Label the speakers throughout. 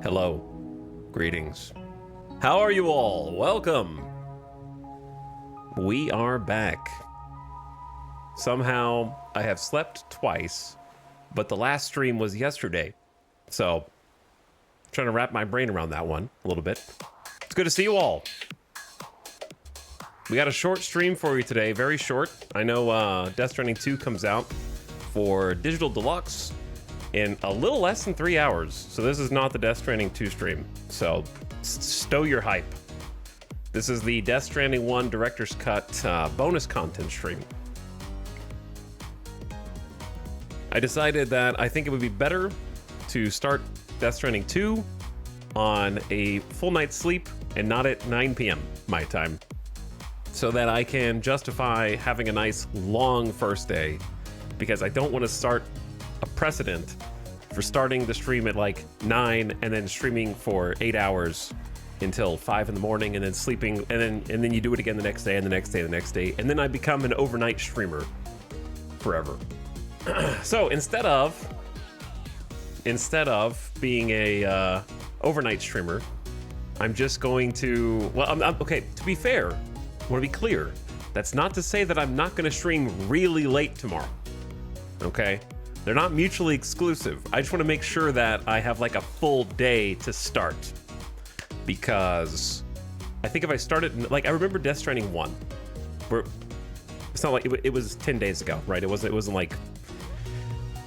Speaker 1: Hello. Greetings. How are you all? Welcome. We are back. Somehow, I have slept twice, but the last stream was yesterday. So, I'm trying to wrap my brain around that one a little bit. It's good to see you all. We got a short stream for you today, very short. I know Death Stranding 2 comes out for Digital Deluxe in a little less than 3 hours. So this is not the Death Stranding 2 stream. So stow your hype. This is the Death Stranding 1 Director's Cut bonus content stream. I decided that I think it would be better to start Death Stranding 2 on a full night's sleep and not at 9 p.m. my time, so that I can justify having a nice long first day, because I don't want to start a precedent for starting the stream at like 9 and then streaming for 8 hours until 5 in the morning and then sleeping, and then you do it again the next day and the next day and the next day, and then I become an overnight streamer forever. So instead of being a overnight streamer, I'm just going to, well, I'm okay, to be fair, I want to be clear, that's not to say that I'm not going to stream really late tomorrow, okay? They're not mutually exclusive. I just want to make sure that I have like a full day to start, because I think if I started, like, I remember Death Stranding 1, where it's not like it was 10 days ago, right? It wasn't like,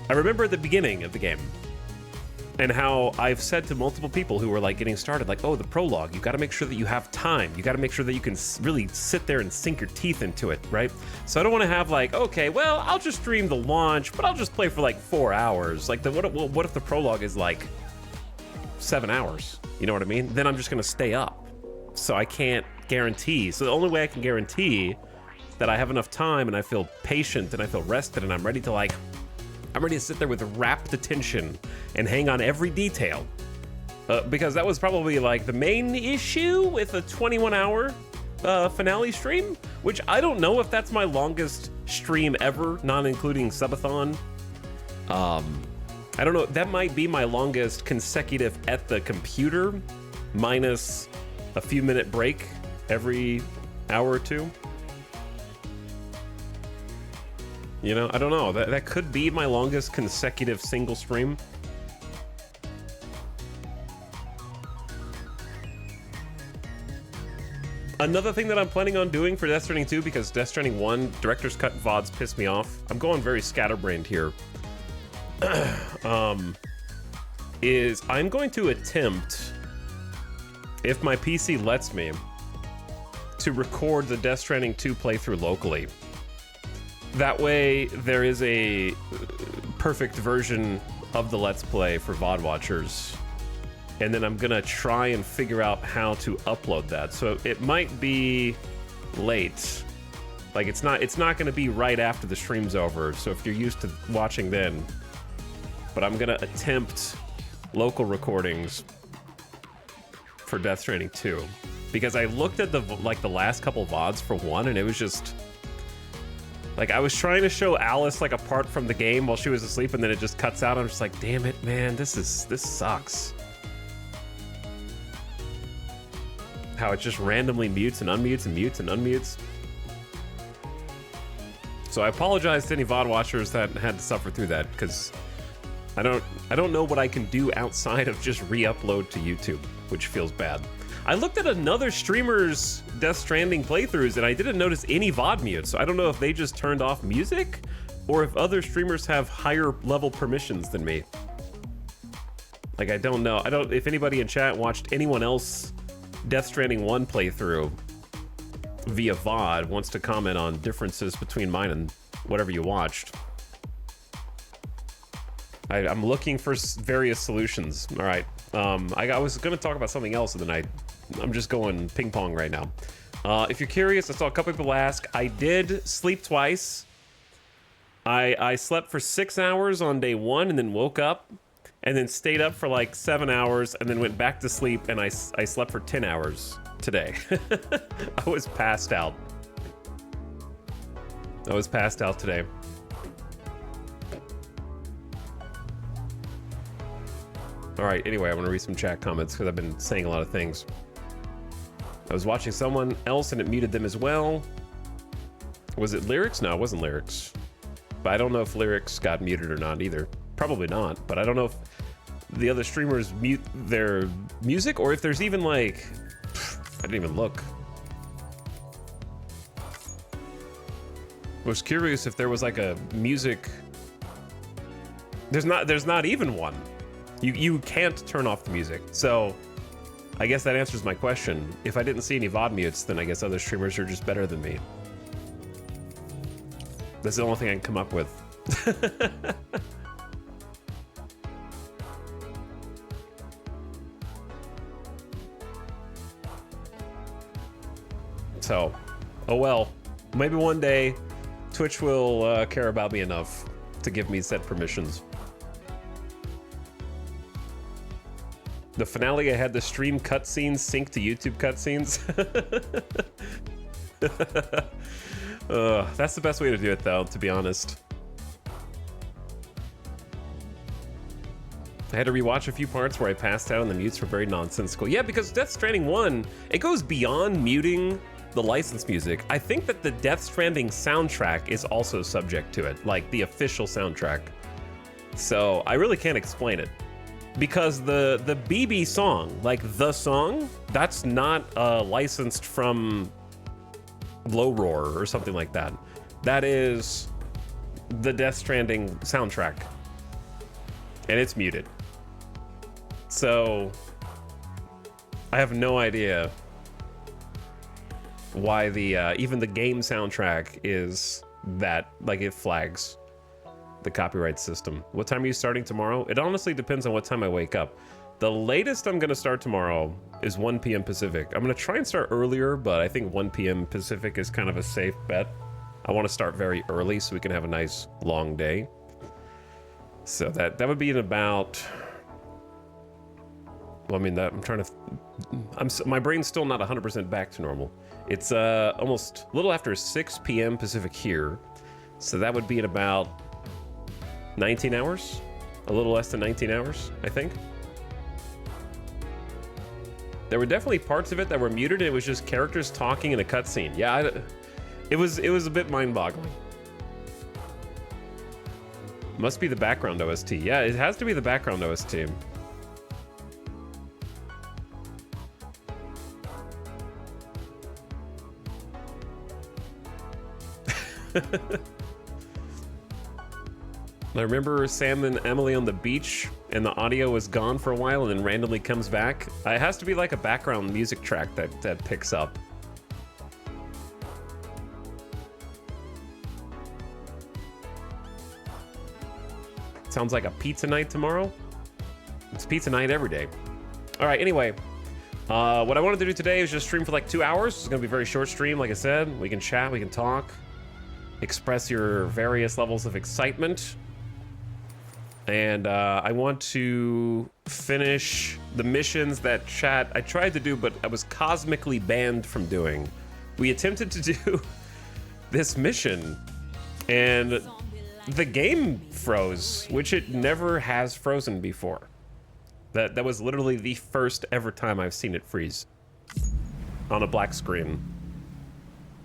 Speaker 1: I remember the beginning of the game and how I've said to multiple people who were like getting started, like, oh, the prologue, you got to make sure that you have time. You got to make sure that you can really sit there and sink your teeth into it, right? So I don't want to have like, okay, well, I'll just stream the launch, but I'll just play for like 4 hours. Like, what if the prologue is like 7 hours? You know what I mean? Then I'm just going to stay up. So I can't guarantee. So the only way I can guarantee that I have enough time and I feel patient and I feel rested and I'm ready to sit there with rapt attention and hang on every detail. Because that was probably like the main issue with a 21-hour finale stream, which I don't know if that's my longest stream ever, not including subathon. I don't know, that might be my longest consecutive at the computer, minus a few minute break every hour or two. You know, I don't know. That could be my longest consecutive single stream. Another thing that I'm planning on doing for Death Stranding 2, because Death Stranding 1 Director's Cut VODs piss me off. I'm going very scatterbrained here. Is I'm going to attempt, if my PC lets me, to record the Death Stranding 2 playthrough locally. That way, there is a perfect version of the Let's Play for VOD watchers. And then I'm gonna try and figure out how to upload that. So it might be late. Like, it's not gonna be right after the stream's over. So if you're used to watching then. But I'm gonna attempt local recordings for Death Stranding 2. Because I looked at the last couple VODs for 1, and it was just, like, I was trying to show Alice like a part from the game while she was asleep, and then it just cuts out. I'm just like, damn it, man, this sucks. How it just randomly mutes and unmutes and mutes and unmutes. So I apologize to any VOD watchers that had to suffer through that, because I don't know what I can do outside of just re-upload to YouTube, which feels bad. I looked at another streamer's Death Stranding playthroughs and I didn't notice any VOD mutes. So I don't know if they just turned off music or if other streamers have higher level permissions than me. Like, I don't know. If anybody in chat watched anyone else Death Stranding 1 playthrough via VOD wants to comment on differences between mine and whatever you watched. I'm looking for various solutions. All right. I was going to talk about something else, and then I'm just going ping pong right now. If you're curious, I saw a couple people ask. I did sleep twice. I slept for 6 hours on day 1 and then woke up and then stayed up for like 7 hours and then went back to sleep, and I slept for 10 hours today. I was passed out. Today. All right, anyway, I want to read some chat comments because I've been saying a lot of things. I was watching someone else and it muted them as well. Was it Lyrics? No, it wasn't Lyrics. But I don't know if Lyrics got muted or not either. Probably not, but I don't know if the other streamers mute their music or if there's even like... I didn't even look. I was curious if there was like a music... There's not even one. You can't turn off the music. So I guess that answers my question. If I didn't see any VOD mutes, then I guess other streamers are just better than me. That's the only thing I can come up with. So, oh well. Maybe one day Twitch will care about me enough to give me set permissions. The finale, I had the stream cutscenes sync to YouTube cutscenes. That's the best way to do it, though, to be honest. I had to rewatch a few parts where I passed out and the mutes were very nonsensical. Yeah, because Death Stranding 1, it goes beyond muting the licensed music. I think that the Death Stranding soundtrack is also subject to it, like the official soundtrack. So I really can't explain it. Because the BB song, like the song, that's not licensed from Low Roar or something like that. That is the Death Stranding soundtrack. And it's muted. So I have no idea why the even the game soundtrack is that, like, it flags the copyright system. What time are you starting tomorrow? It honestly depends on what time I wake up. The latest I'm gonna start tomorrow is 1 p.m. Pacific. I'm gonna try and start earlier, but I think 1 p.m. Pacific is kind of a safe bet. I want to start very early so we can have a nice long day. So that would be in about... Well, I mean, that I'm trying to... my brain's still not 100% back to normal. It's almost a little after 6 p.m. Pacific here. So that would be in about 19 hours? A little less than 19 hours, I think. There were definitely parts of it that were muted. It was just characters talking in a cutscene. Yeah, it was a bit mind-boggling. Must be the background OST. Yeah, it has to be the background OST. I remember Sam and Emily on the beach and the audio was gone for a while and then randomly comes back. It has to be like a background music track that picks up. Sounds like a pizza night tomorrow. It's pizza night every day. All right, anyway. What I wanted to do today is just stream for like 2 hours. It's gonna be a very short stream, like I said. We can chat, we can talk. Express your various levels of excitement. And I want to finish the missions that chat I tried to do, but I was cosmically banned from doing. We attempted to do this mission, and the game froze, which it never has frozen before. That was literally the first ever time I've seen it freeze on a black screen.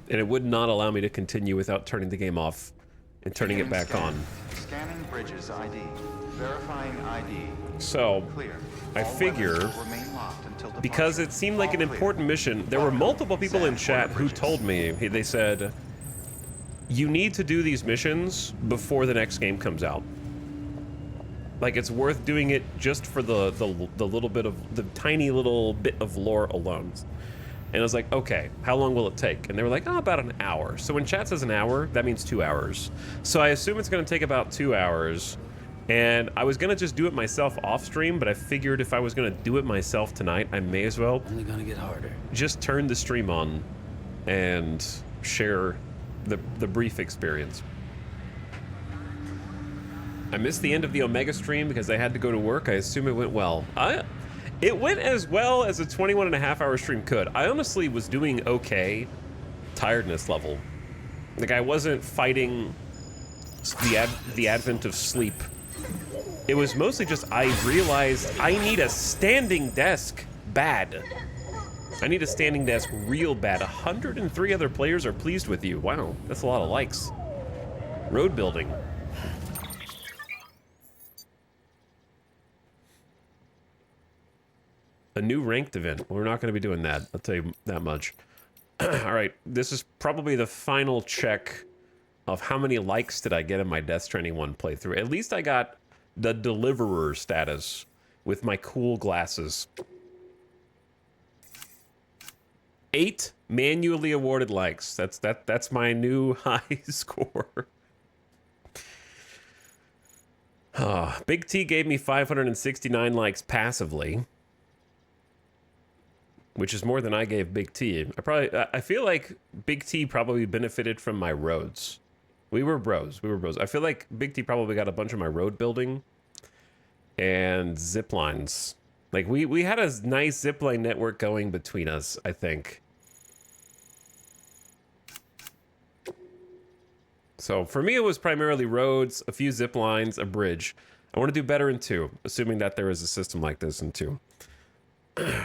Speaker 1: And it would not allow me to continue without turning the game off and turning it back on.
Speaker 2: Scanning bridges ID. Verifying ID.
Speaker 1: So,
Speaker 2: Clear.
Speaker 1: I figure, because it seemed like an important mission, there were multiple people in chat who told me, they said, you need to do these missions before the next game comes out. Like, it's worth doing it just for the little bit of, the tiny little bit of lore alone. And I was like, okay, how long will it take? And they were like, oh, about an hour. So when chat says an hour, that means 2 hours. So I assume it's gonna take about 2 hours. And I was gonna just do it myself off stream, but I figured if I was gonna do it myself tonight, I may as well
Speaker 3: only gonna get harder.
Speaker 1: Just turn the stream on and share the brief experience. I missed the end of the Omega stream because I had to go to work. I assume it went well. It went as well as a 21.5-hour stream could. I honestly was doing okay tiredness level. Like, I wasn't fighting the advent of sleep It was mostly just I realized I need a standing desk bad. I need a standing desk real bad. 103 other players are pleased with you. Wow, that's a lot of likes. Road building. A new ranked event. We're not going to be doing that. I'll tell you that much. All right, this is probably the final check of how many likes did I get in my Death Stranding 1 playthrough. At least I got the deliverer status with my cool glasses. 8 manually awarded likes. That's my new high score. Big T gave me 569 likes passively, which is more than I gave Big T. I feel like Big T probably benefited from my roads. We were bros. I feel like Big T probably got a bunch of my road building and zip lines. Like we had a nice zip line network going between us, I think. So for me, it was primarily roads, a few zip lines, a bridge. I want to do better in 2, assuming that there is a system like this in 2.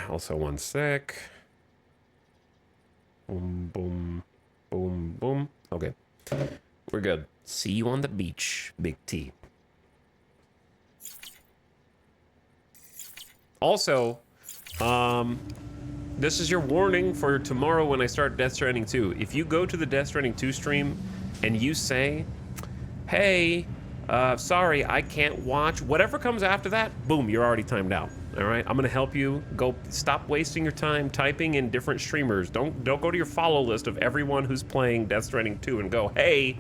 Speaker 1: Also, one sec. Boom, boom, boom, boom. Okay, we're good. See you on the beach, Big T. Also, this is your warning for tomorrow when I start Death Stranding 2. If you go to the Death Stranding 2 stream and you say, hey, sorry, I can't watch, whatever comes after that, boom, you're already timed out. All right, I'm gonna help you. Go stop wasting your time typing in different streamers. Don't go to your follow list of everyone who's playing Death Stranding 2 and go, hey,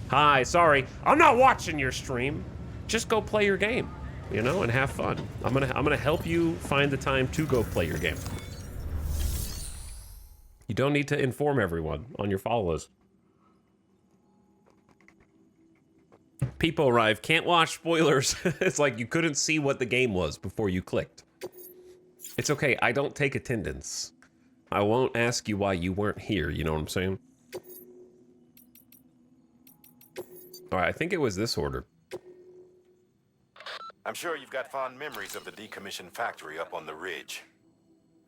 Speaker 1: hi, sorry, I'm not watching your stream. Just go play your game, you know, and have fun. I'm gonna help you find the time to go play your game. You don't need to inform everyone on your follow list. People arrive, can't watch spoilers. It's like you couldn't see what the game was before you clicked. It's okay, I don't take attendance. I won't ask you why you weren't here, you know what I'm saying? All right, I think it was this order.
Speaker 3: I'm sure you've got fond memories of the decommissioned factory up on the ridge.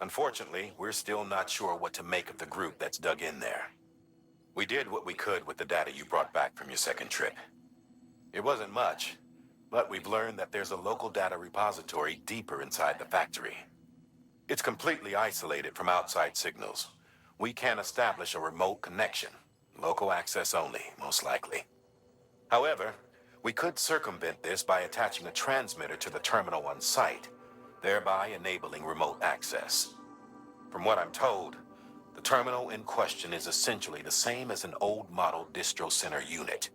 Speaker 3: Unfortunately, we're still not sure what to make of the group that's dug in there. We did what we could with the data you brought back from your second trip. It wasn't much, but we've learned that there's a local data repository deeper inside the factory. It's completely isolated from outside signals. We can't establish a remote connection. Local access only, most likely. However, we could circumvent this by attaching a transmitter to the terminal on site, thereby enabling remote access. From what I'm told, the terminal in question is essentially the same as an old model distro center unit.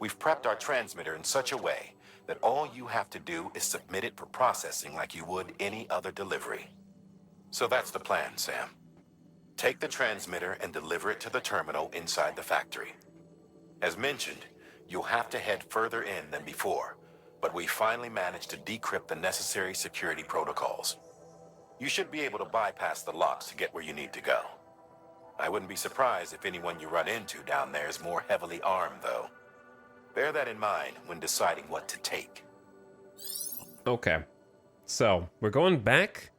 Speaker 3: We've prepped our transmitter in such a way that all you have to do is submit it for processing like you would any other delivery. So that's the plan, Sam. Take the transmitter and deliver it to the terminal inside the factory. As mentioned, you'll have to head further in than before, but we finally managed to decrypt the necessary security protocols. You should be able to bypass the locks to get where you need to go. I wouldn't be surprised if anyone you run into down there is more heavily armed, though. Bear that in mind when deciding what to take.
Speaker 1: Okay, so we're going back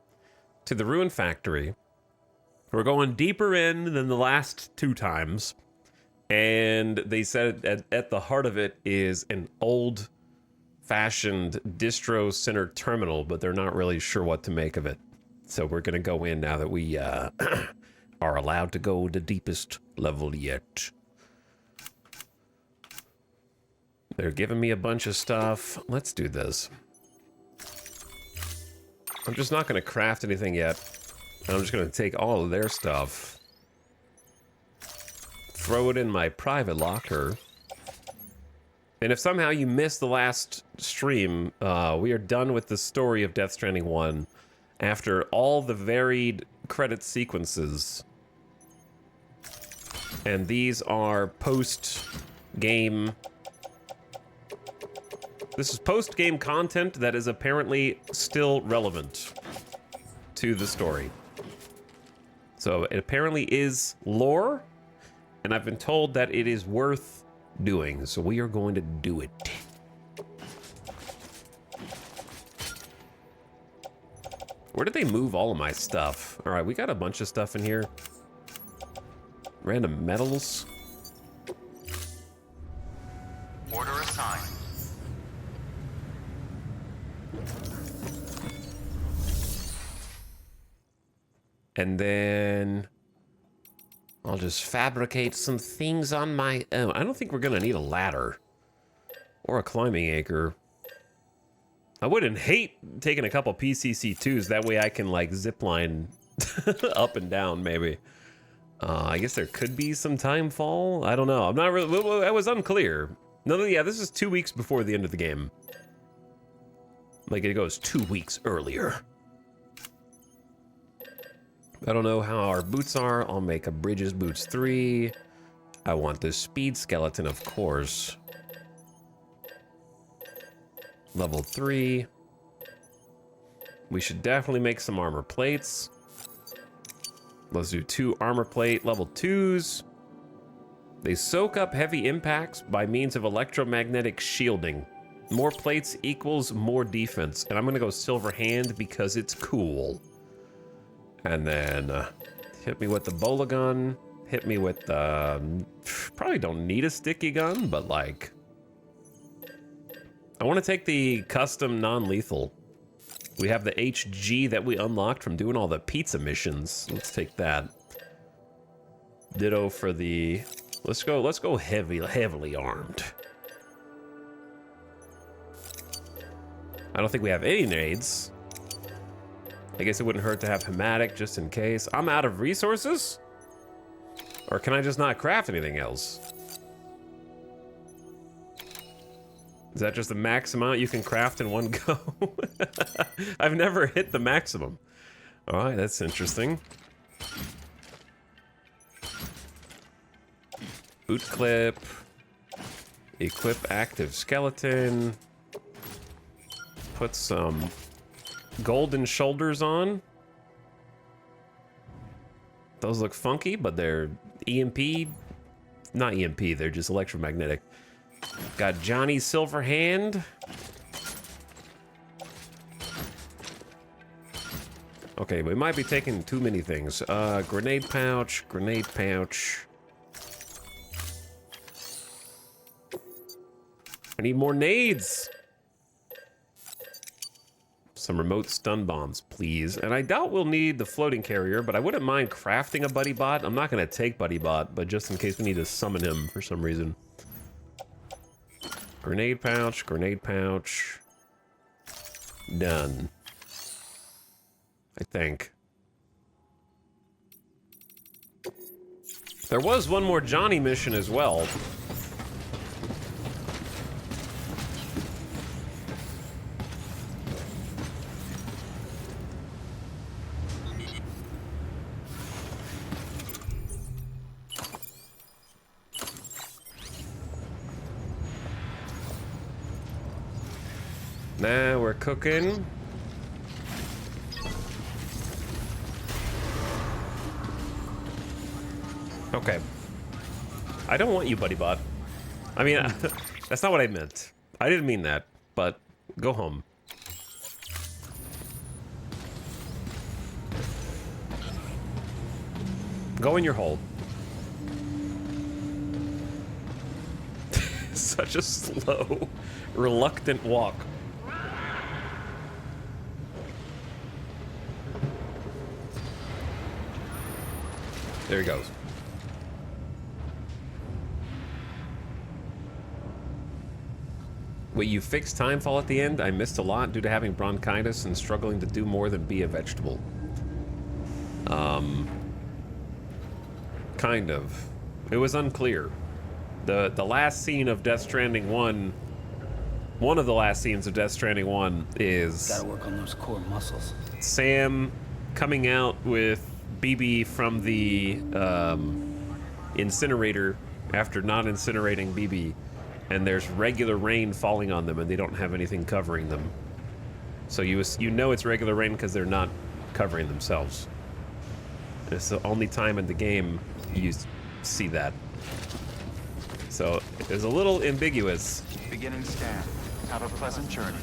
Speaker 1: to the ruined factory. We're going deeper in than the last 2 times. And they said at the heart of it is an old-fashioned distro center terminal, but they're not really sure what to make of it. So we're going to go in now that we are allowed to go the deepest level yet. They're giving me a bunch of stuff. Let's do this. I'm just not going to craft anything yet. I'm just going to take all of their stuff, throw it in my private locker. And if somehow you missed the last stream, we are done with the story of Death Stranding 1 after all the varied credit sequences. And these are post-game... This is post-game content that is apparently still relevant to the story. So it apparently is lore, and I've been told that it is worth doing, so we are going to do it. Where did they move all of my stuff? All right, we got a bunch of stuff in here. Random metals.
Speaker 2: Order assigned.
Speaker 1: And then I'll just fabricate some things on my own. I don't think we're gonna need a ladder or a climbing anchor. I wouldn't hate taking a couple PCC2s. That way I can like zip line up and down maybe. I guess there could be some time fall. I don't know. I'm not really, I was unclear. No, yeah, this is 2 weeks before the end of the game. Like it goes 2 weeks earlier. I don't know how our boots are. I'll make a Bridges Boots 3. I want the Speed Skeleton, of course. Level 3. We should definitely make some armor plates. Let's do 2 armor plate level 2s. They soak up heavy impacts by means of electromagnetic shielding. More plates equals more defense. And I'm gonna go Silver Hand because it's cool. And then hit me with the bola gun. Hit me with the... probably don't need a sticky gun, but like... I want to take the custom non-lethal. We have the HG that we unlocked from doing all the pizza missions. Let's take that. Ditto for the... Let's go heavily armed. I don't think we have any nades. I guess it wouldn't hurt to have hematic just in case. I'm out of resources? Or can I just not craft anything else? Is that just the max amount you can craft in one go? I've never hit the maximum. All right, that's interesting. Boot clip. Equip active skeleton. Put some golden shoulders on. Those look funky, but they're EMP. Not EMP, they're just electromagnetic. Got Johnny's silver hand. Okay, we might be taking too many things. Grenade pouch, grenade pouch. I need more nades. Some remote stun bombs, please. And I doubt we'll need the floating carrier, but I wouldn't mind crafting a buddy bot. I'm not gonna take buddy bot, but just in case we need to summon him for some reason. Grenade pouch, grenade pouch. Done. I think. There was one more Johnny mission as well. Now we're cooking. Okay. I don't want you, buddy bot. I mean, that's not what I meant. I didn't mean that, but go home. Go in your hole. Such a slow, reluctant walk. There he goes. Wait, you fixed timefall at the end? I missed a lot due to having bronchitis and struggling to do more than be a vegetable. Kind of. It was unclear. The last scene of Death Stranding 1, one of the last scenes of Death Stranding 1 is...
Speaker 4: Gotta work on those core muscles.
Speaker 1: Sam coming out with BB from the incinerator after not incinerating BB, and there's regular rain falling on them and they don't have anything covering them. So you know it's regular rain because they're not covering themselves. It's the only time in the game you see that. So it's a little ambiguous.
Speaker 2: Beginning scan. Have a pleasant journey.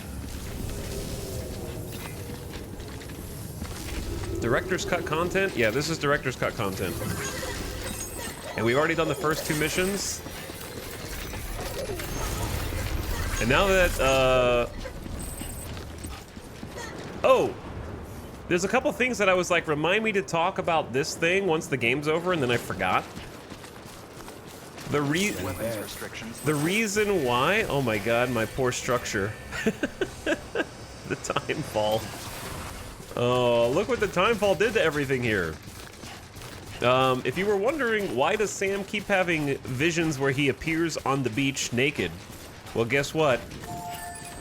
Speaker 1: Director's cut content? Yeah, this is director's cut content. And we've already done the first 2 missions. And now that, oh! There's a couple things that I was like, remind me to talk about this thing once the game's over, and then I forgot. The reason why, oh my god, my poor structure. The time fall. Oh, look what the time fall did to everything here. If you were wondering, why does Sam keep having visions where he appears on the beach naked? Well, guess what?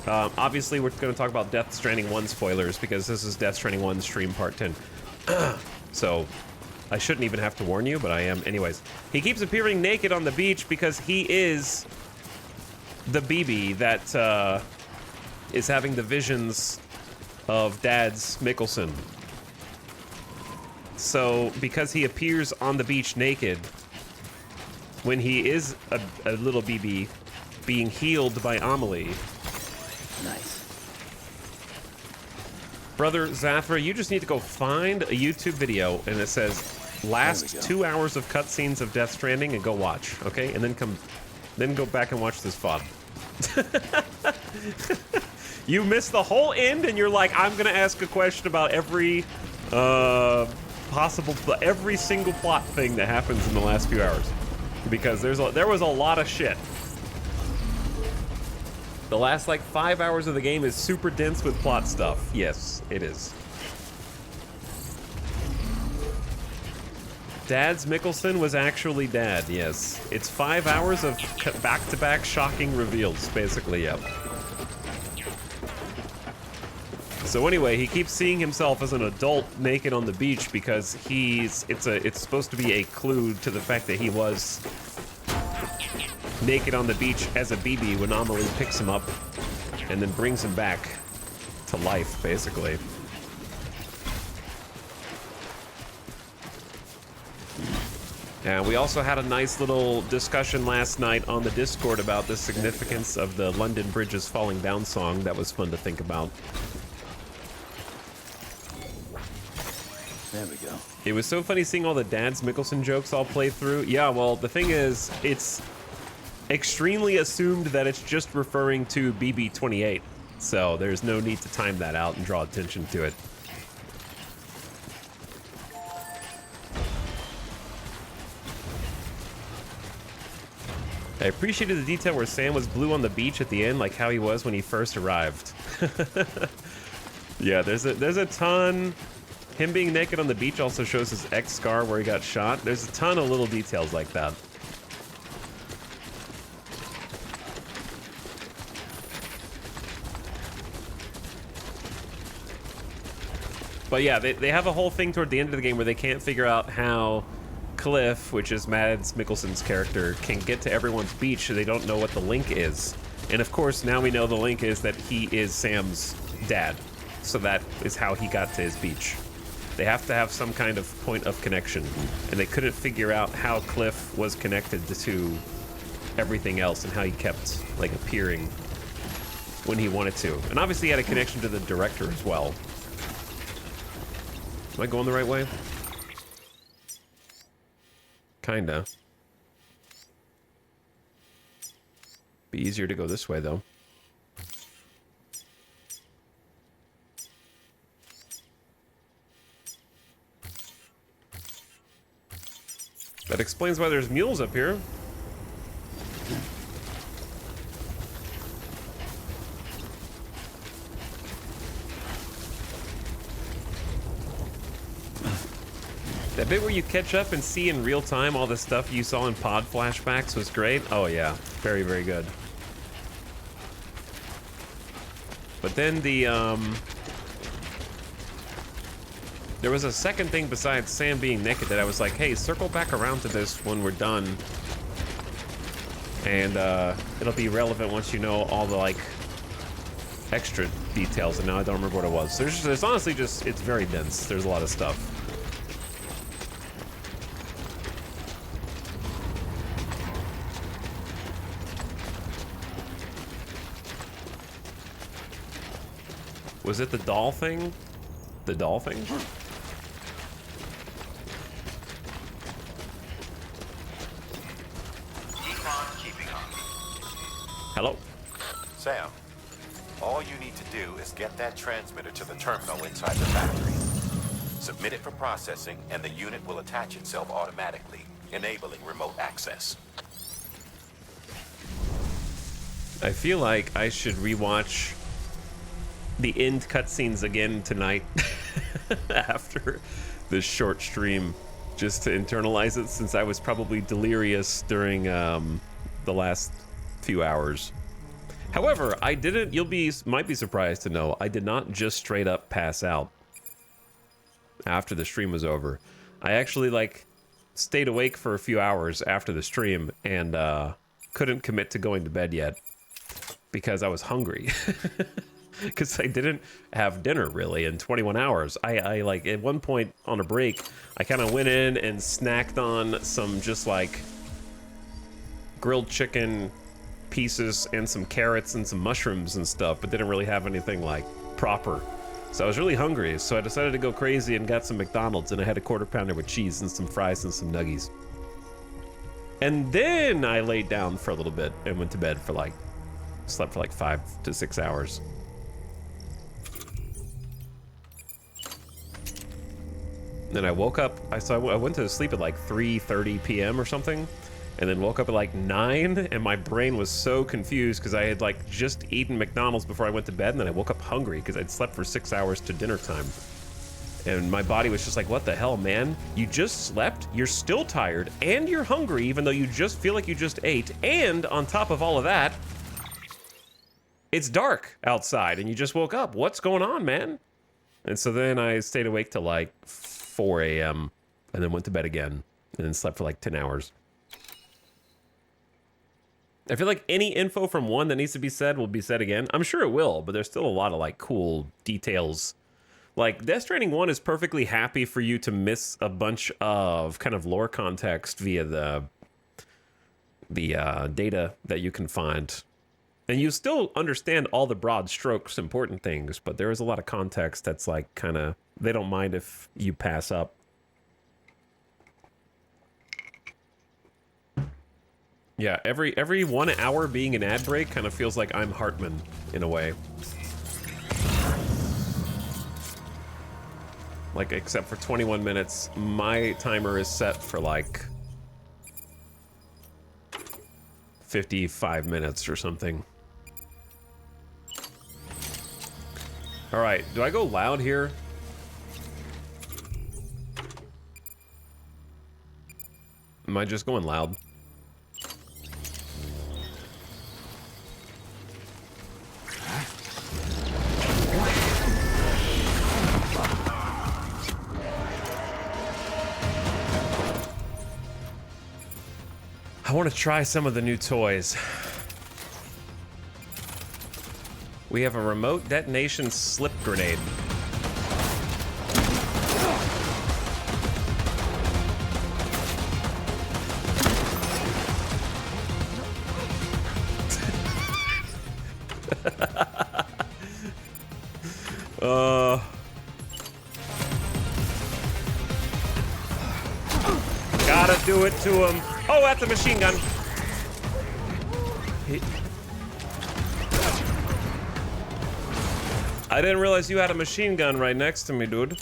Speaker 1: Obviously, we're going to talk about Death Stranding 1 spoilers, because this is Death Stranding 1 stream part 10. So, I shouldn't even have to warn you, but I am. Anyways, he keeps appearing naked on the beach because he is the BB that is having the visions of Dad's Mikkelsen. So, because he appears on the beach naked, when he is a little BB being healed by Amelie.
Speaker 4: Nice.
Speaker 1: Brother Zathra, you just need to go find a YouTube video and it says last 2 hours of cutscenes of Death Stranding and go watch, okay? And then go back and watch this VOD. You missed the whole end and you're like, I'm gonna ask a question about every every single plot thing that happens in the last few hours. Because there was a lot of shit. The last, like, 5 hours of the game is super dense with plot stuff. Yes, it is. Dad's Mikkelsen was actually Dad, yes. It's 5 hours of back-to-back shocking reveals, basically, yep. So anyway, he keeps seeing himself as an adult naked on the beach because it's supposed to be a clue to the fact that he was naked on the beach as a BB when Amelie picks him up and then brings him back to life, basically. And we also had a nice little discussion last night on the Discord about the significance of the London Bridge is Falling Down song. That was fun to think about.
Speaker 4: There we go.
Speaker 1: It was so funny seeing all the Dad's Mikkelsen jokes all play through. Yeah, well, the thing is, it's extremely assumed that it's just referring to Pt.10. So there's no need to time that out and draw attention to it. I appreciated the detail where Sam was blue on the beach at the end, like how he was when he first arrived. Yeah, there's a ton. Him being naked on the beach also shows his X scar where he got shot. There's a ton of little details like that. But yeah, they have a whole thing toward the end of the game where they can't figure out how Cliff, which is Mads Mikkelsen's character, can get to everyone's beach, so they don't know what the link is. And of course, now we know the link is that he is Sam's dad. So that is how he got to his beach. They have to have some kind of point of connection. And they couldn't figure out how Cliff was connected to everything else and how he kept, like, appearing when he wanted to. And obviously he had a connection to the director as well. Am I going the right way? Kinda. Be easier to go this way, though. That explains why there's mules up here. That bit where you catch up and see in real time all the stuff you saw in pod flashbacks was great. Oh yeah, very, very good. But then there was a second thing besides Sam being naked that I was like, hey, circle back around to this when we're done. And it'll be relevant once you know all the, like, extra details, and now I don't remember what it was. There's honestly just, it's very dense. There's a lot of stuff. Was it the doll thing? The doll thing? Hello.
Speaker 3: Sam, all you need to do is get that transmitter to the terminal inside the factory. Submit it for processing, and the unit will attach itself automatically, enabling remote access.
Speaker 1: I feel like I should rewatch the end cutscenes again tonight after this short stream, just to internalize it, since I was probably delirious during the last few hours. However, I didn't, might be surprised to know, I did not just straight up pass out after the stream was over. I actually like stayed awake for a few hours after the stream and couldn't commit to going to bed yet because I was hungry. Because I didn't have dinner really in 21 hours. I like at one point on a break, I kind of went in and snacked on some just like grilled chicken pieces and some carrots and some mushrooms and stuff, but didn't really have anything like proper. So I was really hungry, so I decided to go crazy and got some McDonald's, and I had a quarter pounder with cheese and some fries and some nuggies. And then I laid down for a little bit and went to bed for like, slept for like 5 to 6 hours. Then I woke up, I went to sleep at like 3:30 p.m. or something, and then woke up at like 9, and my brain was so confused because I had like just eaten McDonald's before I went to bed, and then I woke up hungry because I'd slept for 6 hours to dinner time. And my body was just like, what the hell, man? You just slept, you're still tired, and you're hungry even though you just feel like you just ate, and on top of all of that, it's dark outside and you just woke up. What's going on, man? And so then I stayed awake till like 4 a.m. and then went to bed again and then slept for like 10 hours. I feel like any info from 1 that needs to be said will be said again. I'm sure it will, but there's still a lot of like cool details. Like Death Stranding 1 is perfectly happy for you to miss a bunch of kind of lore context via the data that you can find. And you still understand all the broad strokes, important things, but there is a lot of context that's like kind of, they don't mind if you pass up. Yeah, every 1 hour being an ad break kind of feels like I'm Hartman in a way. Like, except for 21 minutes, my timer is set for like 55 minutes or something. All right, do I go loud here? Am I just going loud? I want to try some of the new toys. We have a remote detonation slip grenade. Gotta do it to him. Oh, that's a machine gun. I didn't realize you had a machine gun right next to me, dude.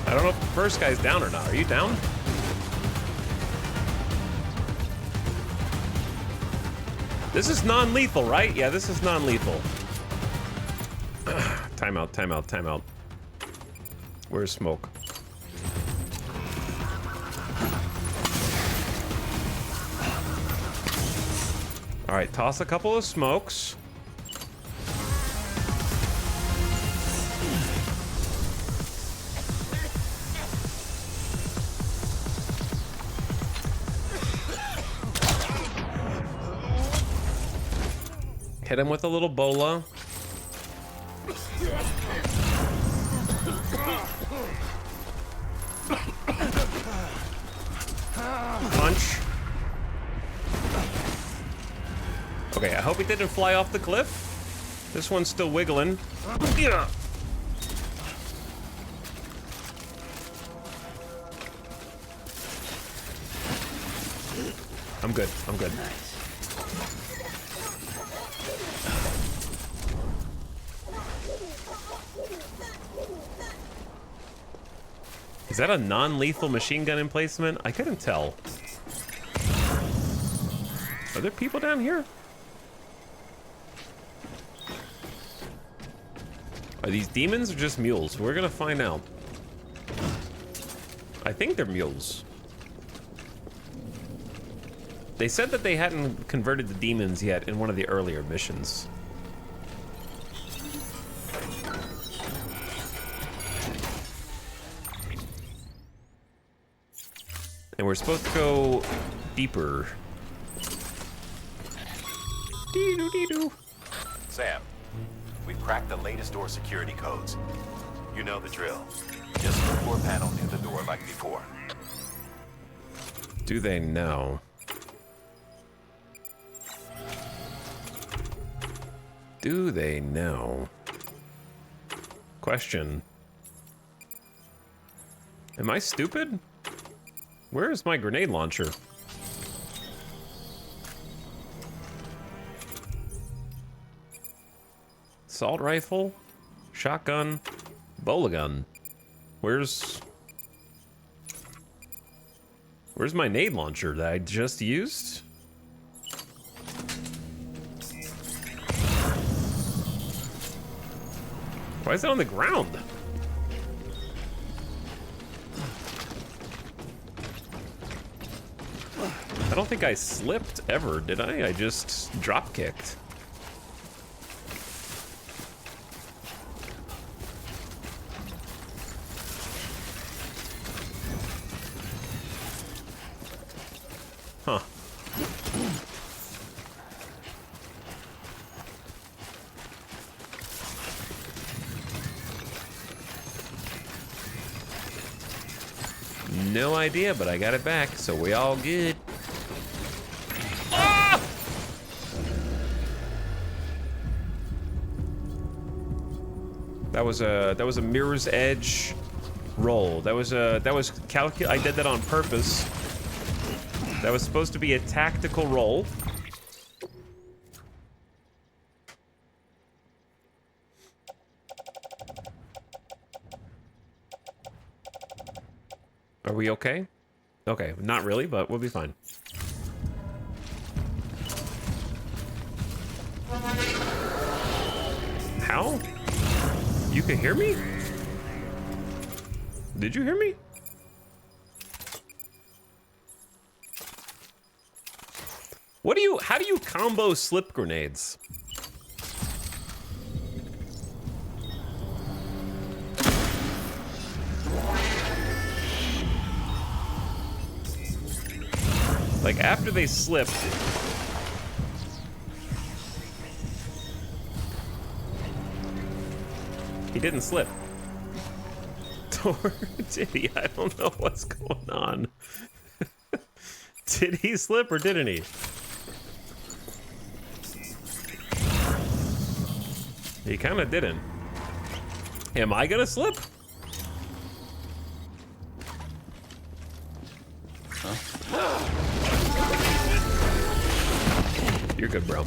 Speaker 1: I don't know if the first guy's down or not. Are you down? This is non-lethal, right? Yeah, this is non-lethal. Timeout, timeout, timeout. Where's smoke? All right, toss a couple of smokes. Hit him with a little bola. Punch. Okay, I hope he didn't fly off the cliff. This one's still wiggling. Yeah. I'm good. I'm good.
Speaker 4: Nice.
Speaker 1: Is that a non-lethal machine gun emplacement? I couldn't tell. Are there people down here? Are these demons or just mules? We're gonna find out. I think they're mules. They said that they hadn't converted the demons yet in one of the earlier missions. And we're supposed to go deeper. Dee-doo-dee-doo.
Speaker 3: Sam, we've cracked the latest door security codes. You know the drill. Just the floor panel near the door like before.
Speaker 1: Do they know? Do they know? Question. Am I stupid? Where is my grenade launcher? Assault rifle, shotgun, bola gun. Where's my nade launcher that I just used? Why is it on the ground? I don't think I slipped ever, did I? I just drop kicked. Huh. No idea, but I got it back, so we all good. Ah! That was a mirror's edge roll. I did that on purpose. That was supposed to be a tactical roll. Are we okay? Okay, not really, but we'll be fine. How? You can hear me? Did you hear me? How do you combo slip grenades? Like, after they slipped... He didn't slip. Or did he? I don't know what's going on. Did he slip or didn't he? He kind of didn't. Am I gonna slip? Huh? You're good, bro.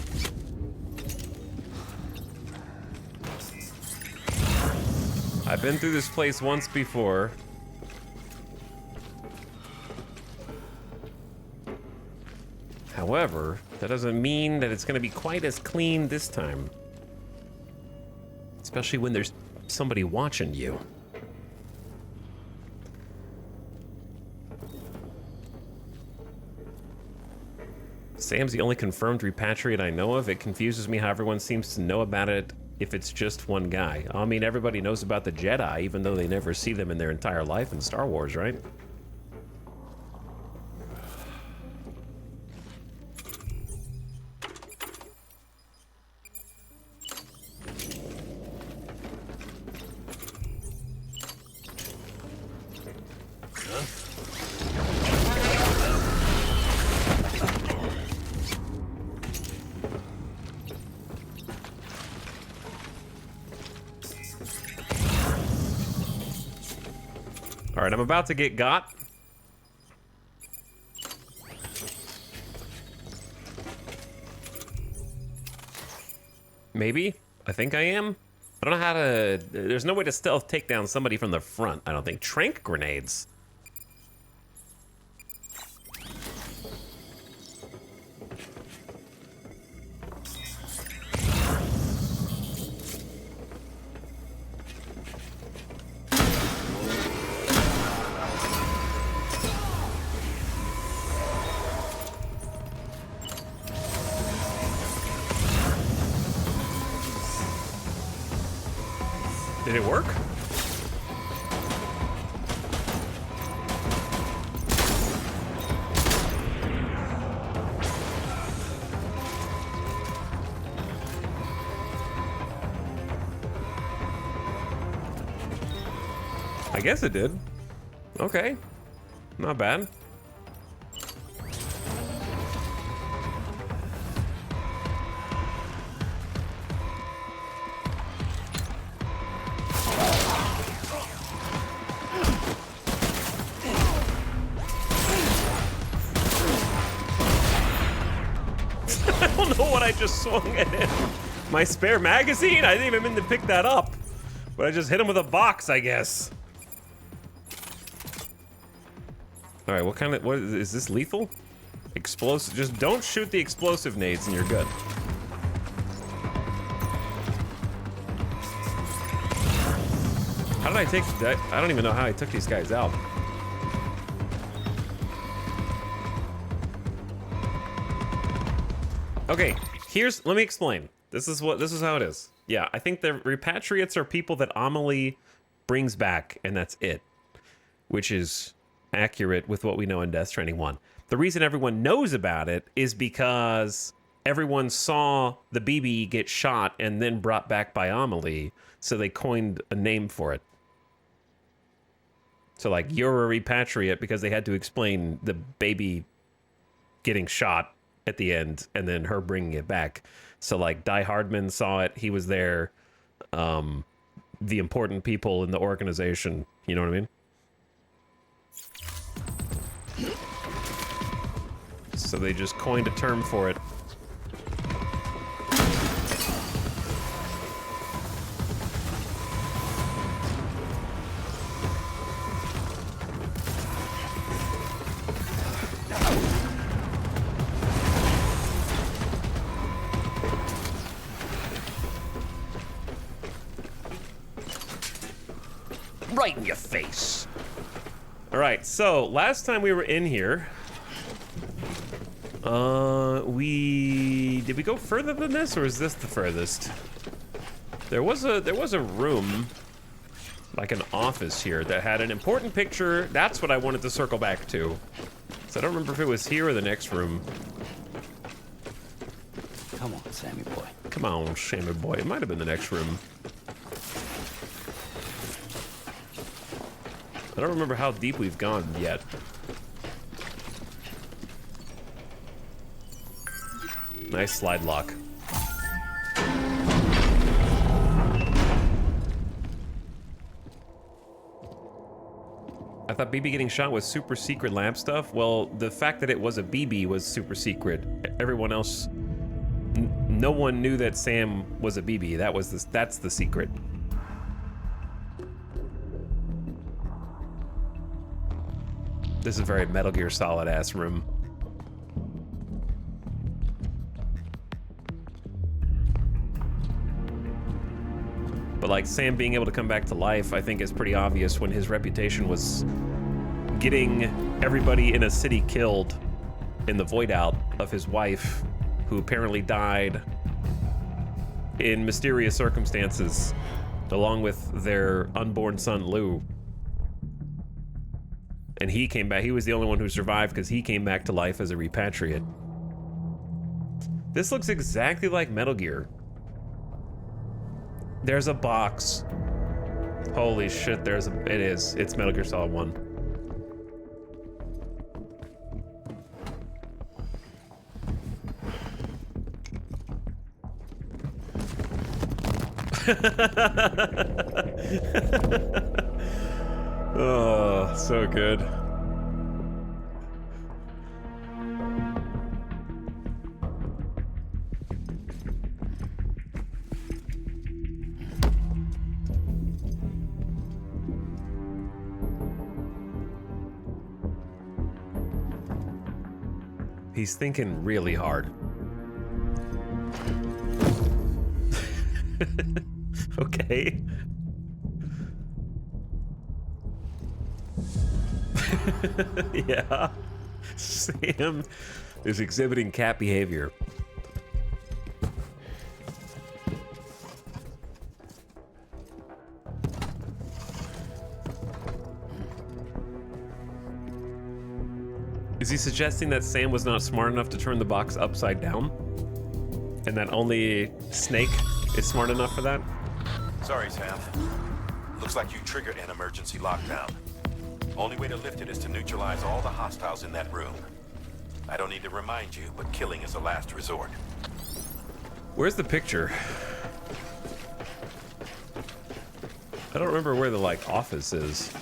Speaker 1: I've been through this place once before. However, that doesn't mean that it's gonna be quite as clean this time. Especially when there's somebody watching you. Sam's the only confirmed repatriate I know of. It confuses me how everyone seems to know about it if it's just one guy. I mean, everybody knows about the Jedi, even though they never see them in their entire life in Star Wars, right? All right, I'm about to get got. Maybe. I think I am. I don't know how to... There's no way to stealth take down somebody from the front, I don't think. Trank grenades. Did it work? I guess it did. Okay. Not bad. I don't know what I just swung at him. My spare magazine? I didn't even mean to pick that up. But I just hit him with a box, I guess. All right, what is this lethal? Explosive, just don't shoot the explosive nades and you're good. How did I take that? I don't even know how I took these guys out. Okay, let me explain. This is how it is. Yeah, I think the repatriates are people that Amelie brings back, and that's it. Which is accurate with what we know in Death Stranding 1. The reason everyone knows about it is because everyone saw the BB get shot and then brought back by Amelie, so they coined a name for it. So, like, you're a repatriate because they had to explain the baby getting shot at the end and then her bringing it back. So, like, Die Hardman saw it. He was there. The important people in the organization. You know what I mean? So they just coined a term for it. Right in your face. All right, so last time we were in here, did we go further than this, or is this the furthest? There was a room, like an office here, that had an important picture. That's what I wanted to circle back to. So I don't remember if it was here or the next room.
Speaker 4: Come on, Sammy boy.
Speaker 1: Come on, Sammy boy. It might have been the next room. I don't remember how deep we've gone yet. Nice slide lock. I thought BB getting shot was super secret lab stuff. Well, the fact that it was a BB was super secret. Everyone else, no one knew that Sam was a BB. That's the secret. This is a very Metal Gear Solid ass room. But like Sam being able to come back to life, I think is pretty obvious when his reputation was getting everybody in a city killed in the void out of his wife, who apparently died in mysterious circumstances, along with their unborn son Lou. And he came back. He was the only one who survived because he came back to life as a repatriate. This looks exactly like Metal Gear. There's a box. Holy shit, it is. It's Metal Gear Solid 1. Oh, so good. He's thinking really hard. Okay. Yeah. Sam is exhibiting cat behavior. Is he suggesting that Sam was not smart enough to turn the box upside down? And that only Snake is smart enough for that?
Speaker 3: Sorry, Sam. Looks like you triggered an emergency lockdown. Only way to lift it is to neutralize all the hostiles in that room. I don't need to remind you, but killing is a last resort.
Speaker 1: Where's the picture? I don't remember where the, like, office is.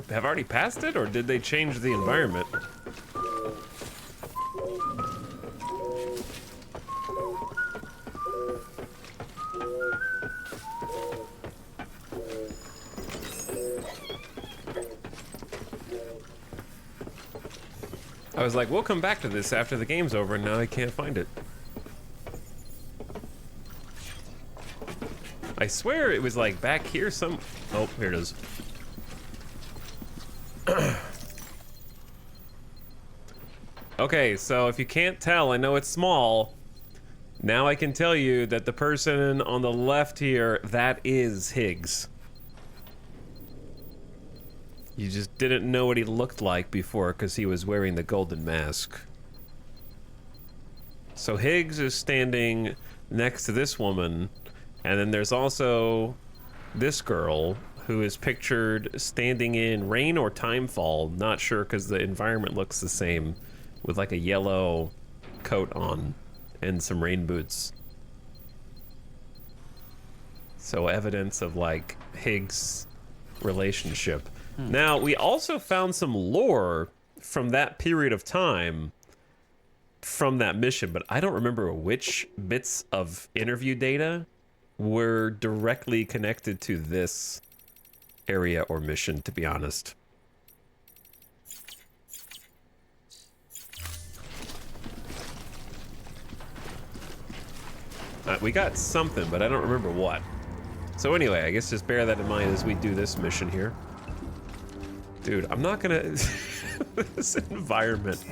Speaker 1: Have I already passed it, or did they change the environment? I was like, we'll come back to this after the game's over, and now I can't find it. I swear it was like back here some... Oh, here it is. Okay, so if you can't tell, I know it's small. Now I can tell you that the person on the left here, that is Higgs. You just didn't know what he looked like before because he was wearing the golden mask. So Higgs is standing next to this woman, and then there's also this girl who is pictured standing in rain or timefall, not sure because the environment looks the same, with like a yellow coat on and some rain boots. So evidence of like Higgs' relationship. Now, we also found some lore from that period of time from that mission, but I don't remember which bits of interview data were directly connected to this area or mission, to be honest. We got something, but I don't remember what. So anyway, I guess just bear that in mind as we do this mission here. Dude, I'm not gonna... This environment.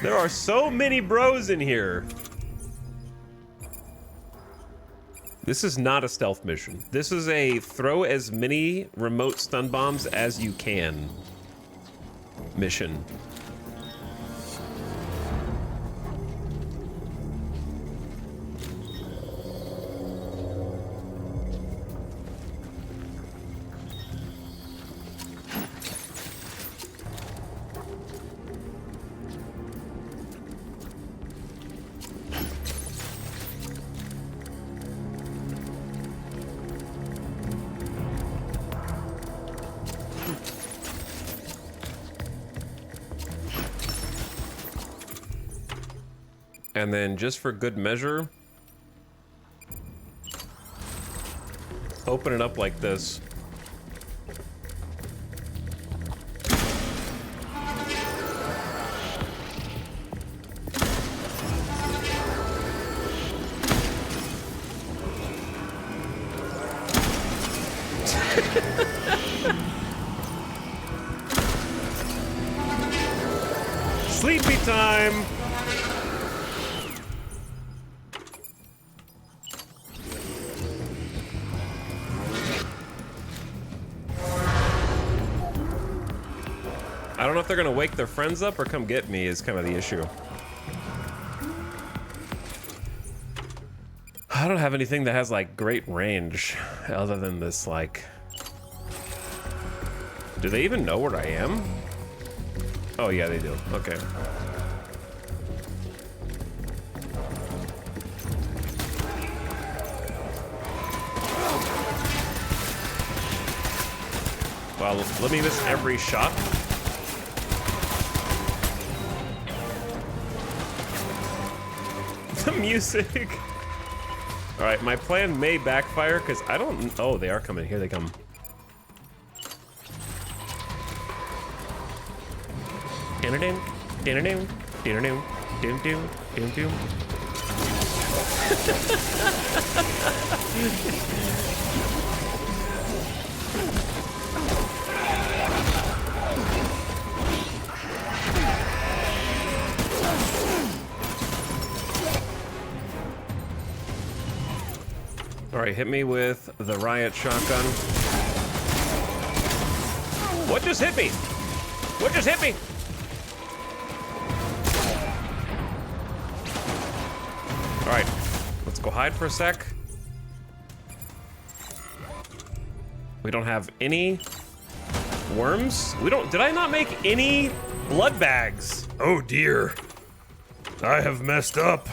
Speaker 1: There are so many bros in here. This is not a stealth mission. This is a throw as many remote stun bombs as you can mission. And then just for good measure, open it up like this. Sleepy time. I don't know if they're gonna wake their friends up or come get me is kind of the issue. I don't have anything that has like great range other than this like... Do they even know where I am? Oh yeah, they do. Okay. Well, let me miss every shot. The music. All right, my plan may backfire because I don't. Oh, they are coming. Here they come. Ding-a-ding, ding-a-ding, ding-a-ding, ding-ding, ding-ding. All right, hit me with the riot shotgun. What just hit me? What just hit me? All right, let's go hide for a sec. We don't have any worms. We don't, did I not make any blood bags? Oh dear, I have messed up.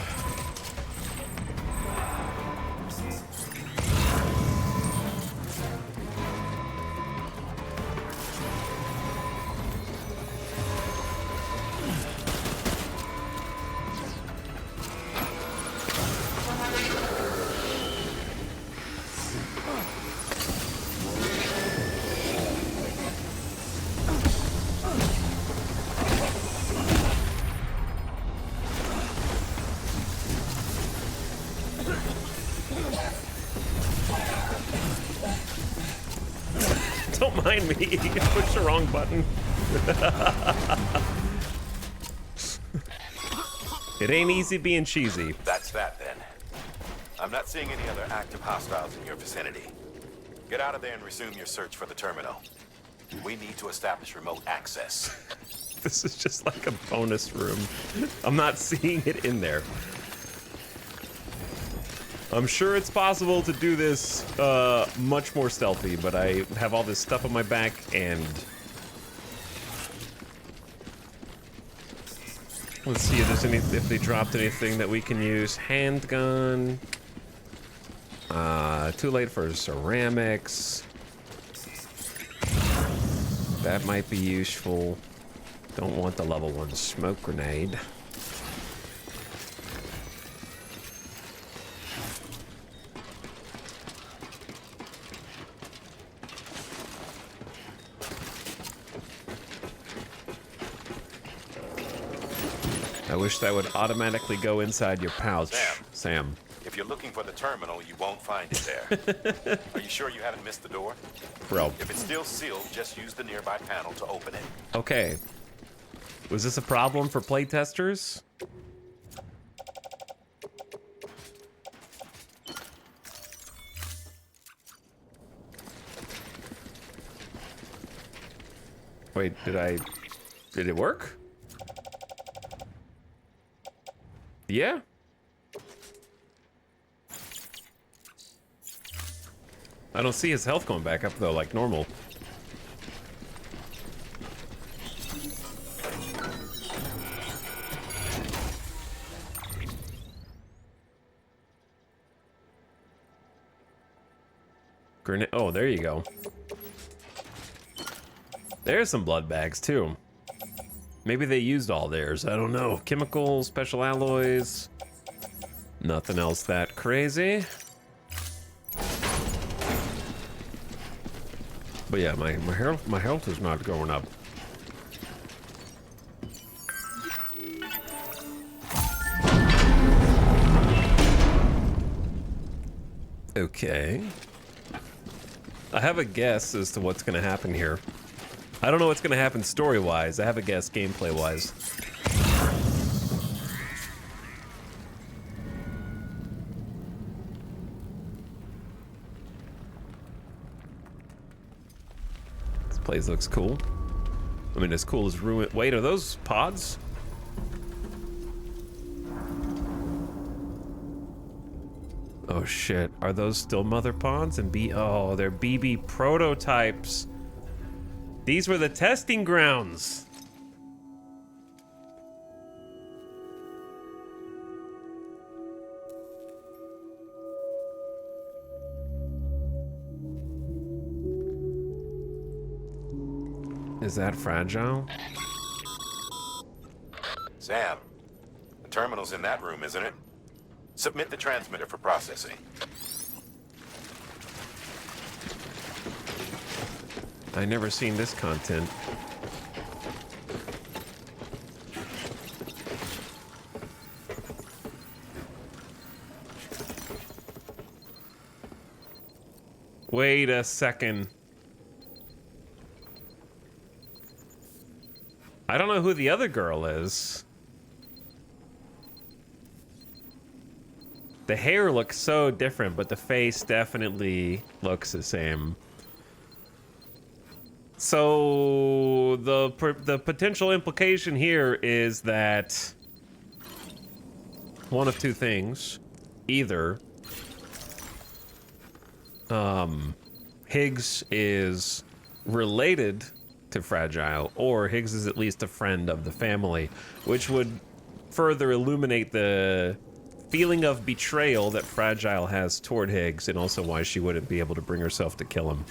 Speaker 1: Don't mind me, I pushed the wrong button. It ain't easy being cheesy.
Speaker 3: That's that then. I'm not seeing any other active hostiles in your vicinity. Get out of there and resume your search for the terminal. We need to establish remote access.
Speaker 1: This is just like a bonus room. I'm not seeing it in there. I'm sure it's possible to do this much more stealthy, but I have all this stuff on my back and... Let's see if there's if they dropped anything that we can use. Handgun. Too late for ceramics. That might be useful. Don't want the level 1 smoke grenade. I wish that would automatically go inside your pouch, Sam.
Speaker 3: If you're looking for the terminal, you won't find it there. Are you sure you haven't missed the door?
Speaker 1: Bro.
Speaker 3: If it's still sealed, just use the nearby panel to open it.
Speaker 1: Okay. Was this a problem for playtesters? Wait, did it work? Yeah. I don't see his health going back up though, like normal. Grenade. Oh, there you go. There's some blood bags too. Maybe they used all theirs. I don't know. Chemicals, special alloys. Nothing else that crazy. But yeah, my health is not going up. Okay. I have a guess as to what's gonna happen here. I don't know what's gonna happen story-wise. I have a guess gameplay-wise. This place looks cool. I mean, as cool as ruin. Wait, are those pods? Oh shit, are those still mother ponds and oh, they're BB prototypes. These were the testing grounds. Is that fragile?
Speaker 3: Sam, the terminal's in that room, isn't it? Submit the transmitter for processing.
Speaker 1: I never seen this content. Wait a second. I don't know who the other girl is. The hair looks so different, but the face definitely looks the same. So the potential implication here is that one of two things. Either Higgs is related to Fragile, or Higgs is at least a friend of the family, which would further illuminate the feeling of betrayal that Fragile has toward Higgs, and also why she wouldn't be able to bring herself to kill him.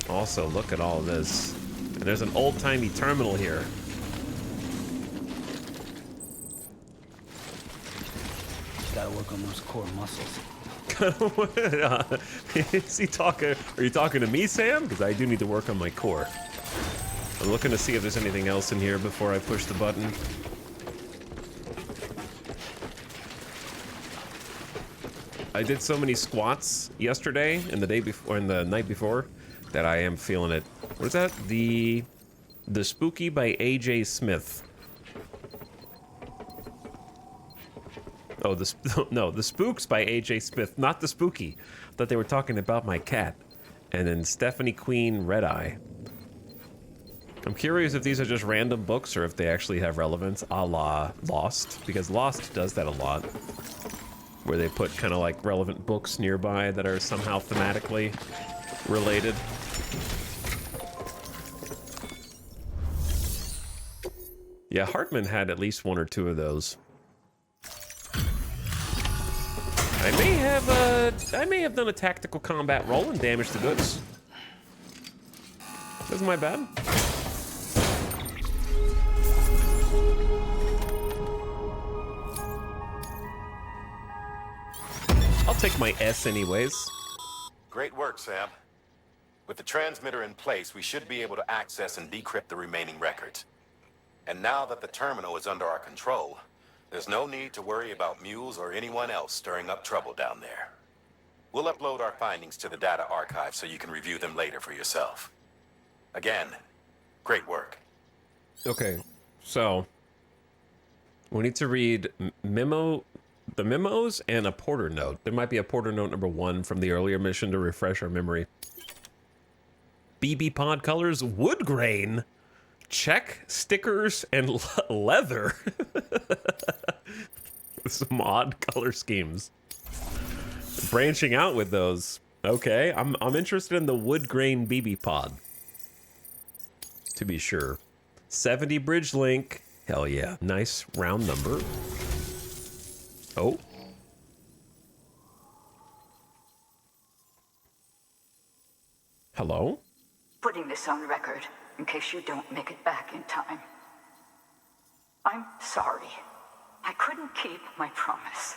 Speaker 1: Also, look at all this. And there's an old-timey terminal here.
Speaker 4: Gotta work on those core muscles.
Speaker 1: Is he talking? Are you talking to me, Sam? Because I do need to work on my core. I'm looking to see if there's anything else in here before I push the button. I did so many squats yesterday and the day before and the night before that I am feeling it. What is that? The Spooky by AJ Smith. Oh, the Spooks by AJ Smith, not the Spooky. I thought they were talking about my cat. And then Stephanie Queen Red Eye. I'm curious if these are just random books or if they actually have relevance, a la Lost, because Lost does that a lot, where they put kind of like relevant books nearby that are somehow thematically related. Yeah, Hartman had at least one or two of those. I may have done a tactical combat roll and damaged the goods. Isn't my bad. I'll take my S anyways.
Speaker 3: Great work, Sam. With the transmitter in place, we should be able to access and decrypt the remaining records. And now that the terminal is under our control, there's no need to worry about mules or anyone else stirring up trouble down there. We'll upload our findings to the data archive so you can review them later for yourself. Again, great work.
Speaker 1: Okay, so we need to read the memos and a Porter note. There might be a Porter note number 1 from the earlier mission to refresh our memory. BB pod colors, wood grain, check, stickers, and leather. Some odd color schemes. Branching out with those. Okay, I'm interested in the wood grain BB pod. To be sure. 70 bridge link. Hell yeah. Nice round number. Oh. Hello?
Speaker 5: Putting this on record in case you don't make it back in time. I'm sorry. I couldn't keep my promise.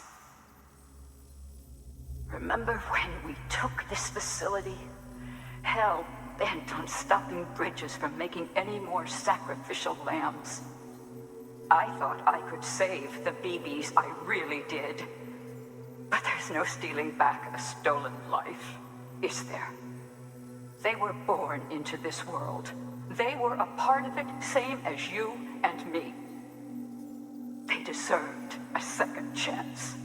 Speaker 5: Remember when we took this facility? Hell bent on stopping Bridges from making any more sacrificial lambs. I thought I could save the BBs, I really did. But there's no stealing back a stolen life, is there? They were born into this world. They were a part of it, same as you and me. They deserved a second chance.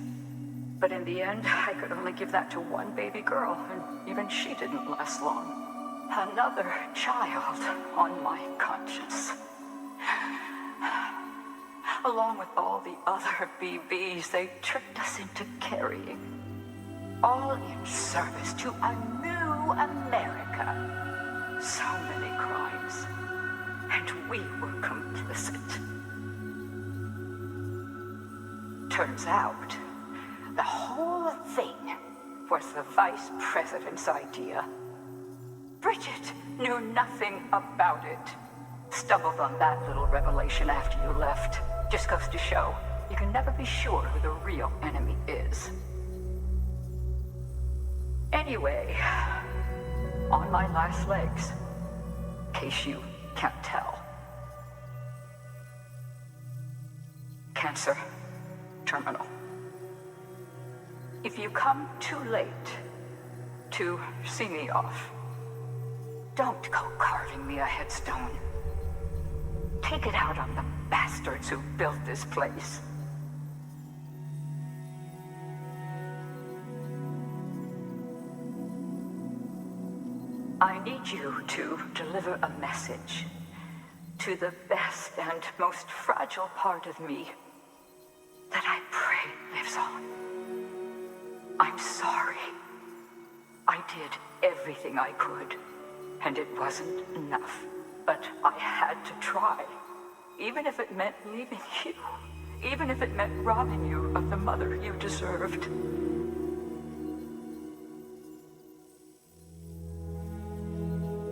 Speaker 5: But in the end, I could only give that to one baby girl, and even she didn't last long. Another child on my conscience. Along with all the other BBs they tricked us into carrying. All in service to a new America. So many crimes. And we were complicit. Turns out, the whole thing was the vice president's idea. Bridget knew nothing about it. Stumbled on that little revelation after you left. Just goes to show, you can never be sure who the real enemy is. Anyway, on my last legs, in case you can't tell. Cancer, terminal. If you come too late to see me off, don't go carving me a headstone. Take it out on the bastards who built this place. I need you to deliver a message to the best and most fragile part of me that I pray lives on. I'm sorry. I did everything I could, and it wasn't enough. But I had to try, even if it meant leaving you, even if it meant robbing you of the mother you deserved.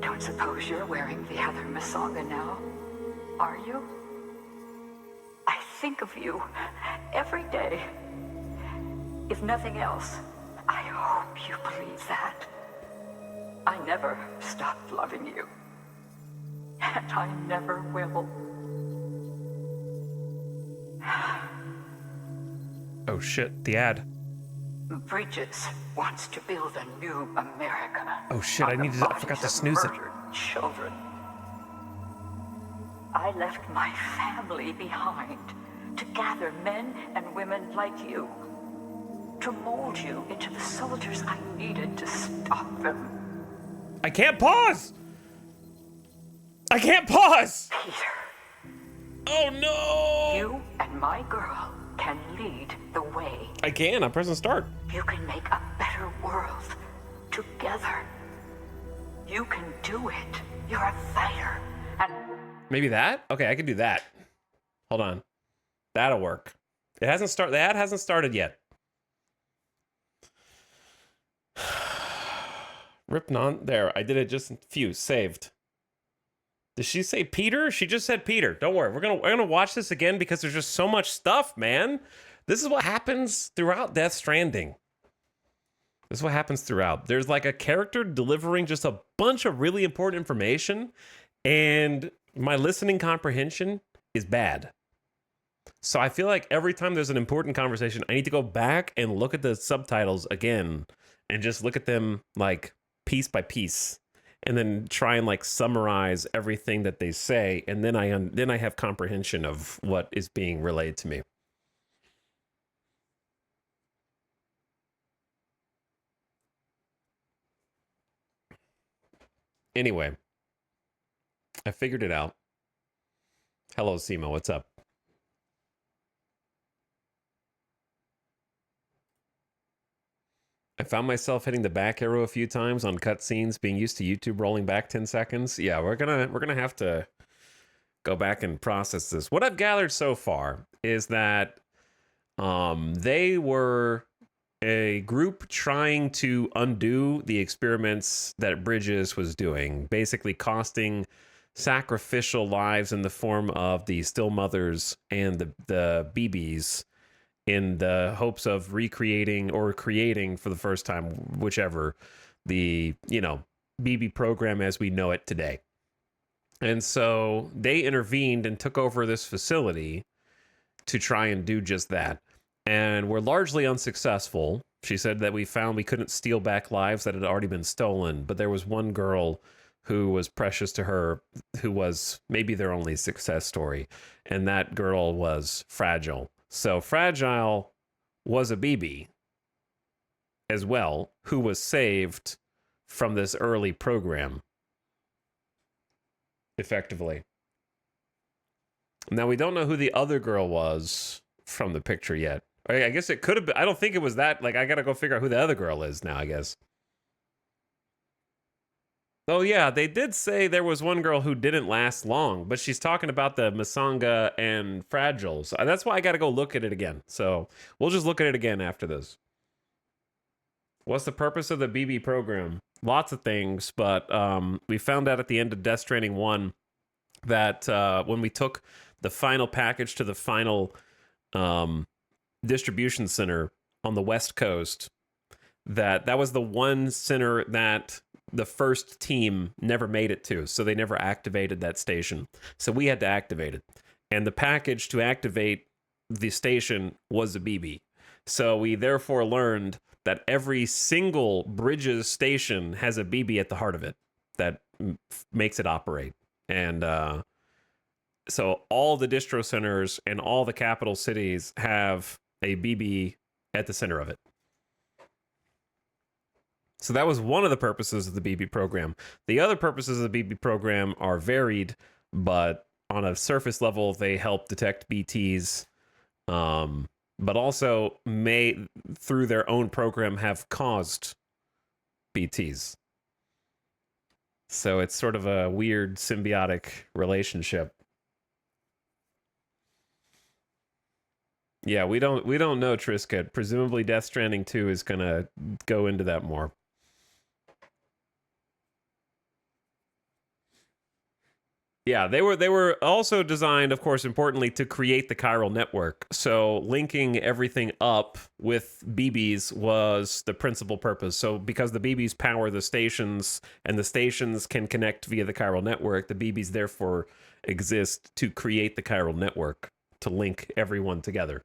Speaker 5: Don't suppose you're wearing the other Masanga now, are you? I think of you every day. If nothing else, I hope you believe that. I never stopped loving you. And I never will.
Speaker 1: Oh shit, the ad.
Speaker 5: Bridges wants to build a new America.
Speaker 1: Oh shit, I forgot to snooze it.
Speaker 5: Children. I left my family behind to gather men and women like you, to mold you into the soldiers I needed to stop them.
Speaker 1: I can't pause! I can't pause!
Speaker 5: Peter.
Speaker 1: Oh no!
Speaker 5: You and my girl can lead the way.
Speaker 1: I can, I'm pressing start.
Speaker 5: You can make a better world together. You can do it. You're a fighter. And
Speaker 1: Maybe that? Okay, I can do that. Hold on. That'll work. It hasn't started. The ad hasn't started yet. Rip non. There, I did it just in few. Saved. Did she say Peter? She just said Peter. Don't worry. We're gonna watch this again because there's just so much stuff, man. This is what happens throughout Death Stranding. This is what happens throughout. There's like a character delivering just a bunch of really important information, and my listening comprehension is bad. So I feel like every time there's an important conversation, I need to go back and look at the subtitles again and just look at them like piece by piece, and then try and like summarize everything that they say, and then I have comprehension of what is being relayed to me. Anyway, I figured it out. Hello, Simo, what's up? I found myself hitting the back arrow a few times on cutscenes, being used to YouTube rolling back 10 seconds. Yeah, we're gonna have to go back and process this. What I've gathered so far is that they were a group trying to undo the experiments that Bridges was doing, basically costing sacrificial lives in the form of the still mothers and the BBs, in the hopes of recreating or creating for the first time, whichever, the, BB program as we know it today. And so they intervened and took over this facility to try and do just that. And were largely unsuccessful. She said that we found we couldn't steal back lives that had already been stolen, but there was one girl who was precious to her, who was maybe their only success story. And that girl was Fragile. So Fragile was a BB as well, who was saved from this early program. effectively. Now, we don't know who the other girl was from the picture yet. I guess it could have been. I don't think it was that. Like, I gotta go figure out who the other girl is now, I guess. Oh, yeah, they did say there was one girl who didn't last long, but she's talking about the Masanga and Fragile. So that's why I gotta go look at it again. So we'll just look at it again after this. What's the purpose of the BB program? Lots of things, but we found out at the end of Death Stranding 1 that when we took the final package to the final distribution center on the West Coast, that was the one center that the first team never made it to, so they never activated that station. So we had to activate it. And the package to activate the station was a BB. So we therefore learned that every single Bridges station has a BB at the heart of it that makes it operate. And so all the distro centers and all the capital cities have a BB at the center of it. So that was one of the purposes of the BB program. The other purposes of the BB program are varied, but on a surface level, they help detect BTs, but also may, through their own program, have caused BTs. So it's sort of a weird symbiotic relationship. Yeah, we don't know, Trisket. Presumably Death Stranding 2 is going to go into that more. Yeah, they were also designed, of course, importantly, to create the chiral network. So linking everything up with BBs was the principal purpose. So because the BBs power the stations and the stations can connect via the chiral network, the BBs therefore exist to create the chiral network, to link everyone together.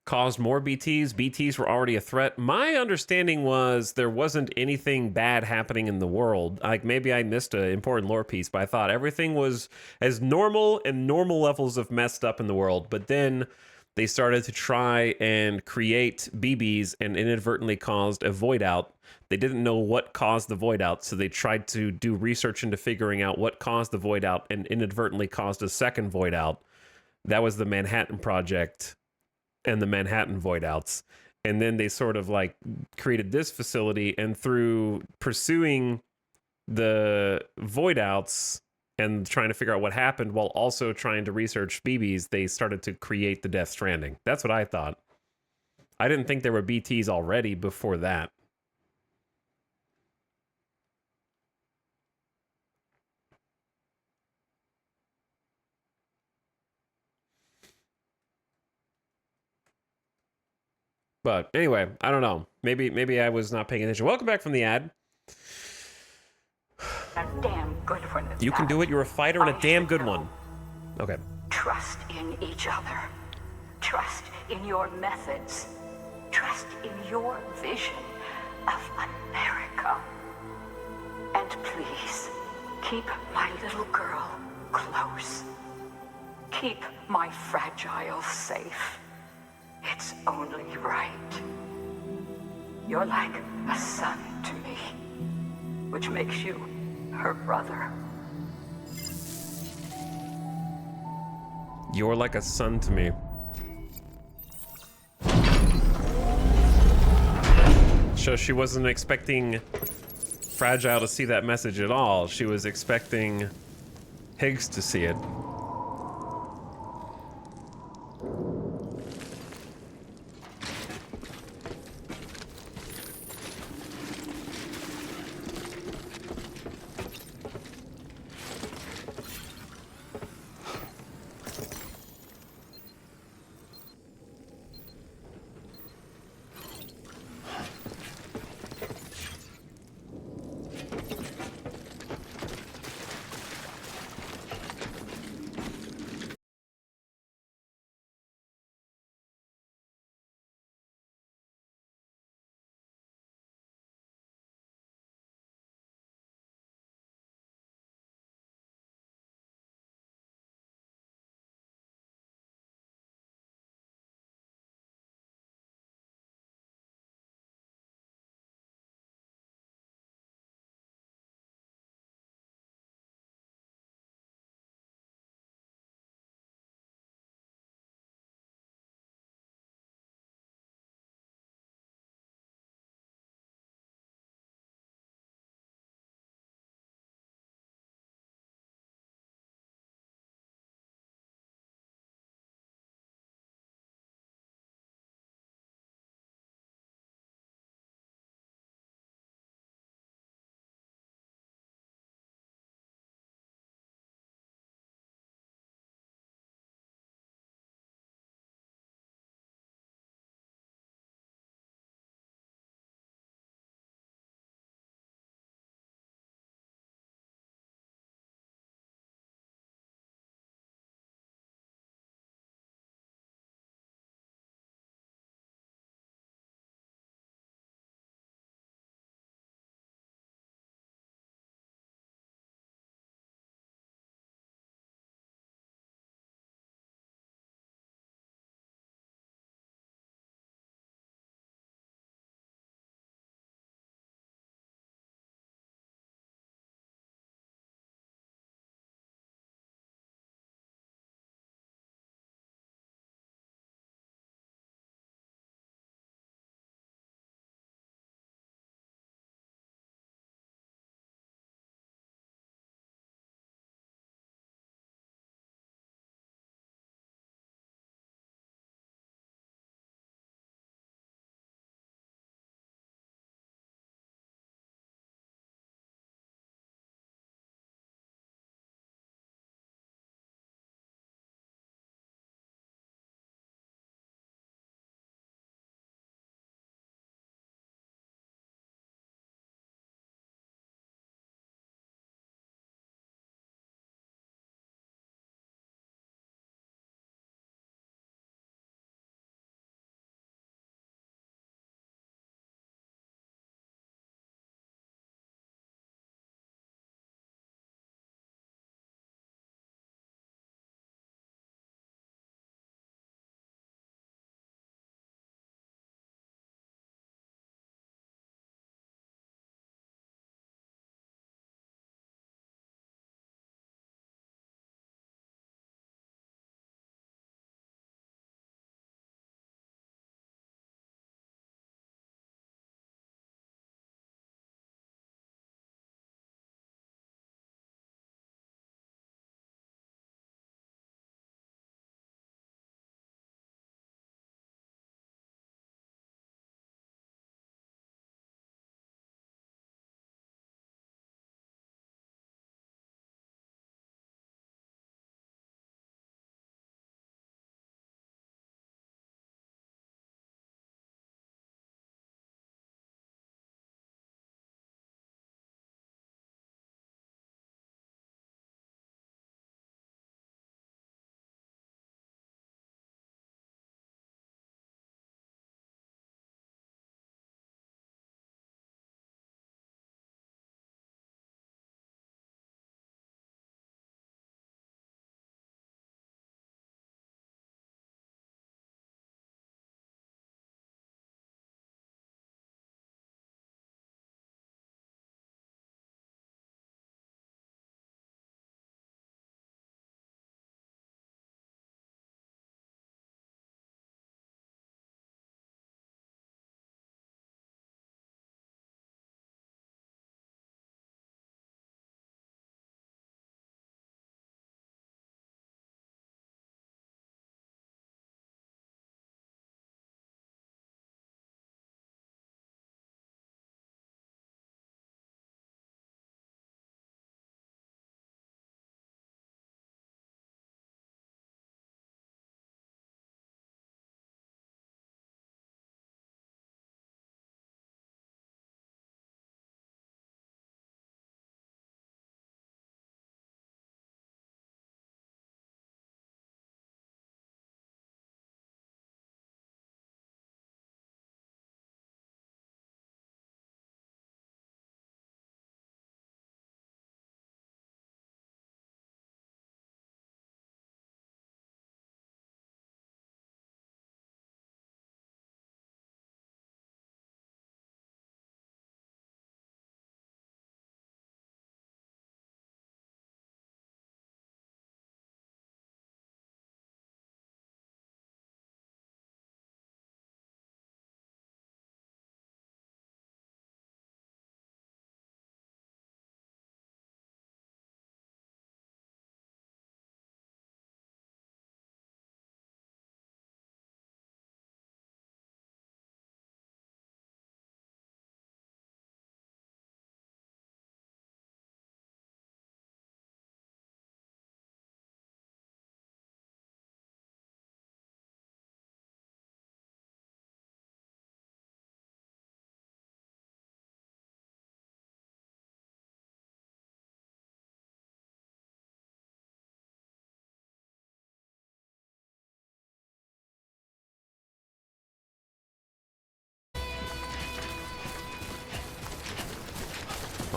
Speaker 1: Caused more BTs. BTs were already a threat. My understanding was there wasn't anything bad happening in the world. Like, maybe I missed an important lore piece, but I thought everything was as normal and normal levels of messed up in the world. But then they started to try and create BBs and inadvertently caused a void out. They didn't know what caused the void out, so they tried to do research into figuring out what caused the void out and inadvertently caused a second void out. That was the Manhattan Project and the Manhattan void outs. And then they sort of like created this facility, and through pursuing the void outs and trying to figure out what happened while also trying to research BBs, they started to create the Death Stranding. That's what I thought. I didn't think there were BTs already before that. But anyway, I don't know. Maybe I was not paying attention. Welcome back from the ad.
Speaker 5: A damn good one.
Speaker 1: You can do it. You're a fighter and a damn good one. Okay.
Speaker 5: Trust in each other. Trust in your methods. Trust in your vision of America. And please, keep my little girl close. Keep my fragile safe. It's only right. You're like a son to me, which makes you her brother.
Speaker 1: You're like a son to me. So she wasn't expecting Fragile to see that message at all. She was expecting Higgs to see it.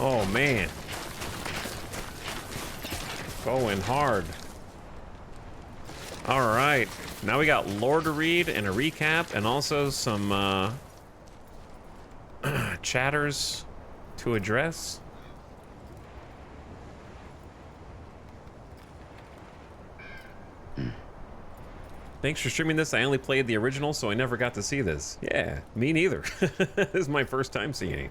Speaker 1: Oh, man. Going hard. All right. Now we got lore to read and a recap and also some chatters to address. Thanks for streaming this. I only played the original, so I never got to see this. Yeah, me neither. This is my first time seeing it.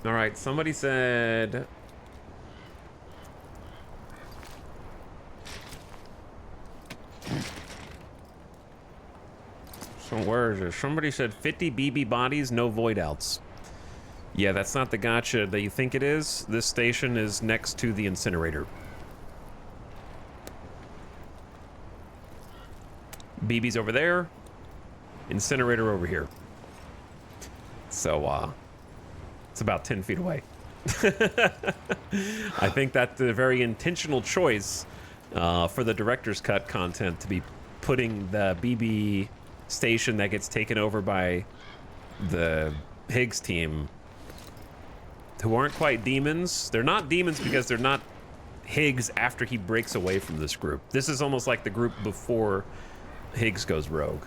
Speaker 1: All right, somebody said... So where is it? Somebody said 50 BB bodies, no void outs. Yeah, that's not the gotcha that you think it is. This station is next to the incinerator. BB's over there, incinerator over here. So, it's about 10 feet away. I think that's a very intentional choice for the director's cut content to be putting the BB station that gets taken over by the Higgs team, who aren't quite demons. They're not demons because they're not Higgs after he breaks away from this group. This is almost like the group before Higgs goes rogue.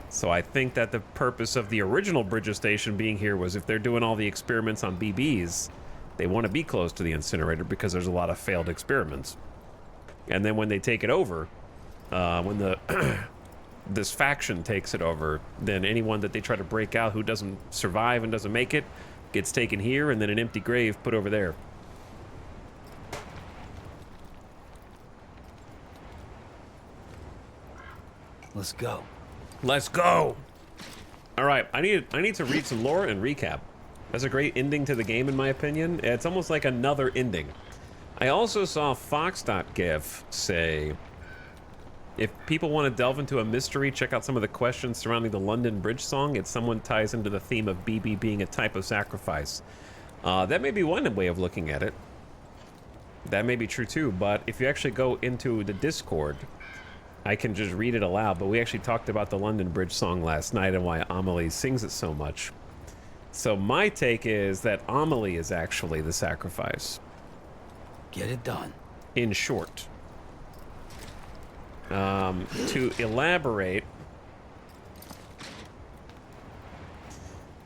Speaker 1: So I think that the purpose of the original Bridges station being here was if they're doing all the experiments on BBs, they want to be close to the incinerator because there's a lot of failed experiments. And then when they take it over, when the this faction takes it over, then anyone that they try to break out who doesn't survive and doesn't make it gets taken here, and then an empty grave put over there.
Speaker 4: Let's go.
Speaker 1: Let's go. All right, I need to read some lore and recap. That's a great ending to the game, in my opinion. It's almost like another ending. I also saw Fox.gif say, if people want to delve into a mystery, check out some of the questions surrounding the London Bridge song. It somewhat ties into the theme of BB being a type of sacrifice. That may be one way of looking at it. That may be true too, but if you actually go into the Discord, I can just read it aloud, but we actually talked about the London Bridge song last night and why Amelie sings it so much. So my take is that Amelie is actually the sacrifice.
Speaker 4: Get it done.
Speaker 1: In short. To elaborate,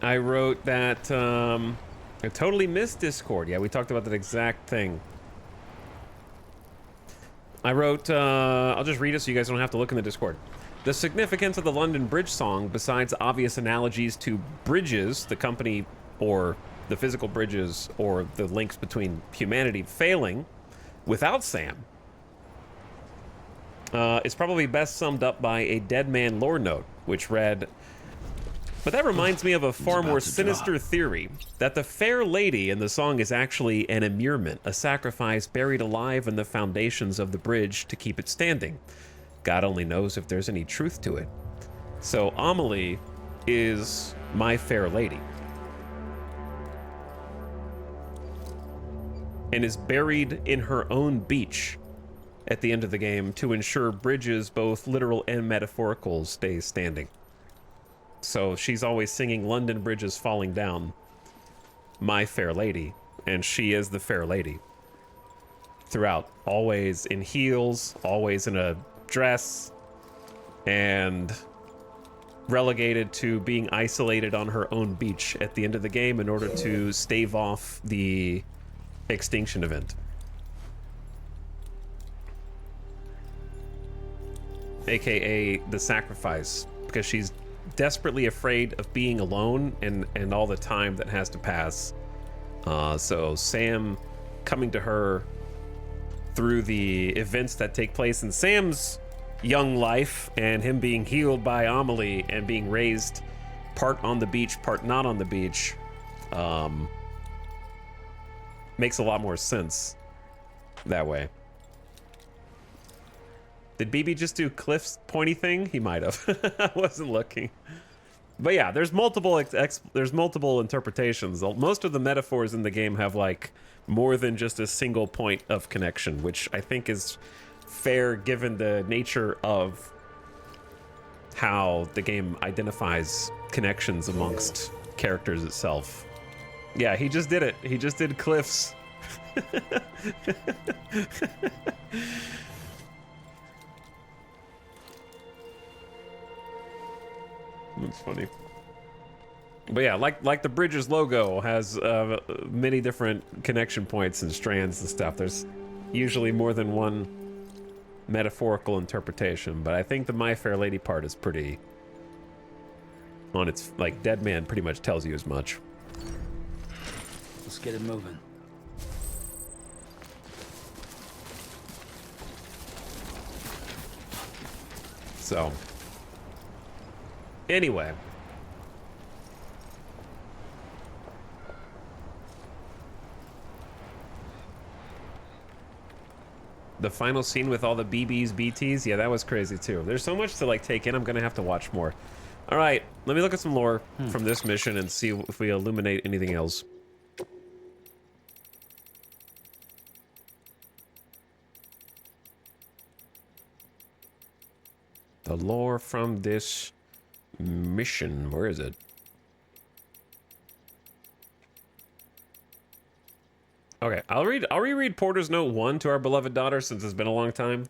Speaker 1: I wrote that I totally missed Discord. Yeah, we talked about that exact thing. I wrote, I'll just read it so you guys don't have to look in the Discord. The significance of the London Bridge song, besides obvious analogies to bridges, the company, or the physical bridges, or the links between humanity failing without Sam, is probably best summed up by a Dead Man lore note, which read, but that reminds me of a far more sinister theory, that the fair lady in the song is actually an immurement, a sacrifice buried alive in the foundations of the bridge to keep it standing. God only knows if there's any truth to it. So Amelie is my fair lady. And is buried in her own beach at the end of the game to ensure bridges, both literal and metaphorical, stay standing. So she's always singing London Bridge is falling down, my fair lady, and she is the fair lady throughout, always in heels, always in a dress, and relegated to being isolated on her own beach at the end of the game in order to stave off the extinction event. AKA the sacrifice, because she's desperately afraid of being alone and all the time that has to pass. So Sam coming to her through the events that take place in Sam's young life, and him being healed by Amelie and being raised part on the beach, part not on the beach, makes a lot more sense that way. Did BB just do Cliff's pointy thing? He might have. I wasn't looking. But yeah, there's multiple interpretations. Most of the metaphors in the game have like more than just a single point of connection, which I think is fair given the nature of how the game identifies connections amongst characters itself. Yeah, he just did it. He just did Cliff's. That's funny. But yeah, like the Bridges logo has many different connection points and strands and stuff. There's usually more than one metaphorical interpretation, but I think the My Fair Lady part is pretty on its, like, Dead Man pretty much tells you as much.
Speaker 4: Let's get it moving.
Speaker 1: So, anyway. The final scene with all the BBs, BTs, yeah, that was crazy too. There's so much to like take in, I'm gonna have to watch more. All right, let me look at some lore from this mission and see if we illuminate anything else. The lore from this mission, where is it? Okay, I'll reread Porter's Note 1 to our beloved daughter since it's been a long time.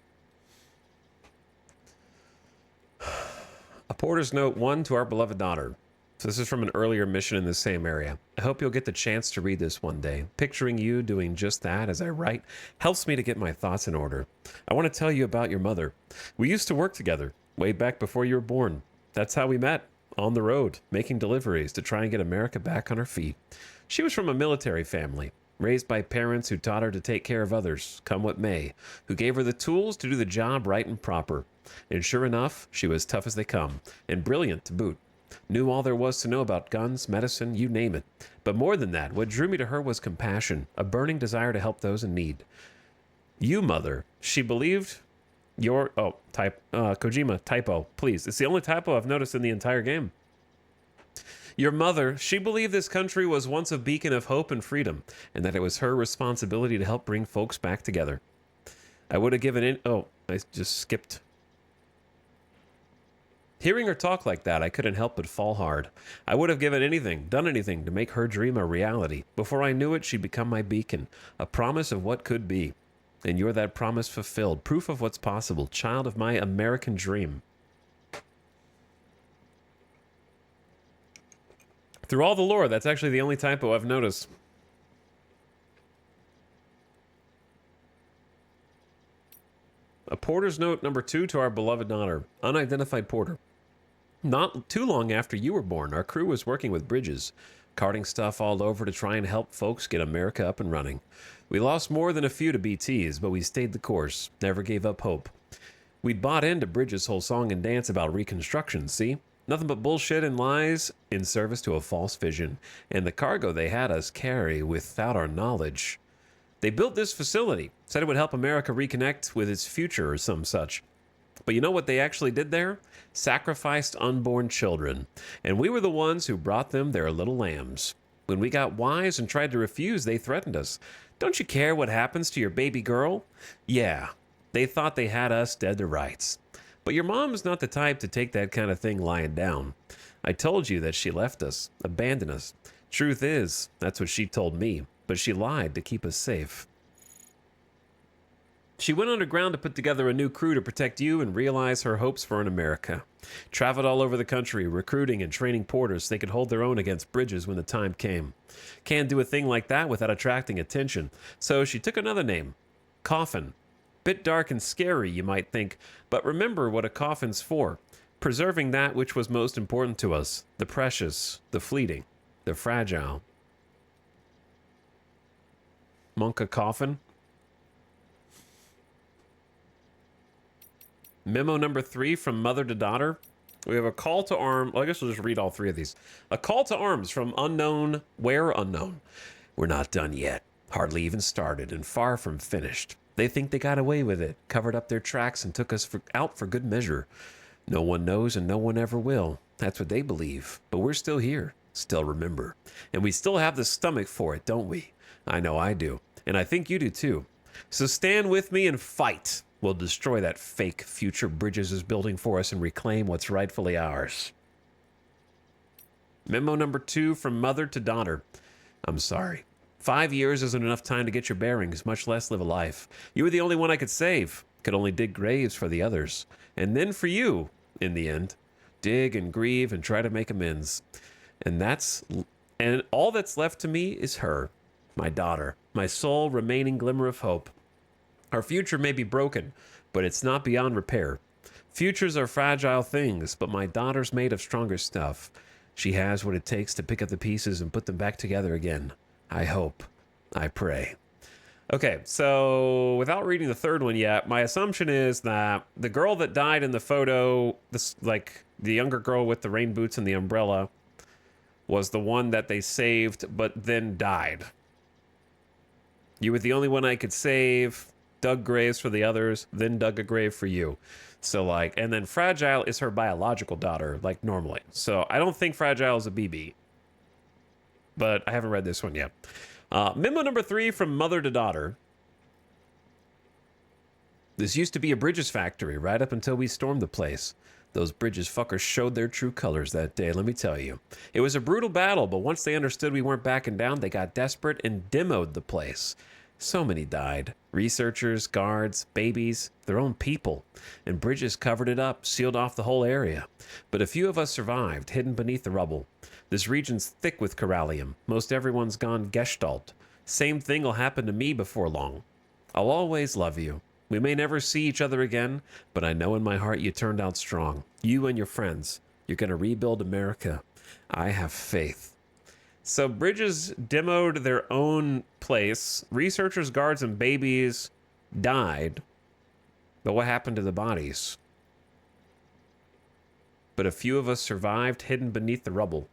Speaker 1: A Porter's Note 1 to our beloved daughter. So this is from an earlier mission in the same area. I hope you'll get the chance to read this one day. Picturing you doing just that as I write helps me to get my thoughts in order. I want to tell you about your mother. We used to work together way back before you were born. That's how we met, on the road, making deliveries to try and get America back on her feet. She was from a military family, raised by parents who taught her to take care of others, come what may, who gave her the tools to do the job right and proper. And sure enough, she was tough as they come, and brilliant to boot. Knew all there was to know about guns, medicine, you name it. But more than that, what drew me to her was compassion, a burning desire to help those in need. You, mother, she believed your... Oh, Kojima, typo, please. It's the only typo I've noticed in the entire game. Your mother, she believed this country was once a beacon of hope and freedom, and that it was her responsibility to help bring folks back together. I would have given in... Oh, I just skipped. Hearing her talk like that, I couldn't help but fall hard. I would have given anything, done anything to make her dream a reality. Before I knew it, she'd become my beacon, a promise of what could be. And you're that promise fulfilled, proof of what's possible, child of my American dream. Through all the lore, that's actually the only typo I've noticed. A Porter's Note number 2 to our beloved daughter, unidentified Porter. Not too long after you were born, our crew was working with Bridges, carting stuff all over to try and help folks get America up and running. We lost more than a few to BTs, but we stayed the course, never gave up hope. We'd bought into Bridges' whole song and dance about reconstruction, see? Nothing but bullshit and lies in service to a false vision, and the cargo they had us carry without our knowledge. They built this facility, said it would help America reconnect with its future or some such. But you know what they actually did there? Sacrificed unborn children. And we were the ones who brought them their little lambs. When we got wise and tried to refuse, they threatened us. Don't you care what happens to your baby girl? Yeah, they thought they had us dead to rights. But your mom's not the type to take that kind of thing lying down. I told you that she left us, abandoned us. Truth is, that's what she told me, but she lied to keep us safe. She went underground to put together a new crew to protect you and realize her hopes for an America. Traveled all over the country, recruiting and training porters so they could hold their own against Bridges when the time came. Can't do a thing like that without attracting attention, so she took another name, Coffin. Bit dark and scary, you might think, but remember what a coffin's for. Preserving that which was most important to us, the precious, the fleeting, the fragile. Monka Coffin? Memo number 3 from mother to daughter. We have a call to arms. Well, I guess we'll just read all 3 of these. A call to arms from unknown, where unknown. We're not done yet. Hardly even started and far from finished. They think they got away with it, covered up their tracks and took us out for good measure. No one knows and no one ever will. That's what they believe. But we're still here, still remember. And we still have the stomach for it, don't we? I know I do. And I think you do too. So stand with me and fight. We'll destroy that fake future Bridges is building for us and reclaim what's rightfully ours. Memo number 2 from mother to daughter. I'm sorry. 5 years isn't enough time to get your bearings, much less live a life. You were the only one I could save. Could only dig graves for the others. And then for you, in the end. Dig and grieve and try to make amends. And all that's left to me is her, my daughter, my sole remaining glimmer of hope. Our future may be broken, but it's not beyond repair. Futures are fragile things, but my daughter's made of stronger stuff. She has what it takes to pick up the pieces and put them back together again. I hope. I pray. Okay, so without reading the third one yet, my assumption is that the girl that died in the photo, like the younger girl with the rain boots and the umbrella, was the one that they saved but then died. You were the only one I could save, dug graves for the others, then dug a grave for you. So like, and then Fragile is her biological daughter, like normally. So I don't think Fragile is a BB. But I haven't read this one yet. Memo number 3 from mother to daughter. This used to be a Bridges factory right up until we stormed the place. Those Bridges fuckers showed their true colors that day, let me tell you. It was a brutal battle, but once they understood we weren't backing down, they got desperate and demoed the place. So many died. Researchers, guards, babies, their own people. And Bridges covered it up, sealed off the whole area. But a few of us survived, hidden beneath the rubble. This region's thick with corallium. Most everyone's gone Gestalt. Same thing will happen to me before long. I'll always love you. We may never see each other again, but I know in my heart you turned out strong. You and your friends. You're going to rebuild America. I have faith. So Bridges demoed their own place. Researchers, guards, and babies died. But what happened to the bodies? But a few of us survived, hidden beneath the rubble.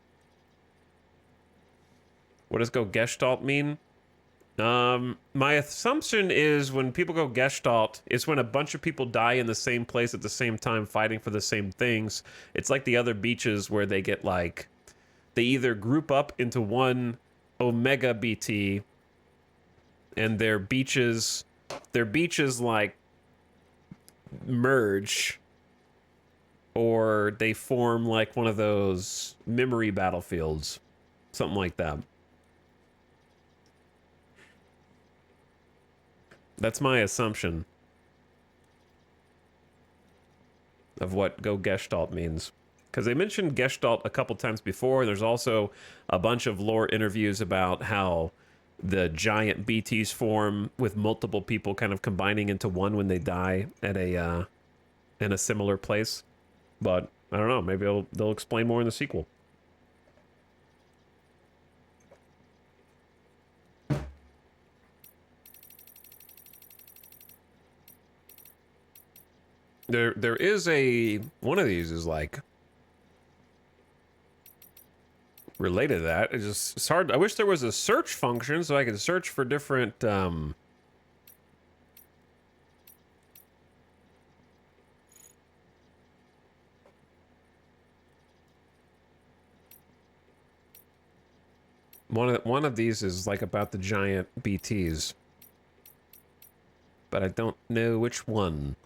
Speaker 1: What does go Gestalt mean? My assumption is when people go Gestalt, it's when a bunch of people die in the same place at the same time fighting for the same things. It's like the other beaches where they get like, they either group up into one Omega BT and their beaches like merge, or they form like one of those memory battlefields, something like that. That's my assumption of what go Gestalt means. Because they mentioned Gestalt a couple times before. There's also a bunch of lore interviews about how the giant BTs form with multiple people kind of combining into one when they die at a in a similar place. But I don't know. Maybe they'll explain more in the sequel. There is one of these is like related to that. It's hard. I wish there was a search function so I could search for different one of these is like about the giant BTs, but I don't know which one.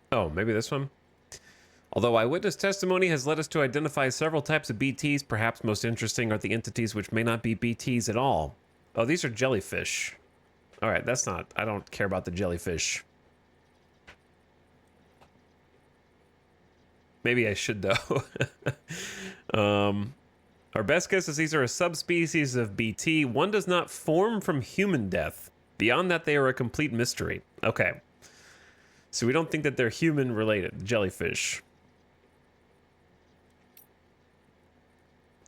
Speaker 1: Oh, maybe this one? Although eyewitness testimony has led us to identify several types of BTs, perhaps most interesting are the entities which may not be BTs at all. Oh, these are jellyfish. All right, that's not... I don't care about the jellyfish. Maybe I should, though. Our best guess is these are a subspecies of BT. One does not form from human death. Beyond that, they are a complete mystery. Okay. So we don't think that they're human related, jellyfish.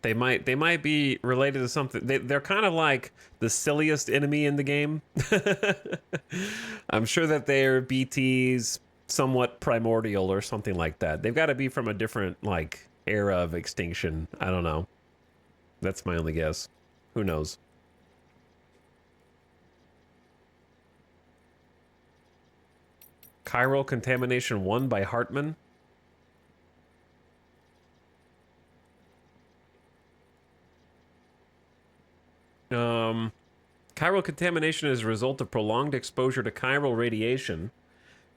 Speaker 1: They might be related to something. They're kind of like the silliest enemy in the game. I'm sure that they're BTs, somewhat primordial or something like that. They've got to be from a different like era of extinction. I don't know. That's my only guess. Who knows? Chiral Contamination 1 by Hartman. Chiral contamination is a result of prolonged exposure to chiral radiation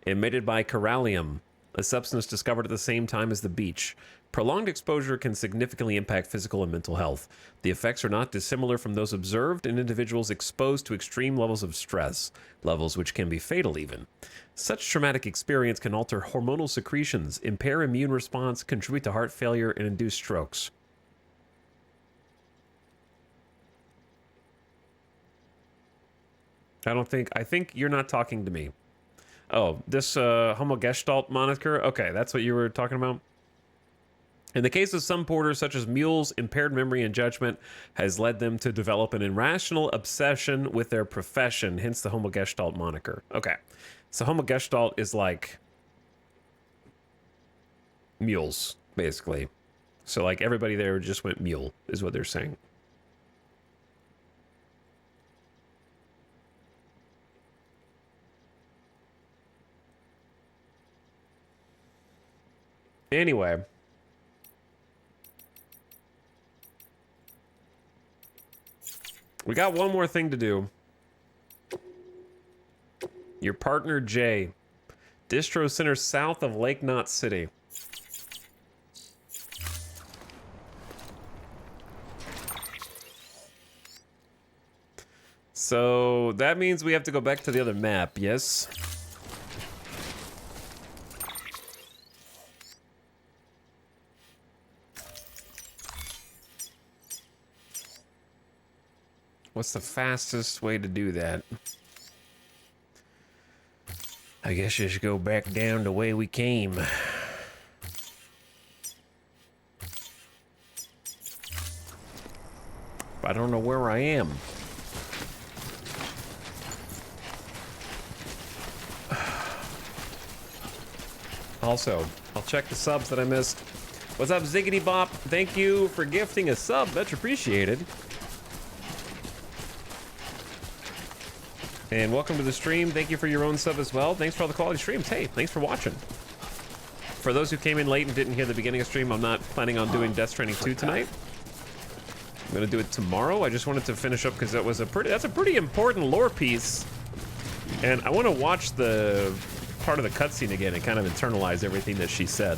Speaker 1: emitted by chiralium, a substance discovered at the same time as the beach. Prolonged exposure can significantly impact physical and mental health. The effects are not dissimilar from those observed in individuals exposed to extreme levels of stress, levels which can be fatal even. Such traumatic experience can alter hormonal secretions, impair immune response, contribute to heart failure, and induce strokes. I think you're not talking to me. Oh, this homogestalt moniker? Okay, that's what you were talking about? In the case of some porters, such as mules, impaired memory and judgment has led them to develop an irrational obsession with their profession, hence the homogestalt moniker. Okay, so homogestalt is like mules, basically. So like everybody there just went mule, is what they're saying. Anyway. We got one more thing to do. Your partner, Jay. Distro Center south of Lake Knot City. So that means we have to go back to the other map, yes? What's the fastest way to do that? I guess just go back down the way we came. I don't know where I am. Also, I'll check the subs that I missed. What's up, Ziggity Bop? Thank you for gifting a sub. Much appreciated. And welcome to the stream. Thank you for your own sub as well. Thanks for all the quality streams. Hey, thanks for watching. For those who came in late and didn't hear the beginning of stream, I'm not planning on doing Death Stranding 2 tonight. I'm gonna do it tomorrow. I just wanted to finish up because that's a pretty important lore piece. And I want to watch the part of the cutscene again and kind of internalize everything that she said.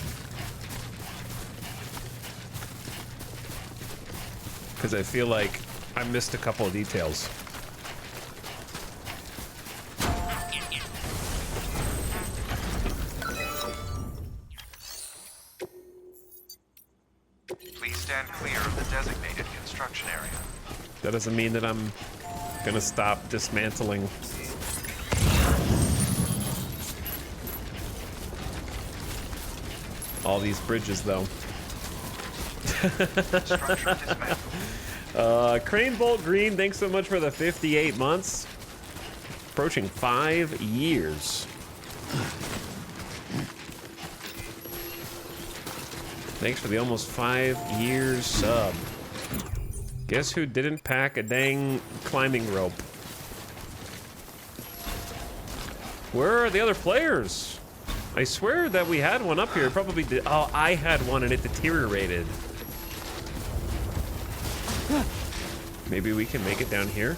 Speaker 1: Because I feel like I missed a couple of details.
Speaker 2: Stand clear of the designated construction area.
Speaker 1: That doesn't mean that I'm gonna stop dismantling. All these bridges, though.
Speaker 2: Structure dismantled.
Speaker 1: Crane Bolt Green, thanks so much for the 58 months. Approaching 5 years. Thanks for the almost 5 years sub. Guess who didn't pack a dang climbing rope? Where are the other players? I swear that we had one up here. Probably did. Oh, I had one and it deteriorated. Maybe we can make it down here.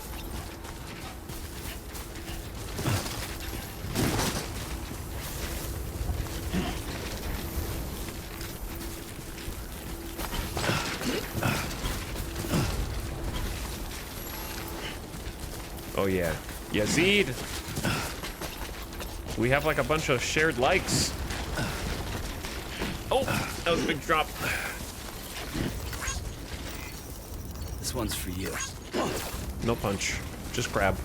Speaker 1: Oh yeah, Yazid. We have like a bunch of shared likes. Oh, that was a big drop.
Speaker 4: This one's for you.
Speaker 1: No punch, just grab.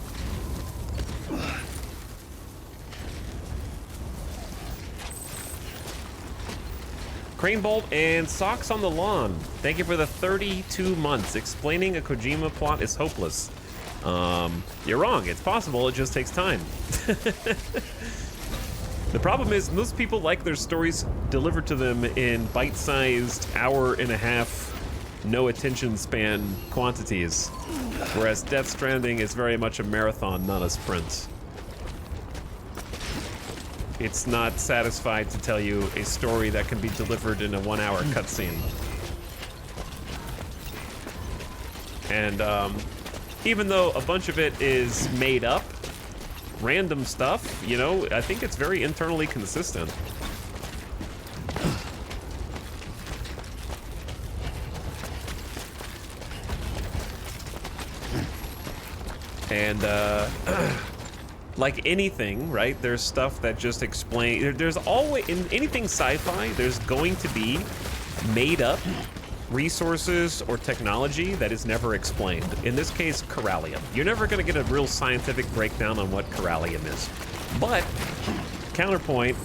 Speaker 1: Crane Bolt and Socks on the Lawn. Thank you for the 32 months. Explaining a Kojima plot is hopeless. You're wrong. It's possible. It just takes time. The problem is most people like their stories delivered to them in bite-sized, hour-and-a-half, no attention span quantities, whereas Death Stranding is very much a marathon, not a sprint. it's not satisfied to tell you a story that can be delivered in a 1-hour cutscene. And even though a bunch of it is made up, random stuff, you know, I think it's very internally consistent. And like anything, right? There's stuff that just explain. There's always, in anything sci-fi, there's going to be made up resources or technology that is never explained. In this case, Corallium. You're never going to get a real scientific breakdown on what Corallium is. But, counterpoint,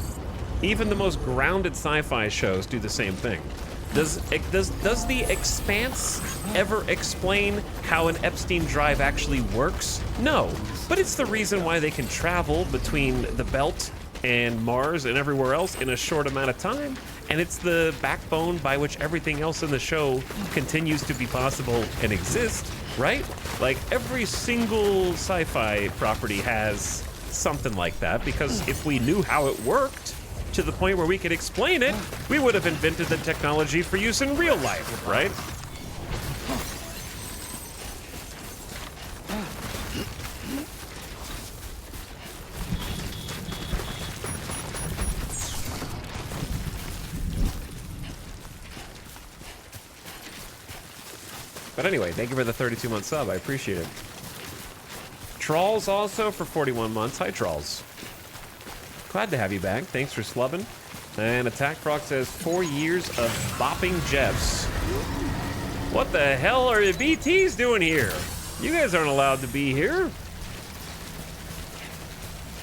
Speaker 1: even the most grounded sci-fi shows do the same thing. Does The Expanse ever explain how an Epstein drive actually works? No, but it's the reason why they can travel between the belt and Mars and everywhere else in a short amount of time. And it's the backbone by which everything else in the show continues to be possible and exist, right? Like every single sci-fi property has something like that, because if we knew how it worked to the point where we could explain it, we would have invented the technology for use in real life, right? But anyway, thank you for the 32-month sub. I appreciate it. Trolls also for 41 months. Hi, Trolls. Glad to have you back. Thanks for slubbing. And Attack Frog says 4 years of bopping Jeffs. What the hell are the BTs doing here? You guys aren't allowed to be here.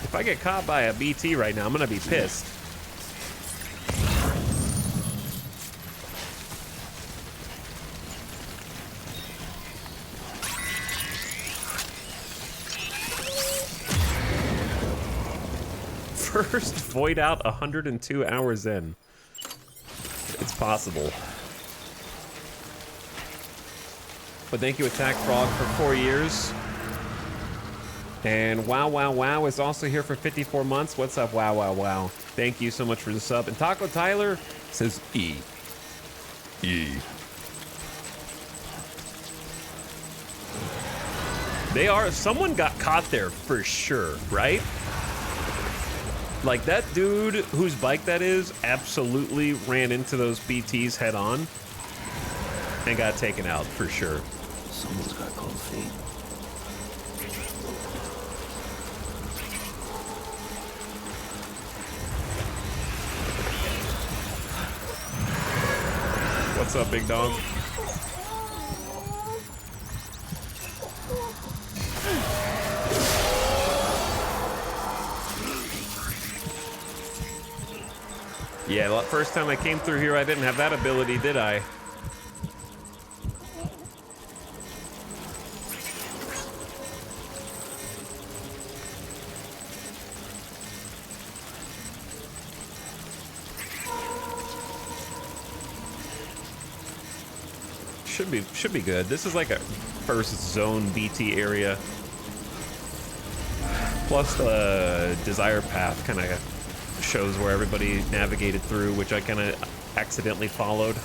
Speaker 1: If I get caught by a BT right now, I'm gonna be pissed. First void out 102 hours in. It's possible. But thank you, Attack Frog, for 4 years. And Wow Wow Wow is also here for 54 months. What's up, Wow Wow Wow? Thank you so much for the sub. And Taco Tyler says E. E. They are, someone got caught there for sure, right? Like that dude whose bike that is absolutely ran into those BTs head on and got taken out for sure.
Speaker 4: Someone's got cold feet.
Speaker 1: What's up, big dog? Yeah, the first time I came through here, I didn't have that ability, did I? Should be good. This is like a first zone BT area. Plus the Desire Path kind of shows where everybody navigated through, which I kind of accidentally followed.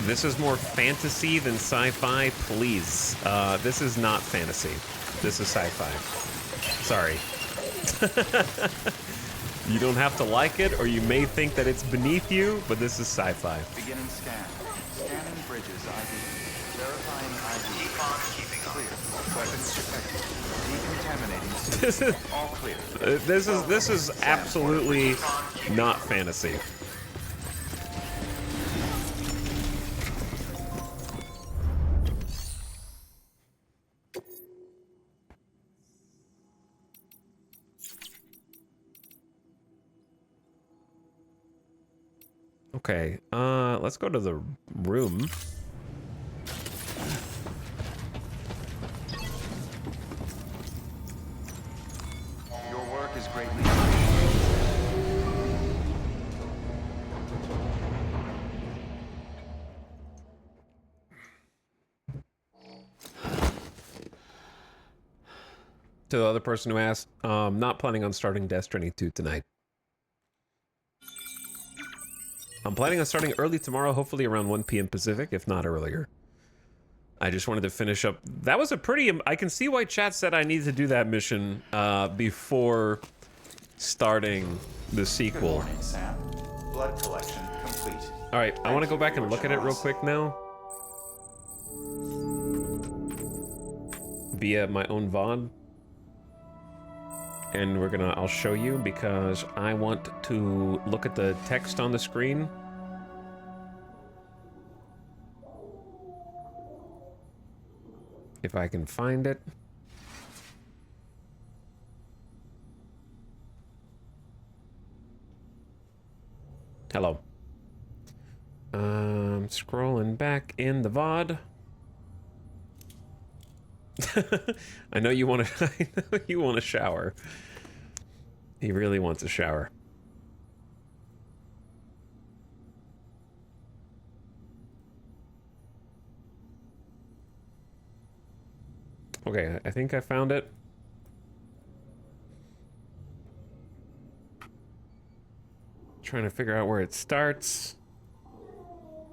Speaker 1: This is more fantasy than sci-fi, please. This is not fantasy. This is sci-fi. Sorry. You don't have to like it, or you may think that it's beneath you, but this is sci-fi.
Speaker 2: Beginning scan. Scanning bridges ID. Verifying ID. Decon keeping clear. Weapons detected. Decontaminating.
Speaker 1: This is
Speaker 2: All clear.
Speaker 1: this is absolutely not fantasy. Okay, let's go to the room. To the other person who asked, not planning on starting Death Stranding 2 tonight. I'm planning on starting early tomorrow, hopefully around 1 p.m. Pacific, if not earlier. I just wanted to finish up. That was a pretty... I can see why chat said I need to do that mission before starting the sequel.
Speaker 2: Good morning, Sam. Blood collection complete.
Speaker 1: All right, I want to go back and look at it real quick now. Via my own VOD. And I'll show you because I want to look at the text on the screen. If I can find it. Hello. Scrolling back in the VOD. I know you want to. I know you want a shower. He really wants a shower. Okay, I think I found it. Trying to figure out where it starts.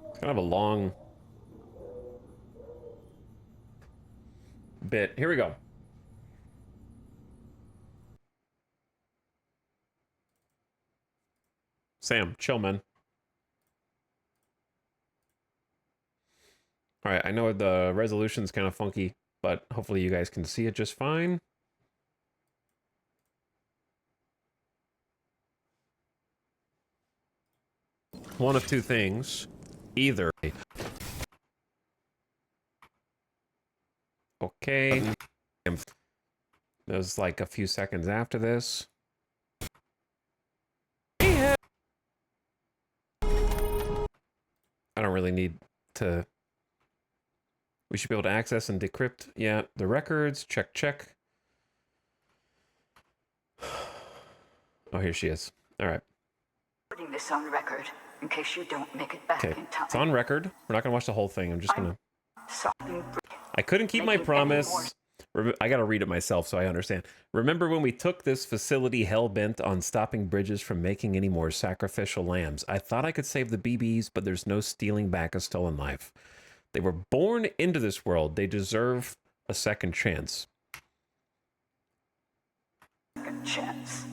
Speaker 1: It's kind of a long bit. Here we go. Sam, chill, man. All right, I know the resolution's kind of funky, but hopefully you guys can see it just fine. One of two things. Either. Okay. There's like a few seconds after this. I don't really need to... We should be able to access and decrypt, yeah, the records. Check, check. Oh, here she is. All right.
Speaker 5: Putting this on record in case you don't make it back in time.
Speaker 1: It's on record. We're not going to watch the whole thing. I'm just going to...
Speaker 5: Stopping
Speaker 1: I couldn't keep my promise. I got to read it myself so I understand. Remember when we took this facility hell-bent on stopping Bridges from making any more sacrificial lambs? I thought I could save the BBs, but there's no stealing back a stolen life. They were born into this world. They deserve a second chance.
Speaker 5: Second chance.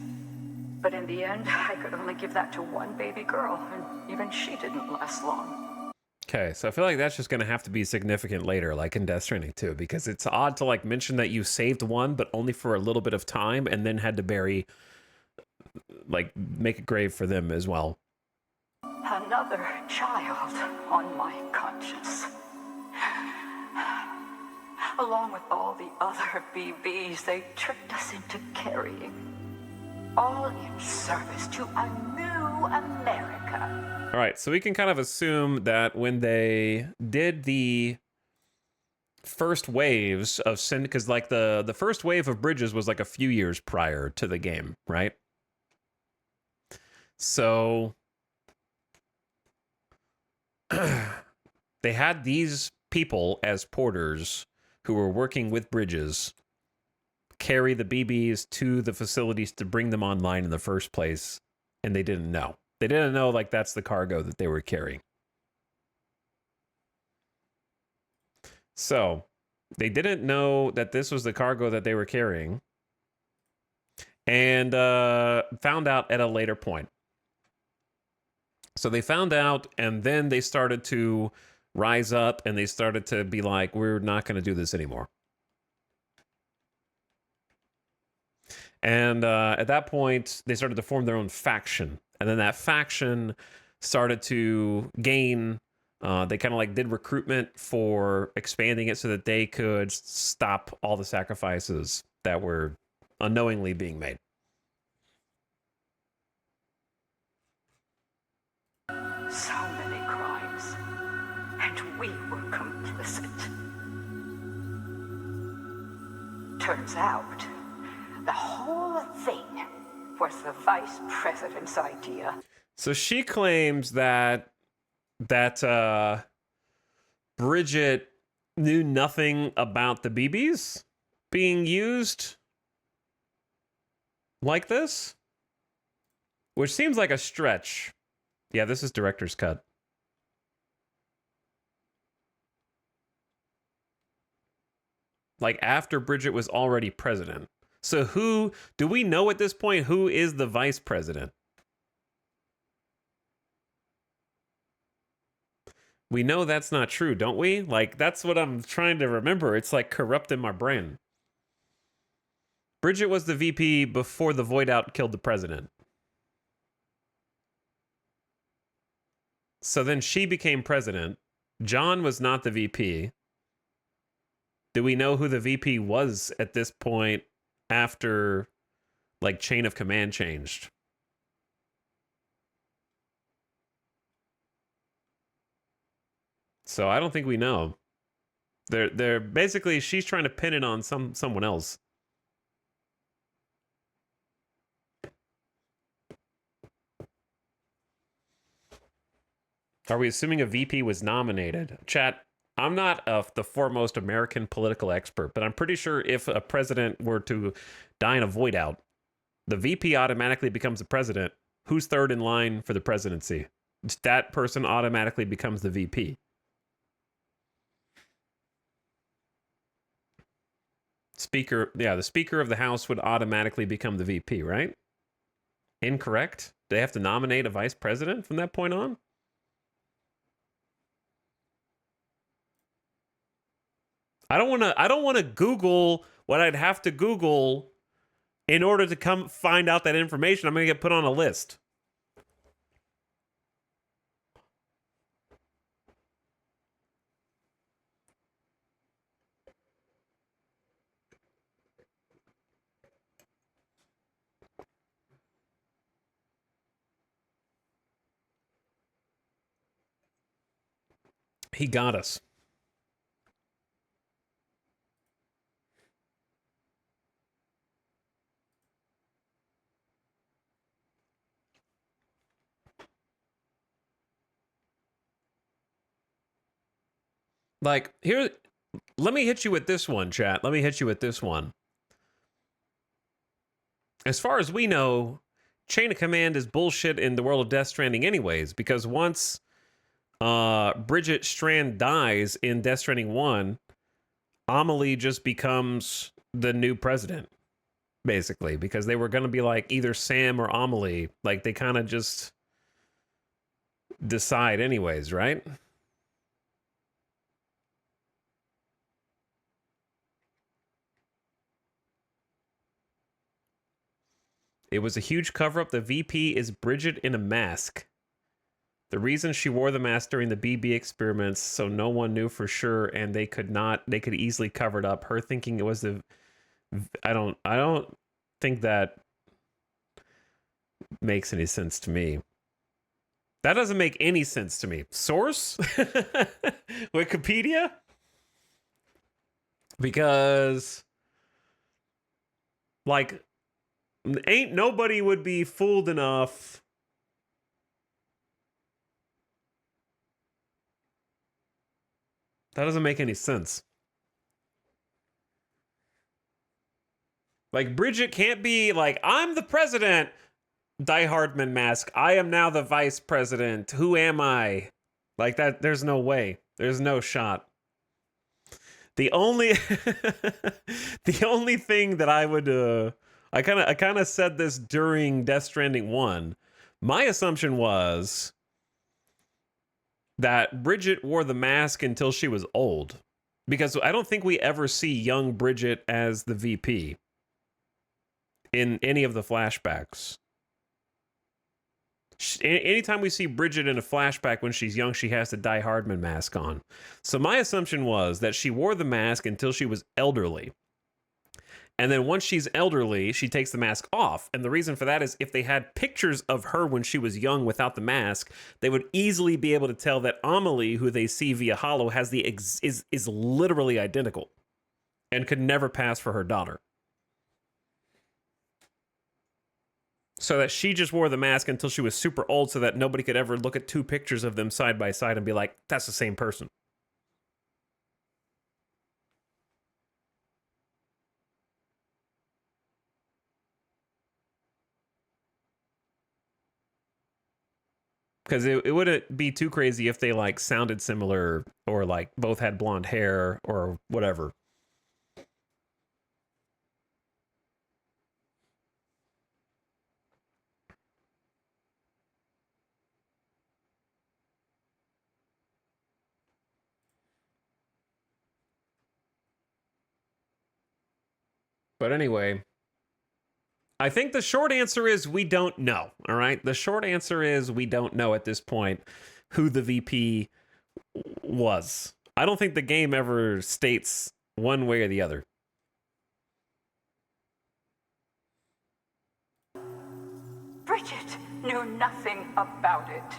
Speaker 5: But in the end, I could only give that to one baby girl, and even she didn't last long.
Speaker 1: Okay, so I feel like that's just going to have to be significant later, like in Death Stranding 2, because it's odd to like mention that you saved one, but only for a little bit of time, and then had to bury, like, make a grave for them as well.
Speaker 5: Another child on my conscience. Along with all the other BBs they tricked us into carrying. All in service to a new America.
Speaker 1: All right, so we can kind of assume that when they did the first waves of sin, because like the first wave of Bridges was like a few years prior to the game, right? So they had these people as porters who were working with Bridges carry the BBs to the facilities to bring them online in the first place, and they didn't know. They didn't know, like, that's the cargo that they were carrying. So, they didn't know that this was the cargo that they were carrying, and found out at a later point. So they found out, and then they started to rise up, and they started to be like, we're not going to do this anymore. And at that point, they started to form their own faction. And then that faction started to gain, they kind of like did recruitment for expanding it so that they could stop all the sacrifices that were unknowingly being made.
Speaker 5: So many crimes, and we were complicit. Turns out, the whole thing was the vice president's idea.
Speaker 1: So she claims that Bridget knew nothing about the BBs being used like this, which seems like a stretch. Yeah, this is director's cut. Like after Bridget was already president. So who, do we know at this point who is the vice president? We know that's not true, don't we? Like, that's what I'm trying to remember. It's like corrupting my brain. Bridget was the VP before the void out killed the president. So then she became president. John was not the VP. Do we know who the VP was at this point after, like, chain of command changed? So I don't think we know. They're basically, she's trying to pin it on someone else. Are we assuming a VP was nominated? Chat, I'm not the foremost American political expert, but I'm pretty sure if a president were to die in a void out, the VP automatically becomes the president. Who's third in line for the presidency? That person automatically becomes the VP. Speaker, yeah, the Speaker of the House would automatically become the VP, right? Incorrect? They have to nominate a vice president from that point on? I don't want to Google what I'd have to Google in order to come find out that information. I'm going to get put on a list. He got us. Like, here, let me hit you with this one, chat. Let me hit you with this one. As far as we know, chain of command is bullshit in the world of Death Stranding anyways, because once Bridget Strand dies in Death Stranding 1, Amelie just becomes the new president, basically, because they were going to be like either Sam or Amelie. Like, they kind of just decide anyways, right? It was a huge cover-up. The VP is Bridget in a mask. The reason she wore the mask during the BB experiments, so no one knew for sure, and they could easily cover it up. Her thinking it was the, I don't think that makes any sense to me. That doesn't make any sense to me. Source? Wikipedia? Because, like, ain't nobody would be fooled enough that doesn't make any sense. Like, Bridget can't be like, I'm the president. Die Hardman mask. I am now the vice president. Who am I? Like that, there's no way. There's no shot. The only the only thing that I would I kind of said this during Death Stranding 1. My assumption was that Bridget wore the mask until she was old, because I don't think we ever see young Bridget as the VP in any of the flashbacks. Anytime we see Bridget in a flashback when she's young, she has the Die Hardman mask on. So my assumption was that she wore the mask until she was elderly. And then once she's elderly, she takes the mask off. And the reason for that is if they had pictures of her when she was young without the mask, they would easily be able to tell that Amelie, who they see via Holo, has the is literally identical and could never pass for her daughter. So that she just wore the mask until she was super old so that nobody could ever look at two pictures of them side by side and be like, that's the same person. Because it wouldn't be too crazy if they like sounded similar or like both had blonde hair or whatever. But anyway, I think the short answer is we don't know. All right. The short answer is we don't know at this point who the VP was. I don't think the game ever states one way or the other.
Speaker 5: Bridget knew nothing about it.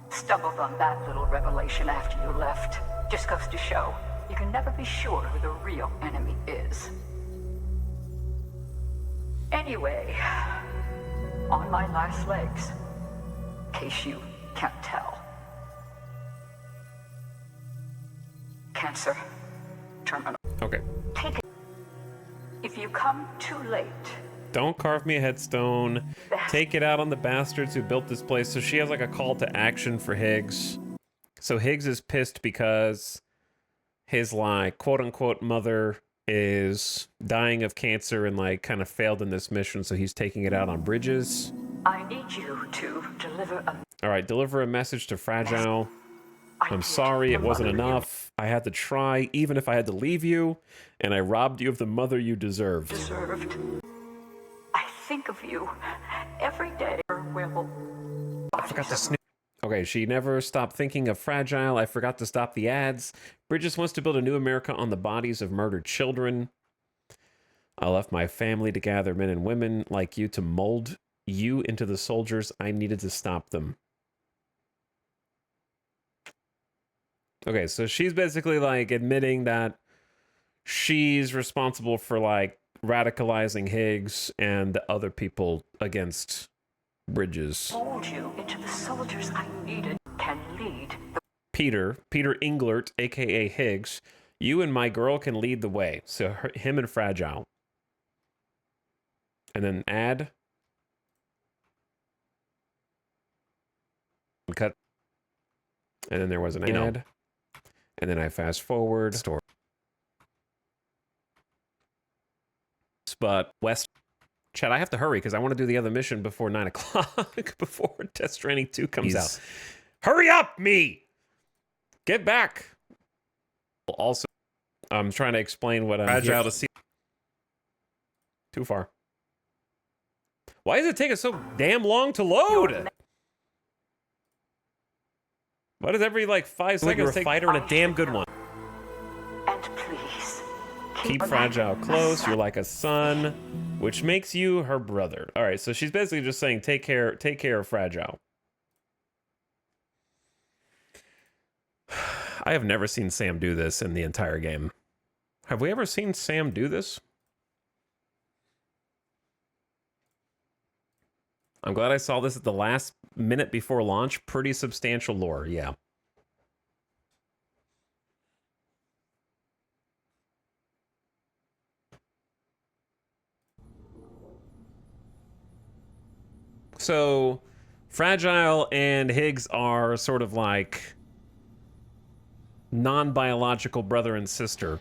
Speaker 5: Stumbled on that little revelation after you left. Just goes to show, you can never be sure who the real enemy is. Anyway, on my last legs, in case you can't tell. Cancer. Terminal.
Speaker 1: Okay.
Speaker 5: Take it. If you come too late,
Speaker 1: Don't carve me a headstone. Take it out on the bastards who built this place. So she has like a call to action for Higgs. So Higgs is pissed because his like quote unquote mother is dying of cancer and like kind of failed in this mission, so he's taking it out on Bridges.
Speaker 5: I need you to deliver a...
Speaker 1: All right, deliver a message to Fragile. I'm sorry, it wasn't enough. I had to try, even if I had to leave you, and I robbed you of the mother you deserved.
Speaker 5: I think of you every day. Will.
Speaker 1: I forgot to snooze. Okay, she never stopped thinking of Fragile. I forgot to stop the ads. Bridges wants to build a new America on the bodies of murdered children. I left my family to gather men and women like you to mold you into the soldiers I needed to stop them. Okay, so she's basically like admitting that she's responsible for like radicalizing Higgs and the other people against Bridges.
Speaker 5: Mold you into the soldiers I needed. Can lead the...
Speaker 1: Peter Englert, aka Higgs, you and my girl can lead the way. So him and Fragile. And then add. Cut. And then there was an ad. And then I fast forward. Store. But West. Chad, I have to hurry because I want to do the other mission before 9 o'clock, before Death Stranding 2 comes out. Hurry up, me! Get back! Also, I'm trying to explain what I'm Fragile to see. Too far. Why does it take us so damn long to load? Why does every like 5 seconds take... fighter and a damn good one.
Speaker 5: And please,
Speaker 1: keep Fragile close. You're like a son, which makes you her brother. All right, so she's basically just saying, take care of Fragile. I have never seen Sam do this in the entire game. Have we ever seen Sam do this? I'm glad I saw this at the last minute before launch. Pretty substantial lore, yeah. So, Fragile and Higgs are sort of like non-biological brother and sister.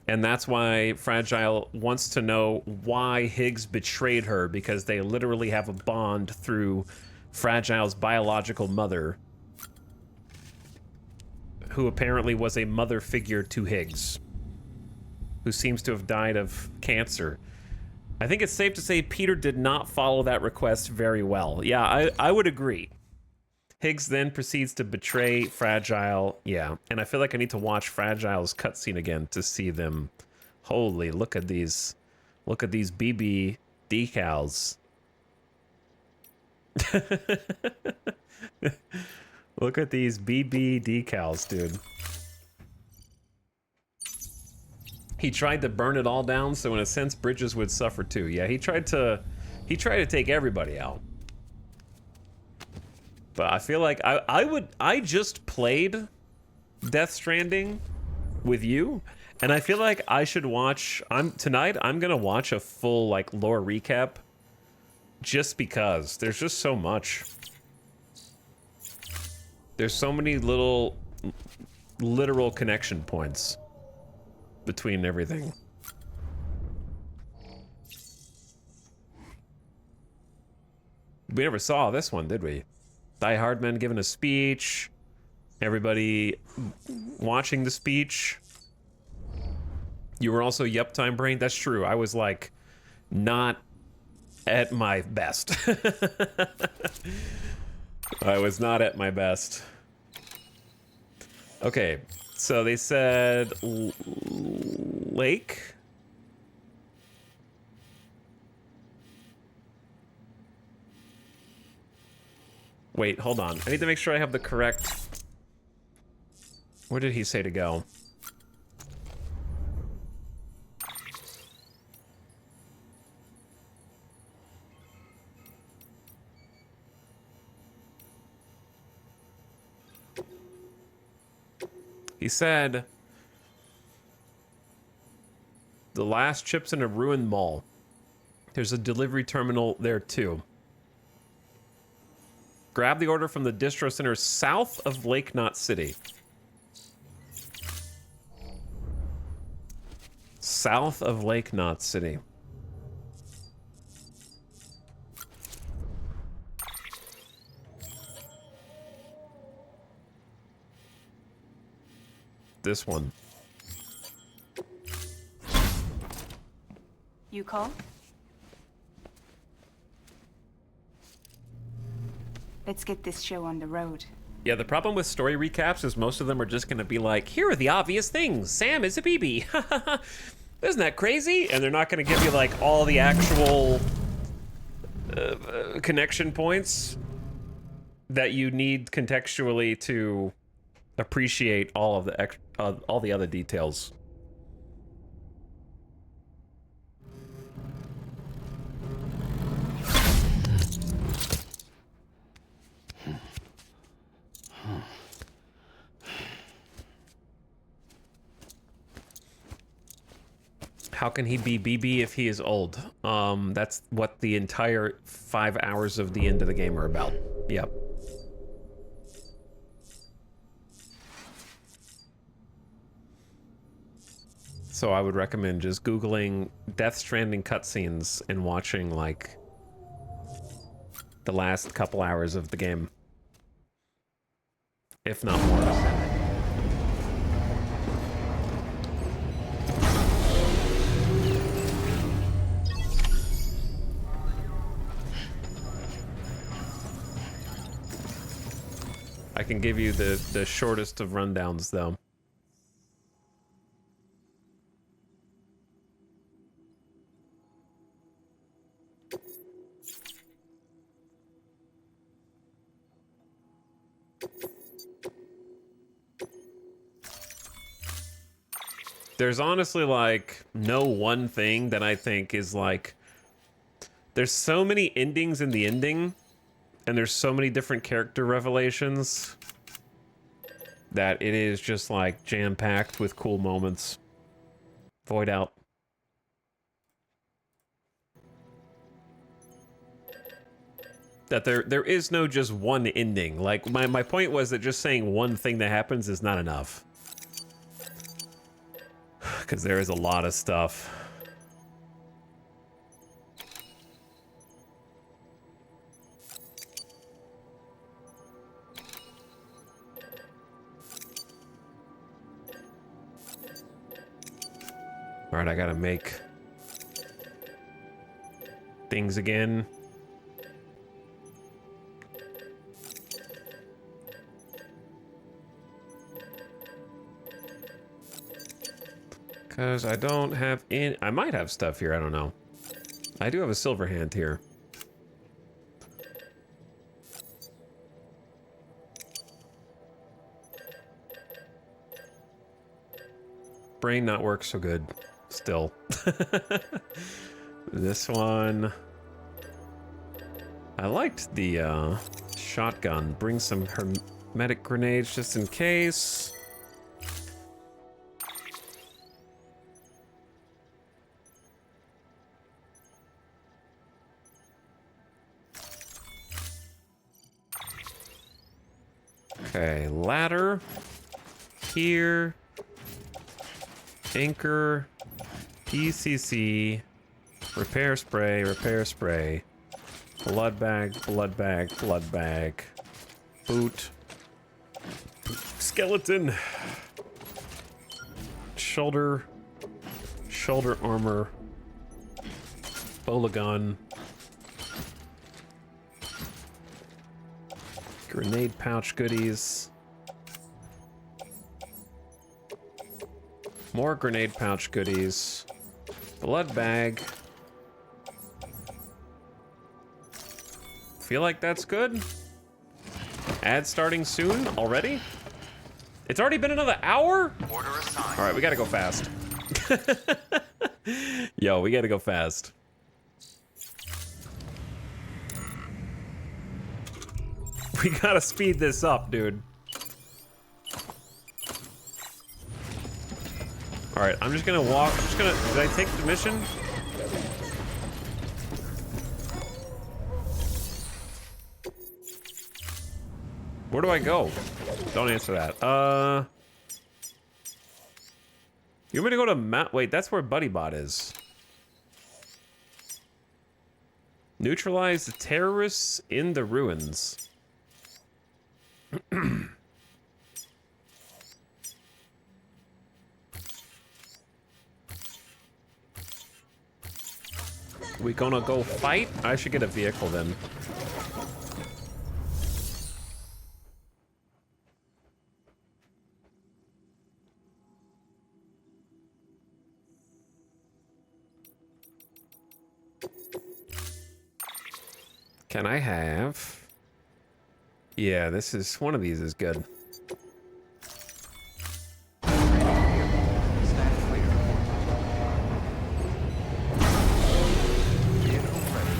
Speaker 1: And that's why Fragile wants to know why Higgs betrayed her, because they literally have a bond through Fragile's biological mother, who apparently was a mother figure to Higgs, who seems to have died of cancer. I think it's safe to say Peter did not follow that request very well. Yeah, I would agree. Higgs then proceeds to betray Fragile. Yeah, and I feel like I need to watch Fragile's cutscene again to see them. Holy, look at these. Look at these BB decals. Look at these BB decals, dude. He tried to burn it all down, so in a sense, Bridges would suffer too. Yeah, he tried to take everybody out. But I feel like I just played Death Stranding with you, and I feel like I should watch, tonight I'm gonna watch a full like lore recap, just because there's just so much. There's so many little literal connection points between everything. We never saw this one, did we? Die Hardman giving a speech. Everybody watching the speech. You were also Yup Time Brain. That's true. I was like not at my best. I was not at my best. Okay, so they said lake. Wait, hold on. I need to make sure I have the correct... Where did he say to go? He said... The last chip's in a ruined mall. There's a delivery terminal there too. Grab the order from the distro center south of Lake Knot City. South of Lake Knot City. This one.
Speaker 6: You call? Let's get this show on the road.
Speaker 1: Yeah, the problem with story recaps is most of them are just going to be like, here are the obvious things. Sam is a BB. Isn't that crazy? And they're not going to give you like all the actual connection points that you need contextually to appreciate all of the all the other details. How can he be BB if he is old? That's what the entire 5 hours of the end of the game are about. Yep. So I would recommend just Googling Death Stranding cutscenes and watching, like, the last couple hours of the game. If not more. I can give you the shortest of rundowns, though. There's honestly, like, no one thing that I think is, like... There's so many endings in the ending, and there's so many different character revelations that it is just, like, jam-packed with cool moments. Void out. That there is no just one ending. Like, my point was that just saying one thing that happens is not enough. Because there is a lot of stuff. All right, I gotta make things again. Because I don't have any... I might have stuff here, I don't know. I do have a silver hand here. Brain not work so good. Still. This one... I liked the shotgun. Bring some hermetic grenades just in case. Okay, ladder. Here. Anchor. PCC. Repair spray, repair spray. Blood bag, blood bag, blood bag. Boot. Skeleton. Shoulder. Shoulder armor. Bola gun. Grenade pouch goodies. More grenade pouch goodies. Blood bag. Feel like that's good. Ad starting soon already? It's already been another hour?
Speaker 2: Order assigned.
Speaker 1: All right, we gotta go fast. Yo, we gotta go fast. We gotta speed this up, dude. All right, I'm just gonna walk. I'm just gonna. Did I take the mission? Where do I go? Don't answer that. You want me to go to Mount? Wait, that's where BuddyBot is. Neutralize the terrorists in the ruins. We gonna go fight? I should get a vehicle then. Can I have... Yeah, this is... One of these is good.
Speaker 2: Stand clear. Vehicle ready.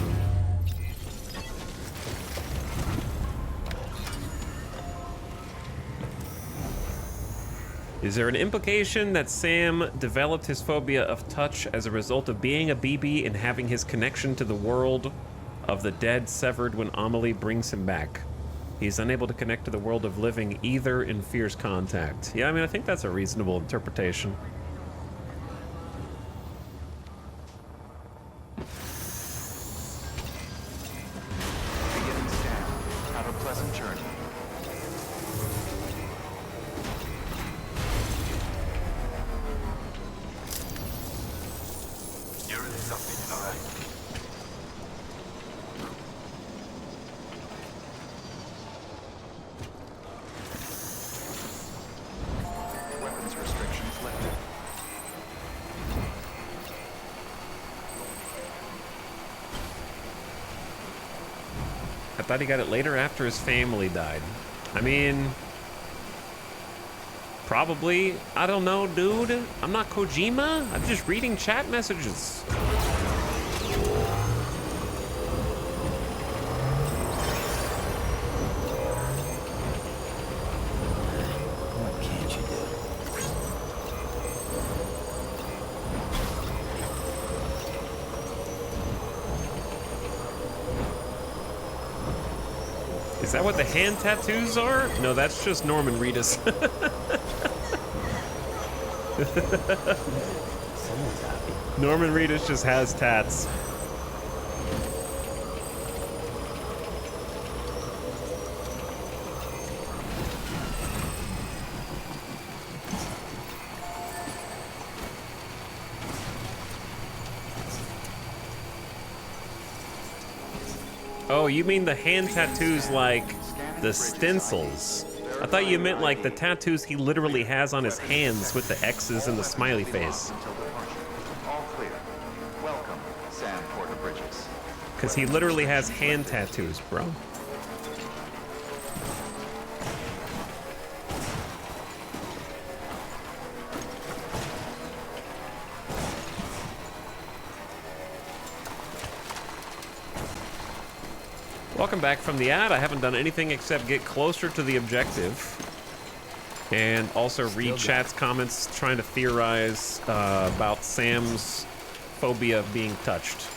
Speaker 1: Is there an implication that Sam developed his phobia of touch as a result of being a BB and having his connection to the world of the dead severed when Amelie brings him back? He's unable to connect to the world of living either in fierce contact. Yeah, I mean, I think that's a reasonable interpretation.
Speaker 2: Beginning scan. Have a pleasant journey.
Speaker 3: You're in something, all right?
Speaker 2: Weapons restrictions lifted.
Speaker 1: I thought he got it later after his family died. I mean... Probably. I don't know, dude. I'm not Kojima. I'm just reading chat messages.
Speaker 4: What can't you do?
Speaker 1: Is that what the hand tattoos are? No, that's just Norman Reedus.
Speaker 4: Someone's happy.
Speaker 1: Norman Reedus just has tats. Oh, you mean the hand tattoos like the stencils? I thought you meant like the tattoos he literally has on his hands with the X's and the smiley face.
Speaker 2: Until departure. All clear. Welcome, Sam Porter Bridges.
Speaker 1: Because he literally has hand tattoos, bro. Welcome back from the ad. I haven't done anything except get closer to the objective. And also read chat's comments trying to theorize about Sam's phobia of being touched.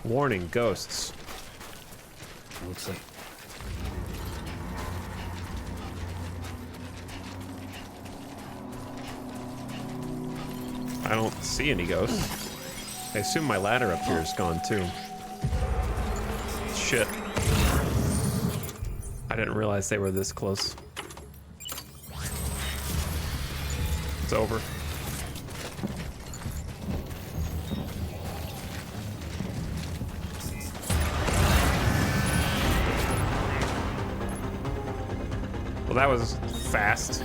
Speaker 1: Warning, ghosts.
Speaker 4: Looks like
Speaker 1: I don't see any ghosts. I assume my ladder up here is gone too. Shit. I didn't realize they were this close. It's over. Well, that was fast.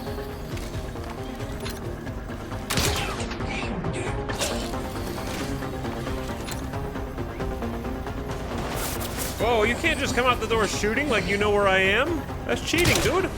Speaker 1: Whoa, you can't just come out the door shooting like you know where I am? That's cheating, dude.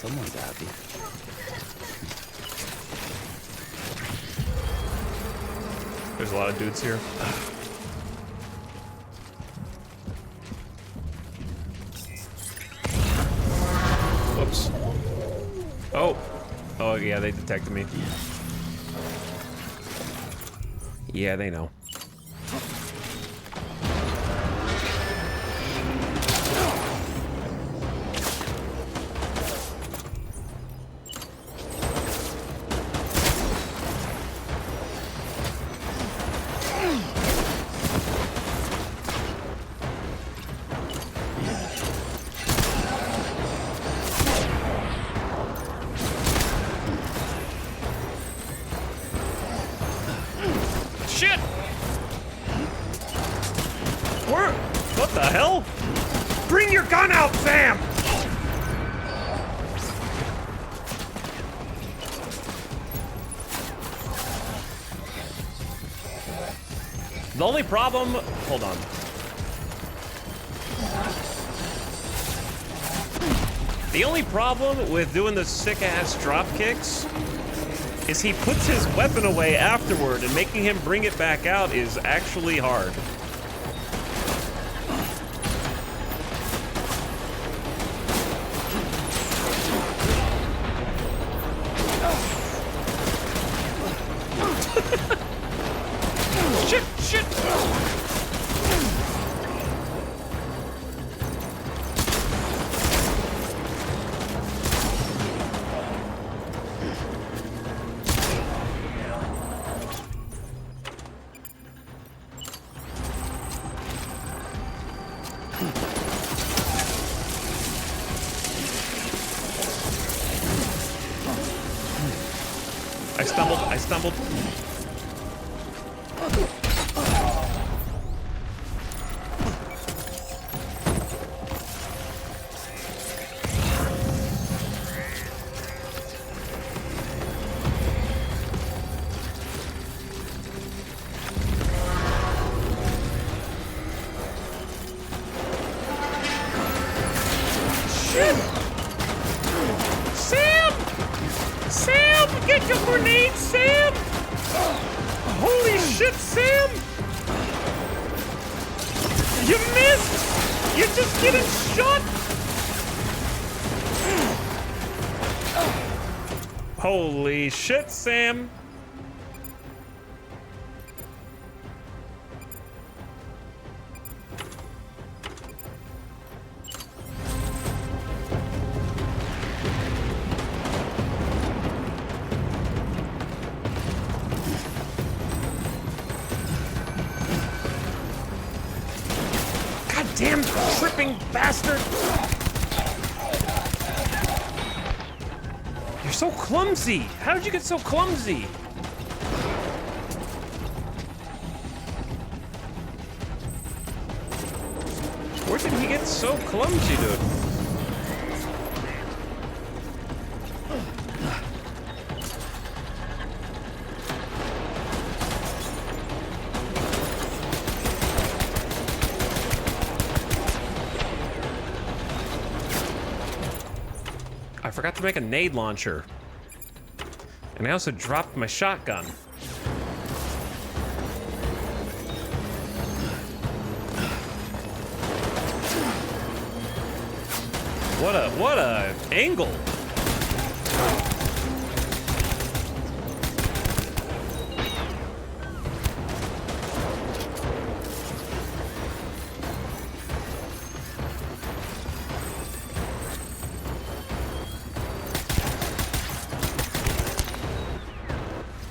Speaker 4: someone's happy.
Speaker 1: There's a lot of dudes here. Whoops. Oh. Oh, yeah, they detected me. Yeah, they know. Shit! Where? What the hell? Bring your gun out, Sam! The only problem... Hold on. The only problem with doing the sick-ass drop kicks is he puts his weapon away afterward, and making him bring it back out is actually hard. Shit, shit! I stumbled. Shit! Sam! Sam! Get your grenade, Sam! Holy shit, Sam! You missed! You're just getting shot! Holy shit, Sam! Damn tripping bastard! You're so clumsy. How did you get so clumsy? Where did he get so clumsy, dude? I forgot to make a nade launcher. And I also dropped my shotgun. What a angle.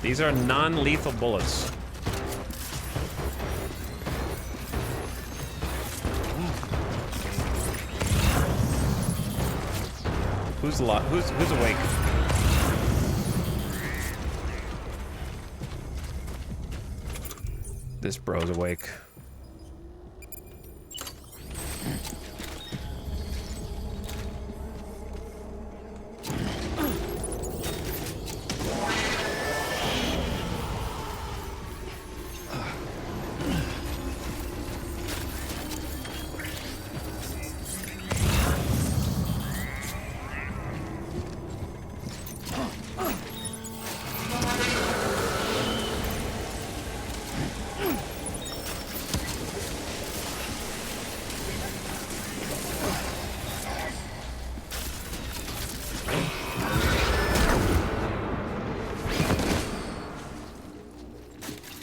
Speaker 1: These are non-lethal bullets. Who's awake? This bro's awake.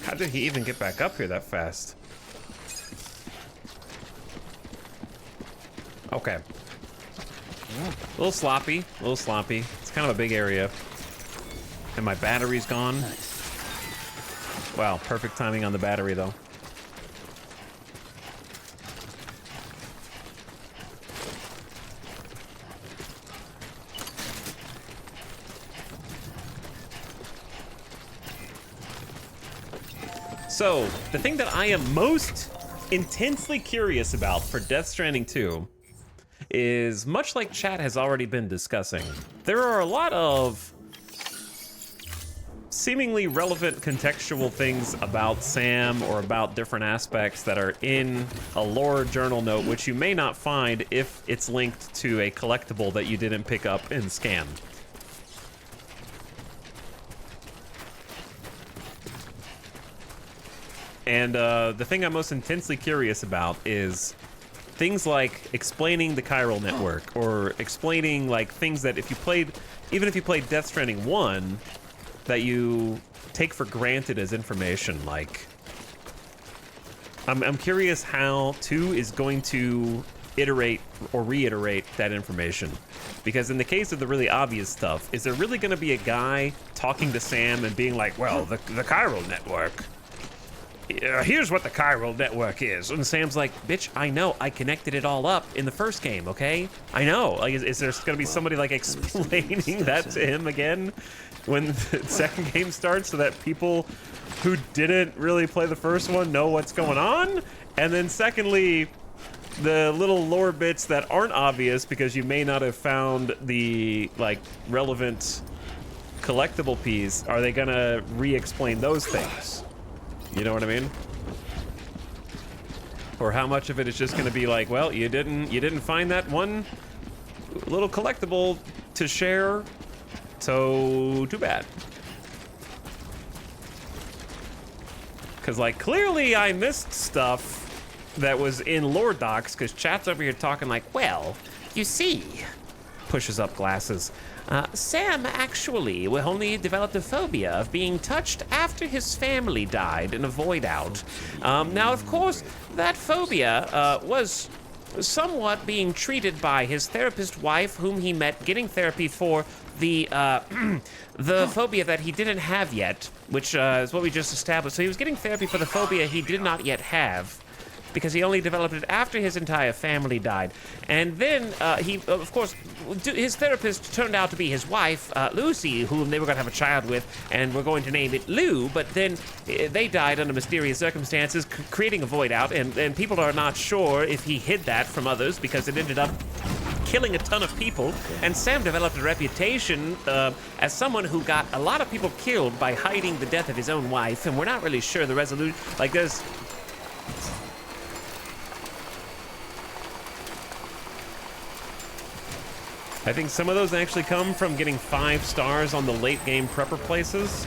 Speaker 1: How did he even get back up here that fast? Okay. A little sloppy, a little sloppy. It's kind of a big area. And my battery's gone.
Speaker 4: Nice.
Speaker 1: Wow, perfect timing on the battery though. So, the thing that I am most intensely curious about for Death Stranding 2 is, much like chat has already been discussing, there are a lot of seemingly relevant contextual things about Sam or about different aspects that are in a lore journal note, which you may not find if it's linked to a collectible that you didn't pick up and scan. And the thing I'm most intensely curious about is things like explaining the chiral network, or explaining like things that if you played, even if you played Death Stranding 1, that you take for granted as information. Like, I'm curious how 2 is going to iterate or reiterate that information. Because in the case of the really obvious stuff, is there really going to be a guy talking to Sam and being like, well, the chiral network, here's what the chiral network is. And Sam's like, bitch, I know. I connected it all up in the first game, okay? I know. Like, is there going to be somebody, like, explaining that to him again when the second game starts so that people who didn't really play the first one know what's going on? And then secondly, the little lore bits that aren't obvious because you may not have found the, like, relevant collectible piece, are they going to re-explain those things? You know what I mean? Or how much of it is just going to be like, well, you didn't find that one little collectible to share, so too bad. Because, like, clearly I missed stuff that was in lore docs, because chat's over here talking like, well, you see, pushes up glasses. Sam actually only developed a phobia of being touched after his family died in a void out. Now, of course, that phobia was somewhat being treated by his therapist wife, whom he met getting therapy for the phobia that he didn't have yet, which is what we just established. So he was getting therapy for the phobia he did not yet have. because he only developed it after his entire family died. And then he, of course, his therapist turned out to be his wife, Lucy, whom they were going to have a child with, and we're going to name it Lou. But then they died under mysterious circumstances, creating a void out, and people are not sure if he hid that from others because it ended up killing a ton of people. And Sam developed a reputation as someone who got a lot of people killed by hiding the death of his own wife, and we're not really sure the resolution. Like, there's... I think some of those actually come from getting 5 stars on the late game prepper places.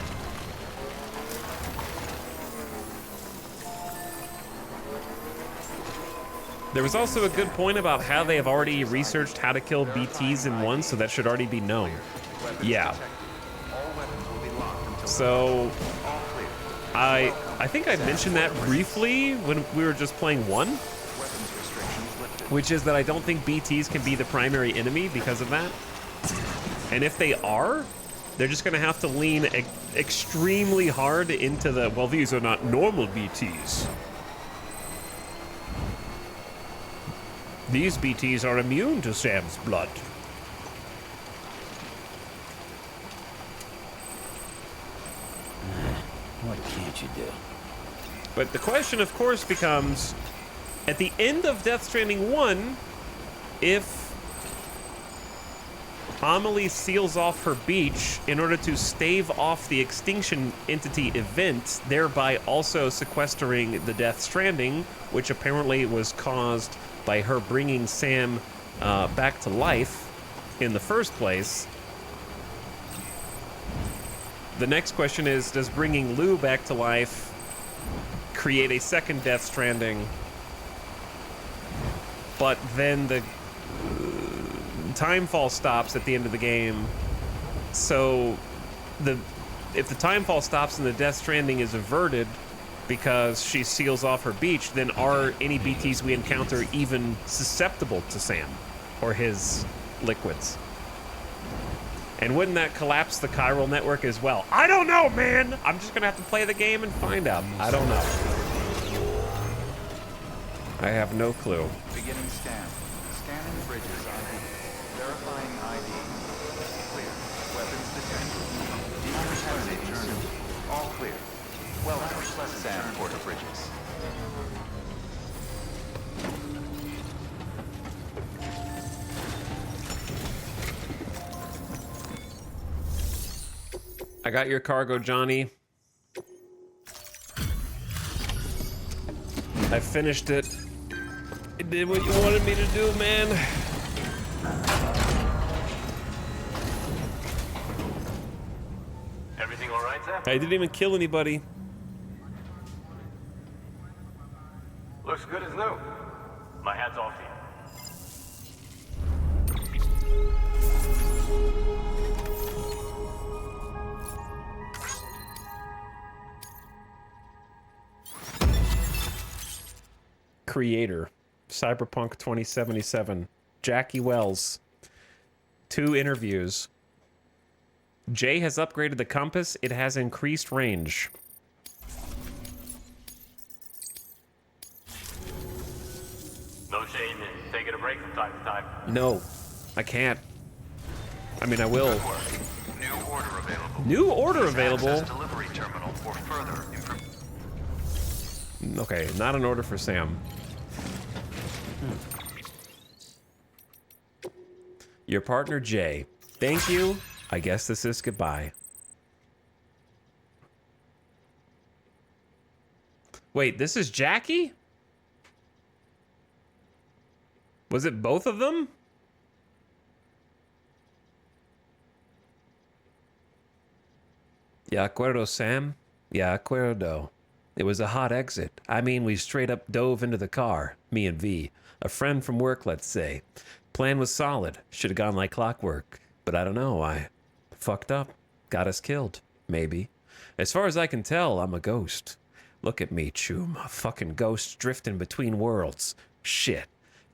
Speaker 1: There was also a good point about how they have already researched how to kill BTs in 1, so that should already be known. Yeah. So I think I mentioned that briefly when we were just playing 1, which is that I don't think BTs can be the primary enemy because of that. And if they are, they're just going to have to lean extremely hard into the, well, these are not normal BTs. These BTs are immune to Sam's blood.
Speaker 4: What can't you do?
Speaker 1: But the question, of course, becomes, at the end of Death Stranding 1, if Amelie seals off her beach in order to stave off the Extinction Entity event, thereby also sequestering the Death Stranding, which apparently was caused by her bringing Sam back to life in the first place. The next question is, does bringing Lou back to life create a second Death Stranding? But then the timefall stops at the end of the game. So if the timefall stops and the Death Stranding is averted because she seals off her beach, then are any BTs we encounter even susceptible to Sam or his liquids? And wouldn't that collapse the chiral network as well? I don't know, man! I'm just gonna have to play the game and find out. I don't know. I have no clue.
Speaker 2: Beginning scan. Scanning bridges ID. Verifying ID. Clear. Weapons detected. Decontamination. All clear. Welcome, Sam Porter Bridges.
Speaker 1: I got your cargo, Johnny. I finished it. I did what you wanted me to do, man.
Speaker 7: Everything all right, Sam?
Speaker 1: I didn't even kill anybody.
Speaker 7: Looks good as new. My hat's off to you.
Speaker 1: Creator, Cyberpunk 2077, Jackie Wells. 2 interviews. Jay has upgraded the compass. It has increased range.
Speaker 7: No shame in taking a break from time to time.
Speaker 1: No, I can't. I mean, I will.
Speaker 2: New order available.
Speaker 1: New order available?
Speaker 2: Access delivery terminal for further improvement.
Speaker 1: Okay, not an order for Sam. Your partner, Jay. Thank you. I guess this is goodbye. Wait, this is Jackie? Was it both of them? Ya acuerdo, Sam? Ya acuerdo. It was a hot exit. I mean, we straight up dove into the car, me and V. A friend from work, let's say. Plan was solid. Should have gone like clockwork. But I don't know, I fucked up. Got us killed. Maybe. As far as I can tell, I'm a ghost. Look at me, Choom. A fucking ghost drifting between worlds. Shit.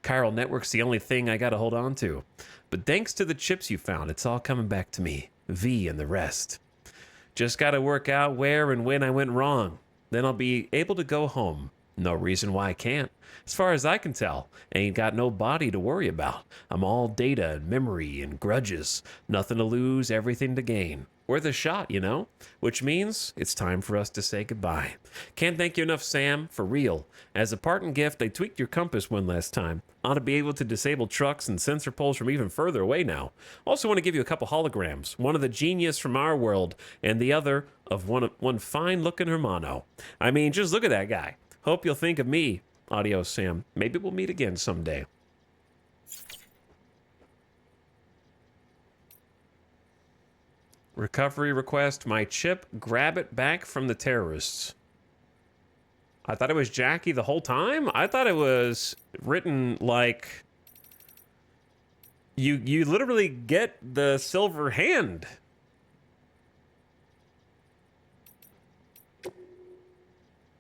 Speaker 1: Chiral network's the only thing I gotta hold on to. But thanks to the chips you found, it's all coming back to me. V and the rest. Just gotta work out where and when I went wrong. Then I'll be able to go home. No reason why I can't. As far as I can tell, ain't got no body to worry about. I'm all data and memory and grudges. Nothing to lose, everything to gain. Worth a shot, you know? Which means it's time for us to say goodbye. Can't thank you enough, Sam, for real. As a parting gift, I tweaked your compass one last time. Ought to be able to disable trucks and sensor poles from even further away now. Also want to give you a couple holograms. One of the genius from our world, and the other of one fine-looking hermano. I mean, just look at that guy. Hope you'll think of me. Adios, Sam. Maybe we'll meet again someday. Recovery request. My chip. Grab it back from the terrorists. I thought it was Jackie the whole time? I thought it was written like... You literally get the silver hand.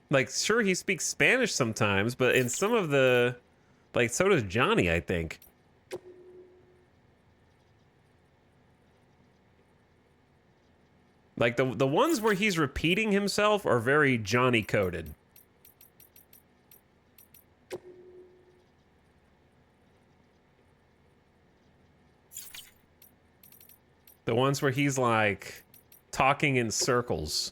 Speaker 1: Like, sure, he speaks Spanish sometimes, but in some of the... Like, so does Johnny, I think. Like, the ones where he's repeating himself are very Johnny-coded. The ones where he's, like, talking in circles.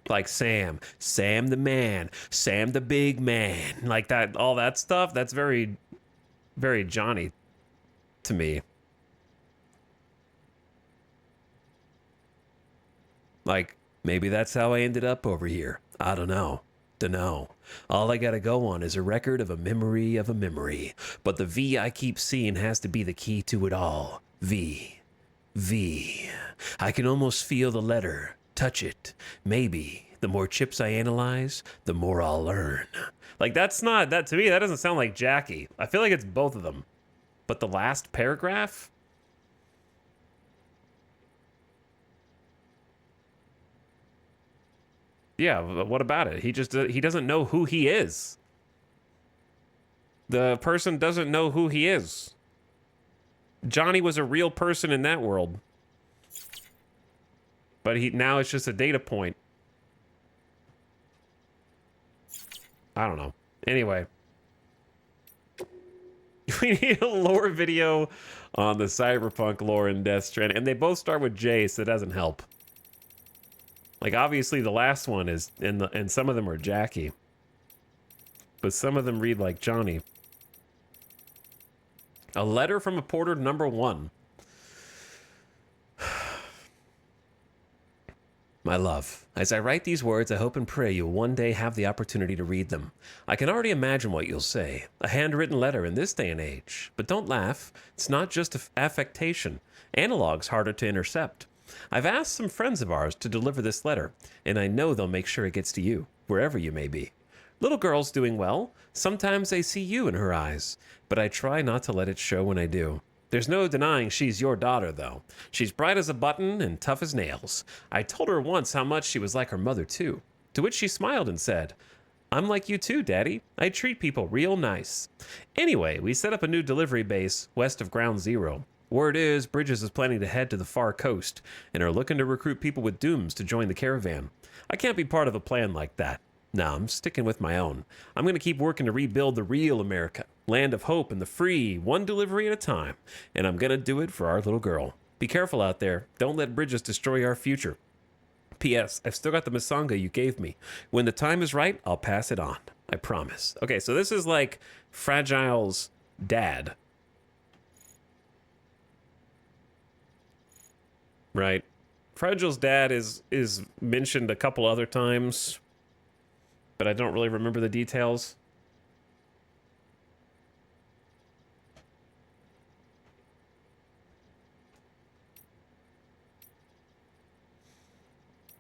Speaker 1: Like Sam the man, Sam the big man. Like that, all that stuff, that's very, very Johnny to me. Like, maybe that's how I ended up over here. I don't know. Dunno. All I gotta go on is a record of a memory of a memory. But the V I keep seeing has to be the key to it all. V. I can almost feel the letter. Touch it. Maybe the more chips I analyze, the more I'll learn. Like, that's not, that to me, that doesn't sound like Jackie. I feel like it's both of them. But the last paragraph? Yeah, what about it? He doesn't know who he is. The person doesn't know who he is. Johnny was a real person in that world. But now it's just a data point. I don't know. Anyway. We need a lore video on the cyberpunk lore in Death Stranding. And they both start with J, so it doesn't help. Like, obviously the last one is, and some of them are Jackie. But some of them read like Johnny. A letter from a porter #1. My love, as I write these words, I hope and pray you'll one day have the opportunity to read them. I can already imagine what you'll say. A handwritten letter in this day and age. But don't laugh. It's not just affectation. Analog's harder to intercept. I've asked some friends of ours to deliver this letter, and I know they'll make sure it gets to you, wherever you may be. Little girl's doing well. Sometimes I see you in her eyes, but I try not to let it show when I do. There's no denying she's your daughter, though. She's bright as a button and tough as nails. I told her once how much she was like her mother, too. To which she smiled and said, I'm like you too, Daddy. I treat people real nice. Anyway, we set up a new delivery base west of Ground Zero. Word is, Bridges is planning to head to the far coast and are looking to recruit people with dooms to join the caravan. I can't be part of a plan like that. No, I'm sticking with my own. I'm going to keep working to rebuild the real America, land of hope and the free, one delivery at a time. And I'm going to do it for our little girl. Be careful out there. Don't let Bridges destroy our future. P.S. I've still got the Misanga you gave me. When the time is right, I'll pass it on. I promise. Okay, so this is like Fragile's dad. Right? Fragile's dad is mentioned a couple other times, but I don't really remember the details.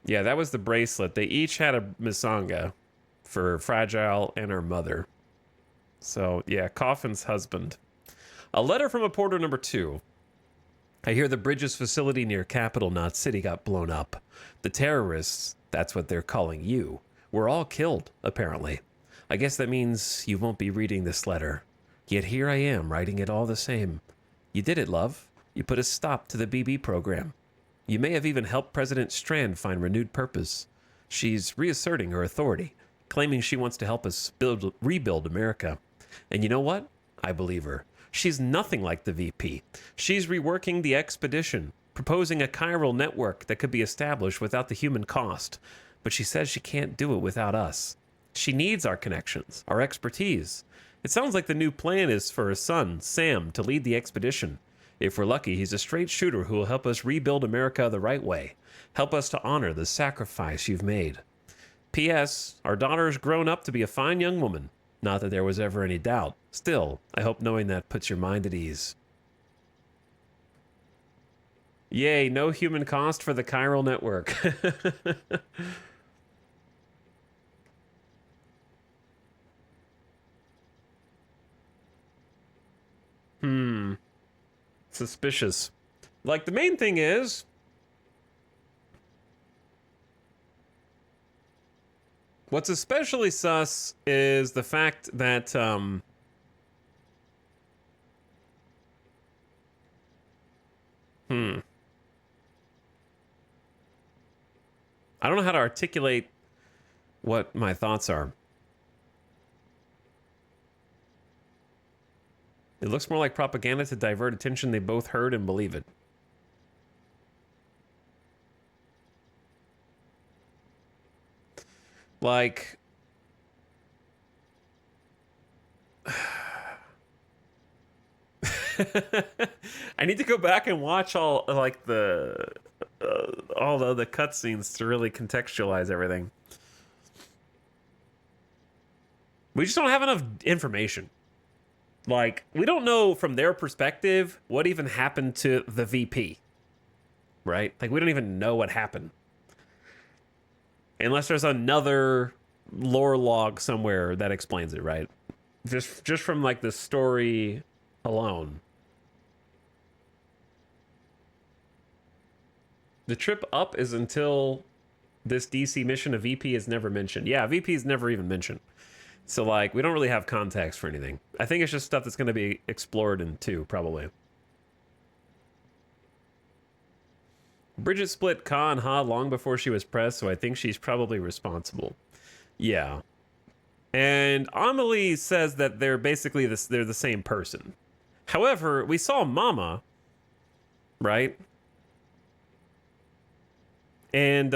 Speaker 1: Yeah, that was the bracelet. They each had a Misanga for Fragile and her mother. So, yeah, Coffin's husband. A letter from a porter #2. I hear the Bridges facility near Capital Knot City got blown up. The terrorists, that's what they're calling you, were all killed, apparently. I guess that means you won't be reading this letter. Yet here I am, writing it all the same. You did it, love. You put a stop to the BB program. You may have even helped President Strand find renewed purpose. She's reasserting her authority. claiming she wants to help us rebuild America. And you know what? I believe her. She's nothing like the VP. She's reworking the expedition, proposing a chiral network that could be established without the human cost. But she says she can't do it without us. She needs our connections, our expertise. It sounds like the new plan is for her son, Sam, to lead the expedition. If we're lucky, he's a straight shooter who will help us rebuild America the right way. Help us to honor the sacrifice you've made. P.S. Our daughter's grown up to be a fine young woman. Not that there was ever any doubt. Still, I hope knowing that puts your mind at ease. Yay, no human cost for the chiral network. Suspicious. Like, the main thing is, what's especially sus is the fact that, I don't know how to articulate what my thoughts are. It looks more like propaganda to divert attention. They both heard and believe it. Like, I need to go back and watch all like the all the other cutscenes to really contextualize everything. We just don't have enough information. Like, we don't know from their perspective what even happened to the VP, right? Like, we don't even know what happened. Unless there's another lore log somewhere that explains it, right? Just from, like, the story alone. The trip up is until this DC mission. A VP is never mentioned. Yeah, VP is never even mentioned. So, like, we don't really have context for anything. I think it's just stuff that's going to be explored in 2, probably. Bridget split Ka and Ha long before she was pressed, so I think she's probably responsible. Yeah. And Amelie says that they're basically they're the same person. However, we saw Mama, right? And,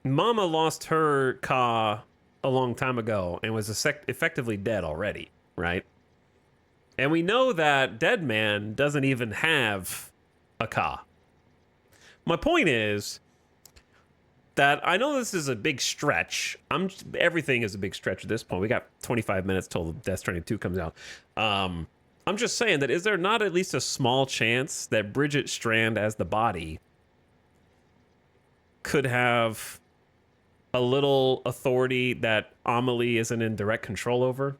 Speaker 1: Mama lost her Ka a long time ago and was effectively dead already, right? And we know that Dead Man doesn't even have a Ka. My point is that I know this is a big stretch. Everything is a big stretch at this point. We got 25 minutes till Death Stranding 2 comes out. I'm just saying that is there not at least a small chance that Bridget Strand as the body could have a little authority that Amelie isn't in direct control over,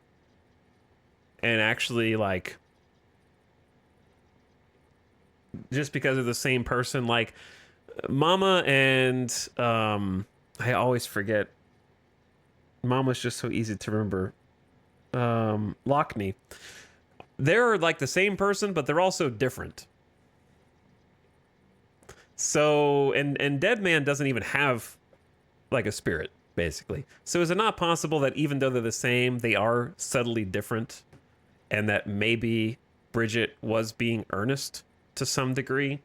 Speaker 1: and actually, like, just because of the same person, like Mama and I always forget. Mama's just so easy to remember. Lockney. They're like the same person, but they're also different. So, and Dead Man doesn't even have like a spirit, basically. So is it not possible that even though they're the same, they are subtly different, and that maybe Bridget was being earnest to some degree?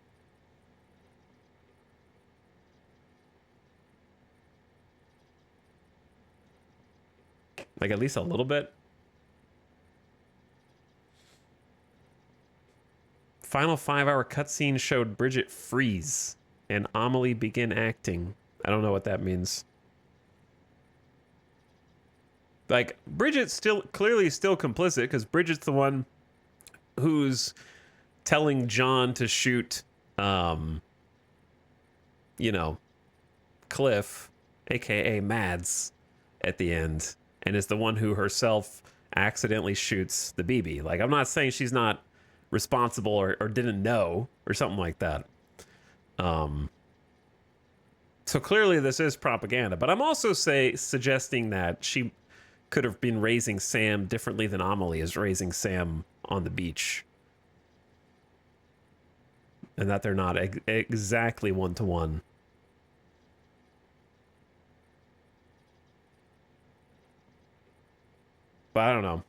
Speaker 1: Like, at least a little bit? Final 5-hour cutscene showed Bridget freeze and Amelie begin acting. I don't know what that means. Like, Bridget's clearly still complicit, because Bridget's the one who's telling John to shoot, you know, Cliff, aka Mads, at the end, and is the one who herself accidentally shoots the BB. Like, I'm not saying she's not responsible or didn't know or something like that. So clearly this is propaganda, but I'm also suggesting that she could have been raising Sam differently than Amelie is raising Sam on the beach. And that they're not exactly one-to-one. But I don't know.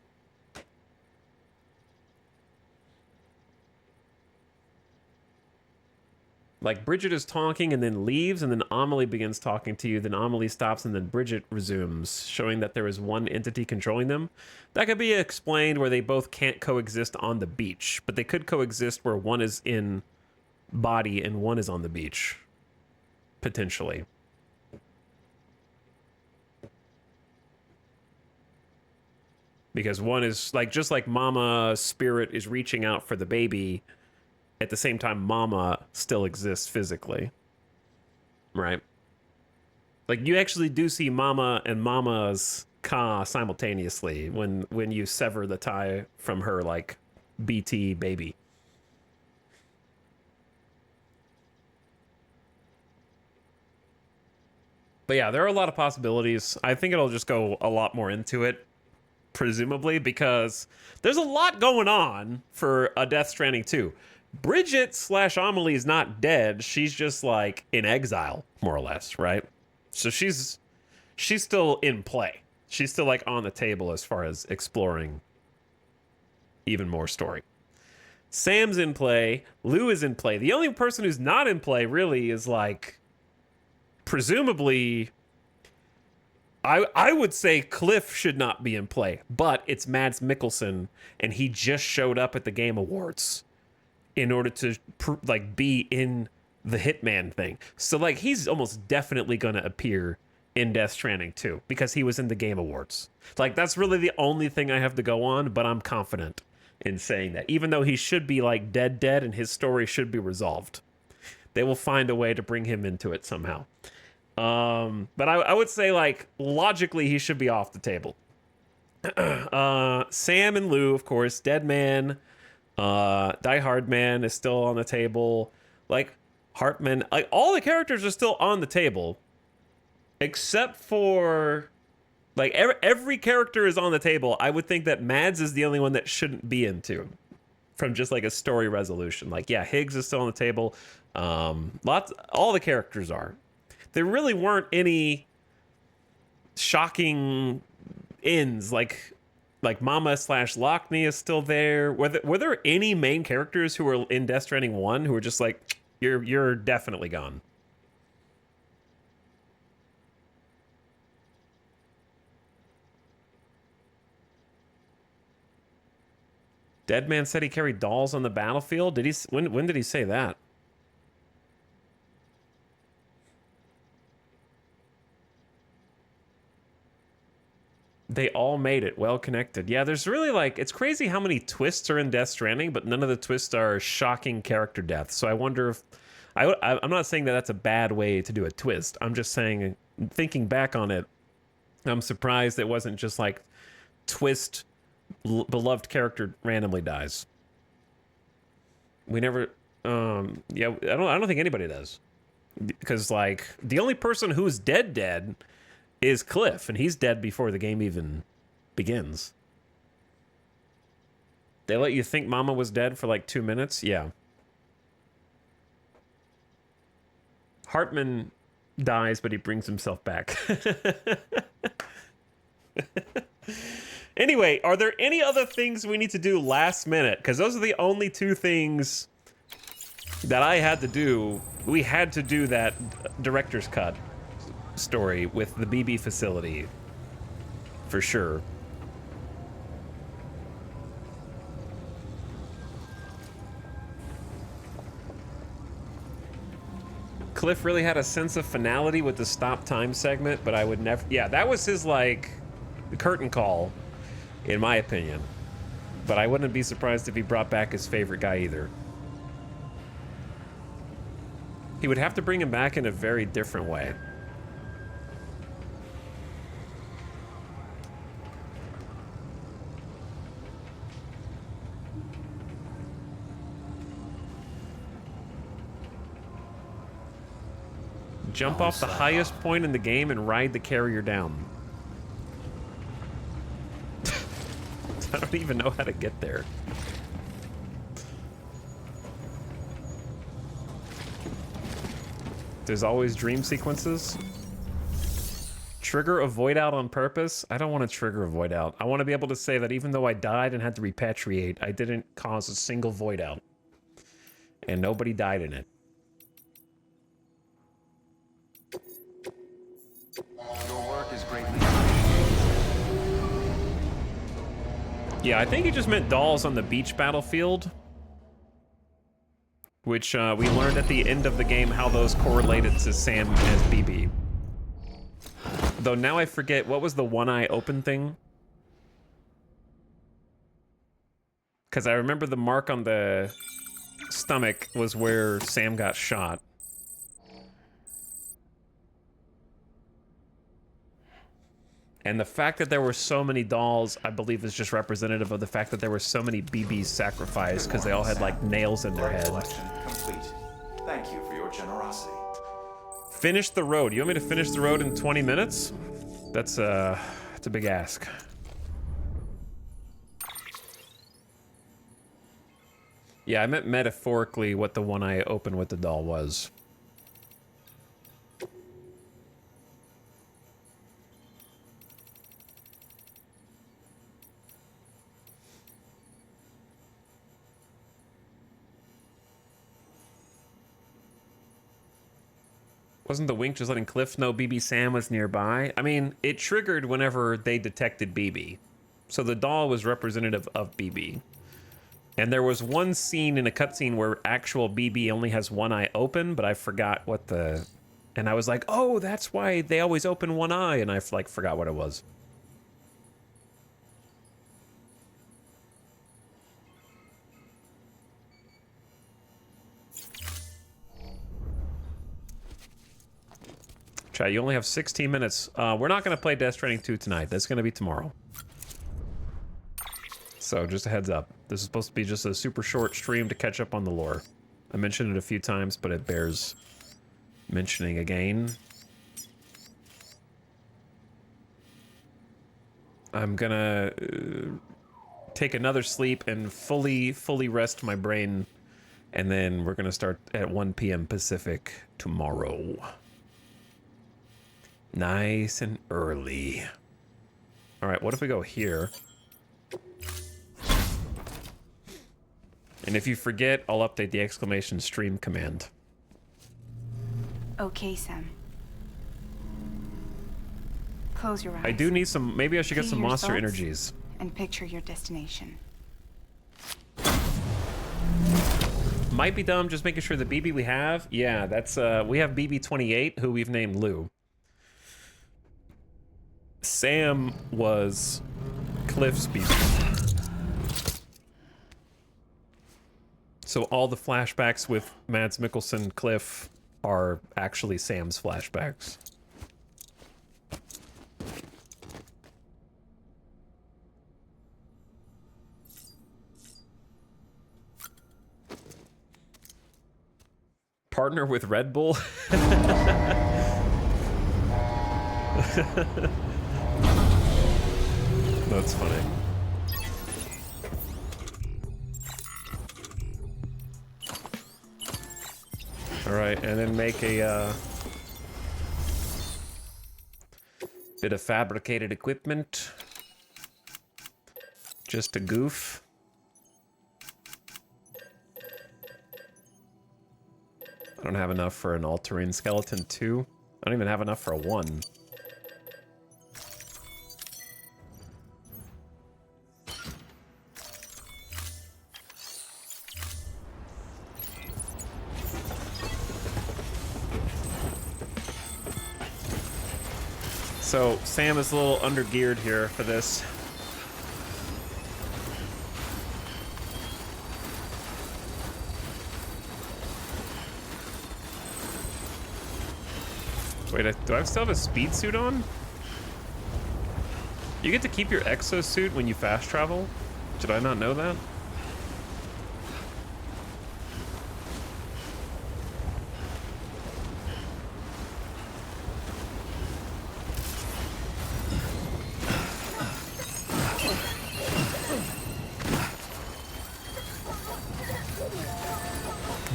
Speaker 1: Like, Bridget is talking and then leaves, and then Amelie begins talking to you, then Amelie stops, and then Bridget resumes, showing that there is one entity controlling them. That could be explained where they both can't coexist on the beach, but they could coexist where one is in body and one is on the beach. Potentially. Because one is, like, just like Mama's spirit is reaching out for the baby, at the same time, Mama still exists physically. Right? Like, you actually do see Mama and Mama's Ka simultaneously when you sever the tie from her, like, BT baby. But yeah, there are a lot of possibilities. I think it'll just go a lot more into it, presumably, because there's a lot going on for a Death Stranding 2. Bridget / Amelie is not dead. She's just like in exile, more or less, right? So she's still in play. She's still like on the table as far as exploring even more story. Sam's in play. Lou is in play. The only person who's not in play really is like, presumably, I would say Cliff should not be in play, but it's Mads Mikkelsen, and he just showed up at the Game Awards in order to like be in the Hitman thing. So like he's almost definitely going to appear in Death Stranding 2 because he was in the Game Awards. Like that's really the only thing I have to go on, but I'm confident in saying that. Even though he should be like dead and his story should be resolved. They will find a way to bring him into it somehow. But I would say like logically he should be off the table. Sam and Lou, of course, Dead Man, Die Hard Man is still on the table. Like Hartman, like all the characters are still on the table, except for like every character is on the table. I would think that Mads is the only one that shouldn't be into, from just like a story resolution. Like yeah, Higgs is still on the table. All the characters are. There really weren't any shocking ends like Mama / Lockney is still there. Were there any main characters who were in Death Stranding 1 who were just like, you're definitely gone? Dead Man said he carried dolls on the battlefield. Did he? When did he say that? They all made it well connected. Yeah, there's really like, it's crazy how many twists are in Death Stranding, but none of the twists are shocking character deaths. So I wonder if, I'm not saying that that's a bad way to do a twist. I'm just saying, thinking back on it, I'm surprised it wasn't just like twist, beloved character randomly dies. We never, yeah, I don't think anybody does. Because like, the only person who's dead is Cliff, and he's dead before the game even begins. They let you think Mama was dead for like 2 minutes? Yeah. Hartman dies, but he brings himself back. Anyway, are there any other things we need to do last minute? Because those are the only two things that I had to do. We had to do that director's cut story with the BB facility for sure. Cliff really had a sense of finality with the stop time segment, but I would never, yeah, that was his like curtain call in my opinion, but I wouldn't be surprised if he brought back his favorite guy either. He would have to bring him back in a very different way. Jump off the highest point in the game and ride the carrier down. I don't even know how to get there. There's always dream sequences. Trigger a void out on purpose? I don't want to trigger a void out. I want to be able to say that even though I died and had to repatriate, I didn't cause a single void out. And nobody died in it.
Speaker 2: Your work is greatly.
Speaker 1: Yeah, I think he just meant dolls on the beach battlefield. Which we learned at the end of the game how those correlated to Sam as BB. Though now I forget, what was the one eye open thing? Because I remember the mark on the stomach was where Sam got shot. And the fact that there were so many dolls, I believe, is just representative of the fact that there were so many BBs sacrificed because they all had like nails in their head.
Speaker 8: Collection complete. Thank you for your generosity.
Speaker 1: Finish the road. You want me to finish the road in 20 minutes? That's a big ask. Yeah, I meant metaphorically what the one eye open with the doll was. Wasn't the wink just letting Cliff know BB Sam was nearby? I mean, it triggered whenever they detected BB. So the doll was representative of BB. And there was one scene in a cutscene where actual BB only has one eye open, but I forgot what the... And I was like, oh, that's why they always open one eye, and I like forgot what it was. Chat, you only have 16 minutes. We're not going to play Death Stranding 2 tonight. That's going to be tomorrow. So, just a heads up. This is supposed to be just a super short stream to catch up on the lore. I mentioned it a few times, but it bears mentioning again. I'm gonna take another sleep and fully rest my brain, and then we're gonna start at 1 p.m. Pacific tomorrow. Nice and early. All right, what if we go here? And if you forget, I'll update the exclamation stream command.
Speaker 6: Okay, Sam. Close your eyes.
Speaker 1: I do need some, maybe I should get
Speaker 6: Feel
Speaker 1: some
Speaker 6: your
Speaker 1: monster
Speaker 6: thoughts
Speaker 1: energies.
Speaker 6: And picture your destination.
Speaker 1: Might be dumb, just making sure the BB we have, yeah, that's, we have Bt.10, who we've named Lou. Sam was Cliff's BB. So all the flashbacks with Mads Mikkelsen, Cliff, are actually Sam's flashbacks. Partner with Red Bull? That's funny. All right, and then make a bit of fabricated equipment. Just a goof. I don't have enough for an all-terrain skeleton 2. I don't even have enough for a 1. So, Sam is a little under-geared here for this. Wait, do I still have a speed suit on? You get to keep your exosuit when you fast travel? Did I not know that?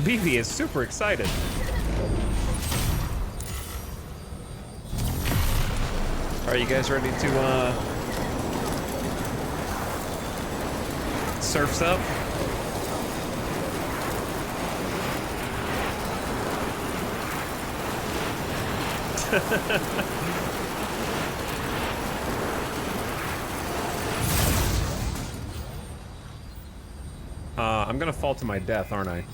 Speaker 1: BB is super excited. right, you guys ready to surfs up? I'm gonna fall to my death, aren't I?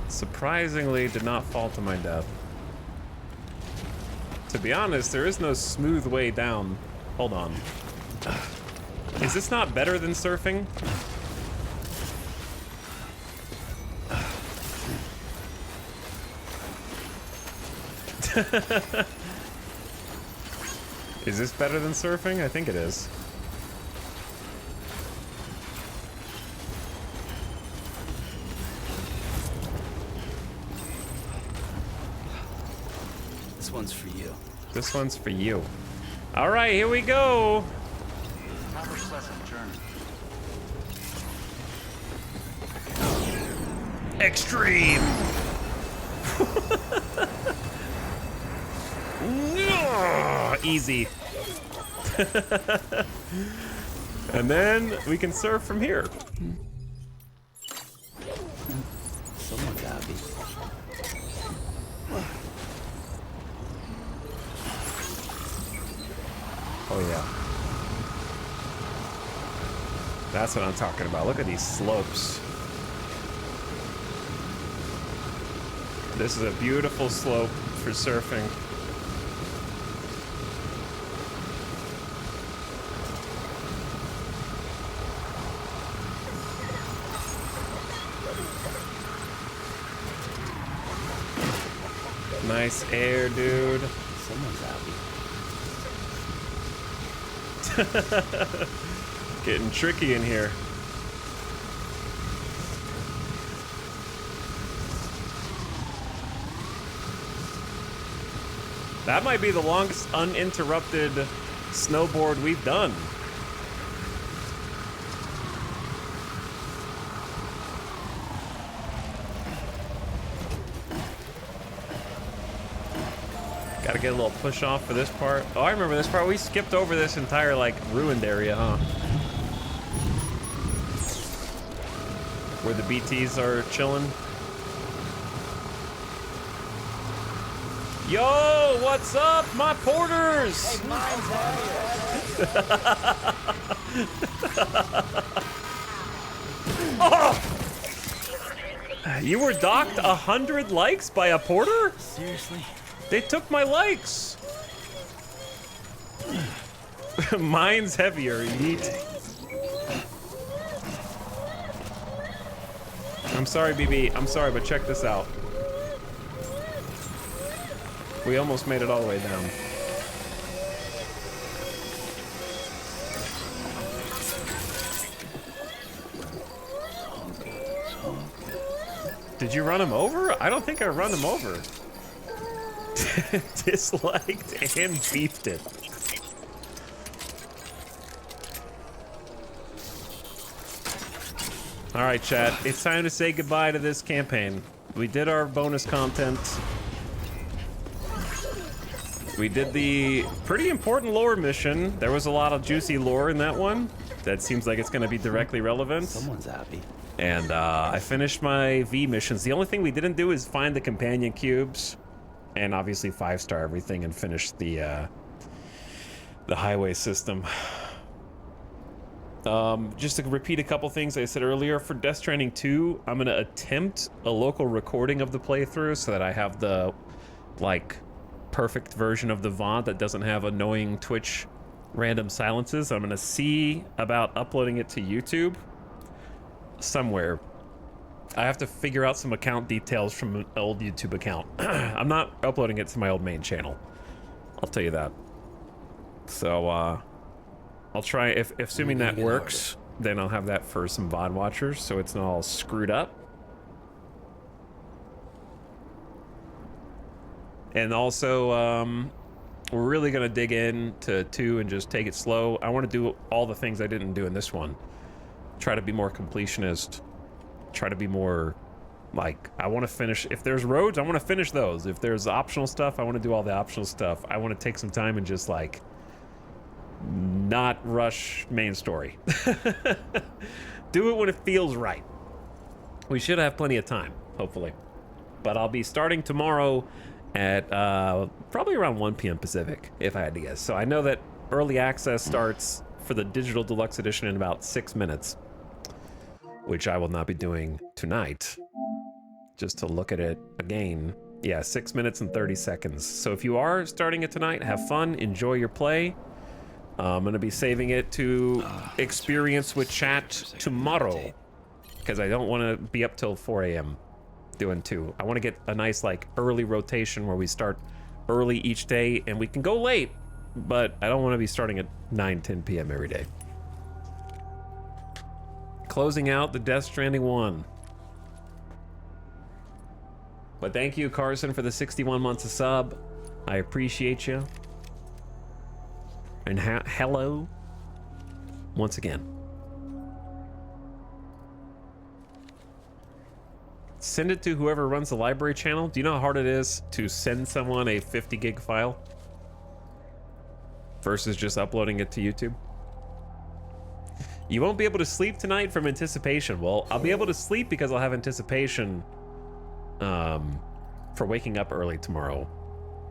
Speaker 1: Surprisingly, did not fall to my death. To be honest, there is no smooth way down. Hold on. Is this not better than surfing? Is this better than surfing? I think it is.
Speaker 4: This one's for you.
Speaker 1: This one's for you. All right, here we go.
Speaker 2: Have a pleasant journey.
Speaker 1: Extreme. Easy. And then we can surf from here.
Speaker 4: Someone gotta be.
Speaker 1: Oh yeah. That's what I'm talking about. Look at these slopes. This is a beautiful slope for surfing. Nice air, dude.
Speaker 4: Someone's happy.
Speaker 1: Getting tricky in here. That might be the longest uninterrupted snowboard we've done. Gotta get a little push off for this part. Oh, I remember this part. We skipped over this entire, like, ruined area, huh? Where the BTs are chilling. Yo, what's up, my porters? Hey, mine's Oh! You were docked 100 likes by a porter?
Speaker 4: Seriously?
Speaker 1: They took my likes. Mine's heavier, yeet. I'm sorry, BB. I'm sorry, but check this out. We almost made it all the way down. Did you run him over? I don't think I run him over. Disliked and beefed it. All right, chat. It's time to say goodbye to this campaign. We did our bonus content. We did the pretty important lore mission. There was a lot of juicy lore in that one. That seems like it's going to be directly relevant.
Speaker 4: Someone's happy.
Speaker 1: And I finished my V missions. The only thing we didn't do is find the companion cubes. And obviously 5-star everything and finish the highway system. Just to repeat a couple things I said earlier, for Death Stranding 2, I'm gonna attempt a local recording of the playthrough so that I have the, like, perfect version of the VOD that doesn't have annoying Twitch random silences. I'm gonna see about uploading it to YouTube somewhere. I have to figure out some account details from an old YouTube account. I'm not uploading it to my old main channel. I'll tell you that. So, I'll try, if assuming that works, then I'll have that for some VOD watchers, so it's not all screwed up. And also, we're really gonna dig into 2 and just take it slow. I want to do all the things I didn't do in this one. Try to be more completionist. Try to be more Like, I want to finish, if there's roads, I want to finish those. If there's optional stuff, I want to do all the optional stuff. I want to take some time and just like not rush main story. Do it when it feels right. We should have plenty of time, hopefully. But I'll be starting tomorrow at probably around 1 p.m. Pacific, if I had to guess. So I know that early access starts for the digital deluxe edition in about 6 minutes, which I will not be doing tonight. Just to look at it again. Yeah, 6 minutes and 30 seconds. So if you are starting it tonight, have fun, enjoy your play. I'm going to be saving it to experience with chat tomorrow, because I don't want to be up till 4 a.m. doing 2. I want to get a nice like early rotation where we start early each day and we can go late, but I don't want to be starting at 9-10 p.m. every day. Closing out the Death Stranding 1. But thank you, Carson, for the 61 months of sub. I appreciate you. And hello once again. Send it to whoever runs the library channel. Do you know how hard it is to send someone a 50 gig file versus just uploading it to YouTube? You won't be able to sleep tonight from anticipation. Well, I'll be able to sleep because I'll have anticipation for waking up early tomorrow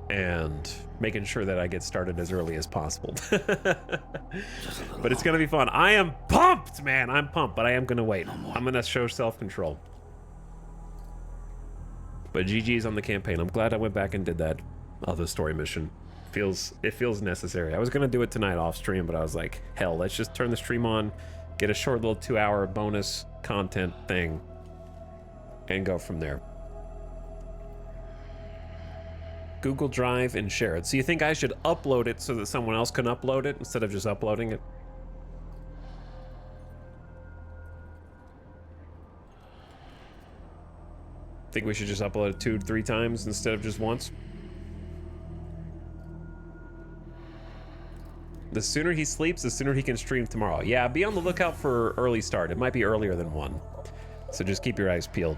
Speaker 1: and making sure that I get started as early as possible. But it's gonna be fun. I am pumped, man. I'm pumped, but I am gonna wait. I'm gonna show self-control. But GG's on the campaign. I'm glad I went back and did that other story mission. It feels necessary. I was gonna do it tonight off stream, but I was like, hell, let's just turn the stream on, get a short little 2-hour bonus content thing, and go from there. Google Drive and share it. So you think I should upload it so that someone else can upload it instead of just uploading it? Think we should just upload it 2-3 times instead of just once? The sooner he sleeps, the sooner he can stream tomorrow. Yeah, be on the lookout for early start. It might be earlier than 1. So just keep your eyes peeled.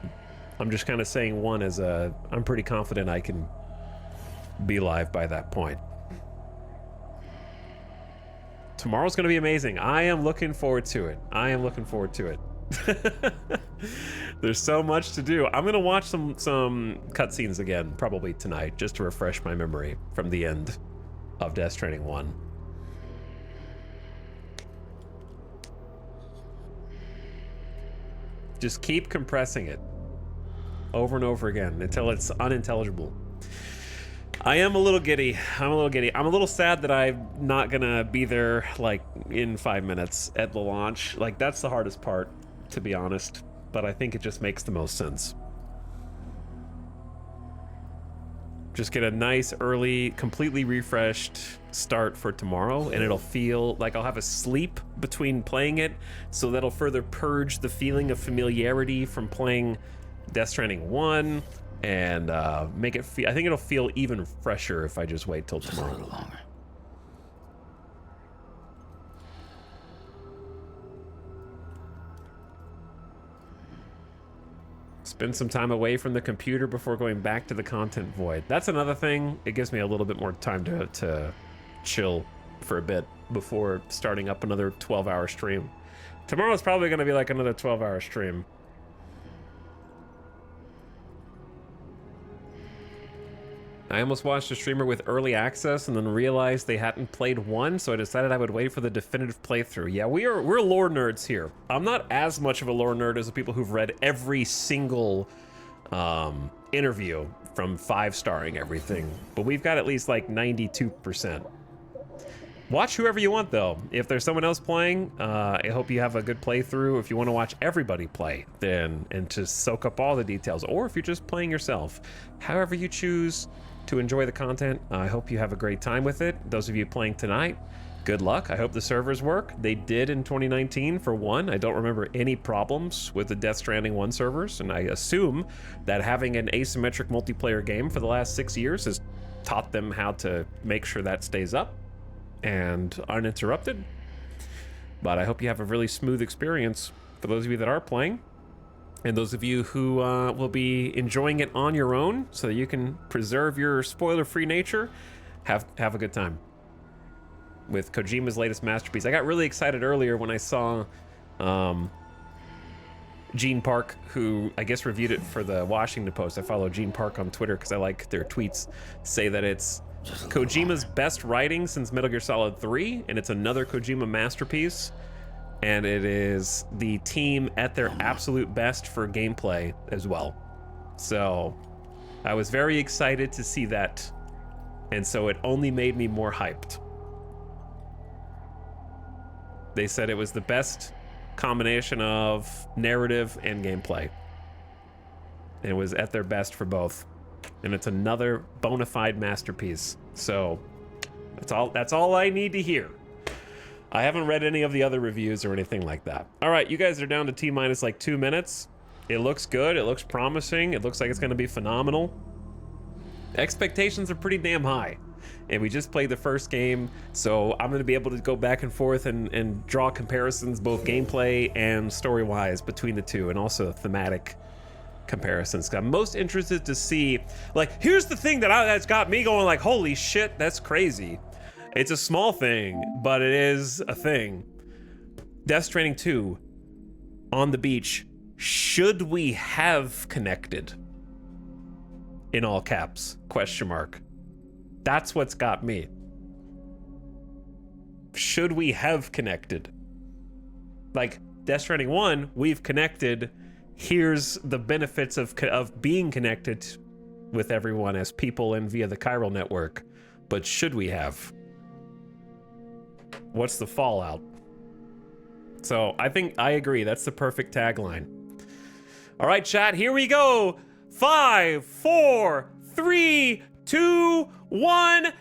Speaker 1: I'm just kind of saying 1 as a... I'm pretty confident I can be live by that point. Tomorrow's going to be amazing. I am looking forward to it. I am looking forward to it. There's so much to do. I'm going to watch some cutscenes again, probably tonight, just to refresh my memory from the end of Death Stranding 1. Just keep compressing it over and over again until it's unintelligible. I am a little giddy. I'm a little sad that I'm not gonna be there like in 5 minutes at the launch. Like, that's the hardest part, to be honest. But I think it just makes the most sense. Just get a nice early, completely refreshed start for tomorrow, and it'll feel like I'll have a sleep between playing it, so that'll further purge the feeling of familiarity from playing Death Stranding 1. And make it feel, I think it'll feel even fresher if I just wait till tomorrow.
Speaker 4: Just a little longer.
Speaker 1: Spend some time away from the computer before going back to the content void. That's another thing. It gives me a little bit more time to chill for a bit before starting up another 12-hour stream. Tomorrow's probably going to be like another 12-hour stream. I almost watched a streamer with early access and then realized they hadn't played 1, so I decided I would wait for the definitive playthrough. Yeah, we're lore nerds here. I'm not as much of a lore nerd as the people who've read every single interview from 5-starring everything, but we've got at least like 92%. Watch whoever you want, though. If there's someone else playing, I hope you have a good playthrough. If you want to watch everybody play, then, and to soak up all the details, or if you're just playing yourself, however you choose to enjoy the content, I hope you have a great time with it. Those of you playing tonight, good luck. I hope the servers work. They did in 2019 for 1. I don't remember any problems with the Death Stranding 1 servers, and I assume that having an asymmetric multiplayer game for the last 6 years has taught them how to make sure that stays up and uninterrupted. But I hope you have a really smooth experience for those of you that are playing. And those of you who will be enjoying it on your own so that you can preserve your spoiler-free nature, have a good time with Kojima's latest masterpiece. I got really excited earlier when I saw Gene Park, who I guess reviewed it for the Washington Post. I follow Gene Park on Twitter because I like their tweets, say that it's Kojima's best writing since Metal Gear Solid 3, and it's another Kojima masterpiece. And it is the team at their absolute best for gameplay as well. So I was very excited to see that. And so it only made me more hyped. They said it was the best combination of narrative and gameplay. And it was at their best for both. And it's another bona fide masterpiece. So that's all I need to hear. I haven't read any of the other reviews or anything like that. All right, you guys are down to T-minus like 2 minutes. It looks good. It looks promising. It looks like it's going to be phenomenal. Expectations are pretty damn high. And we just played the first game, so I'm going to be able to go back and forth and draw comparisons, both gameplay and story-wise, between the two, and also thematic comparisons. I'm most interested to see, like, here's the thing that's got me going like, holy shit, that's crazy. It's a small thing, but it is a thing. Death Stranding 2, on the beach, should we have connected? In all caps, question mark. That's what's got me. Should we have connected? Like, Death Stranding 1, we've connected. Here's the benefits of being connected with everyone as people and via the chiral network. But should we have? What's the fallout? So I think I agree. That's the perfect tagline. All right, chat, here we go. 5, 4, 3, 2, 1.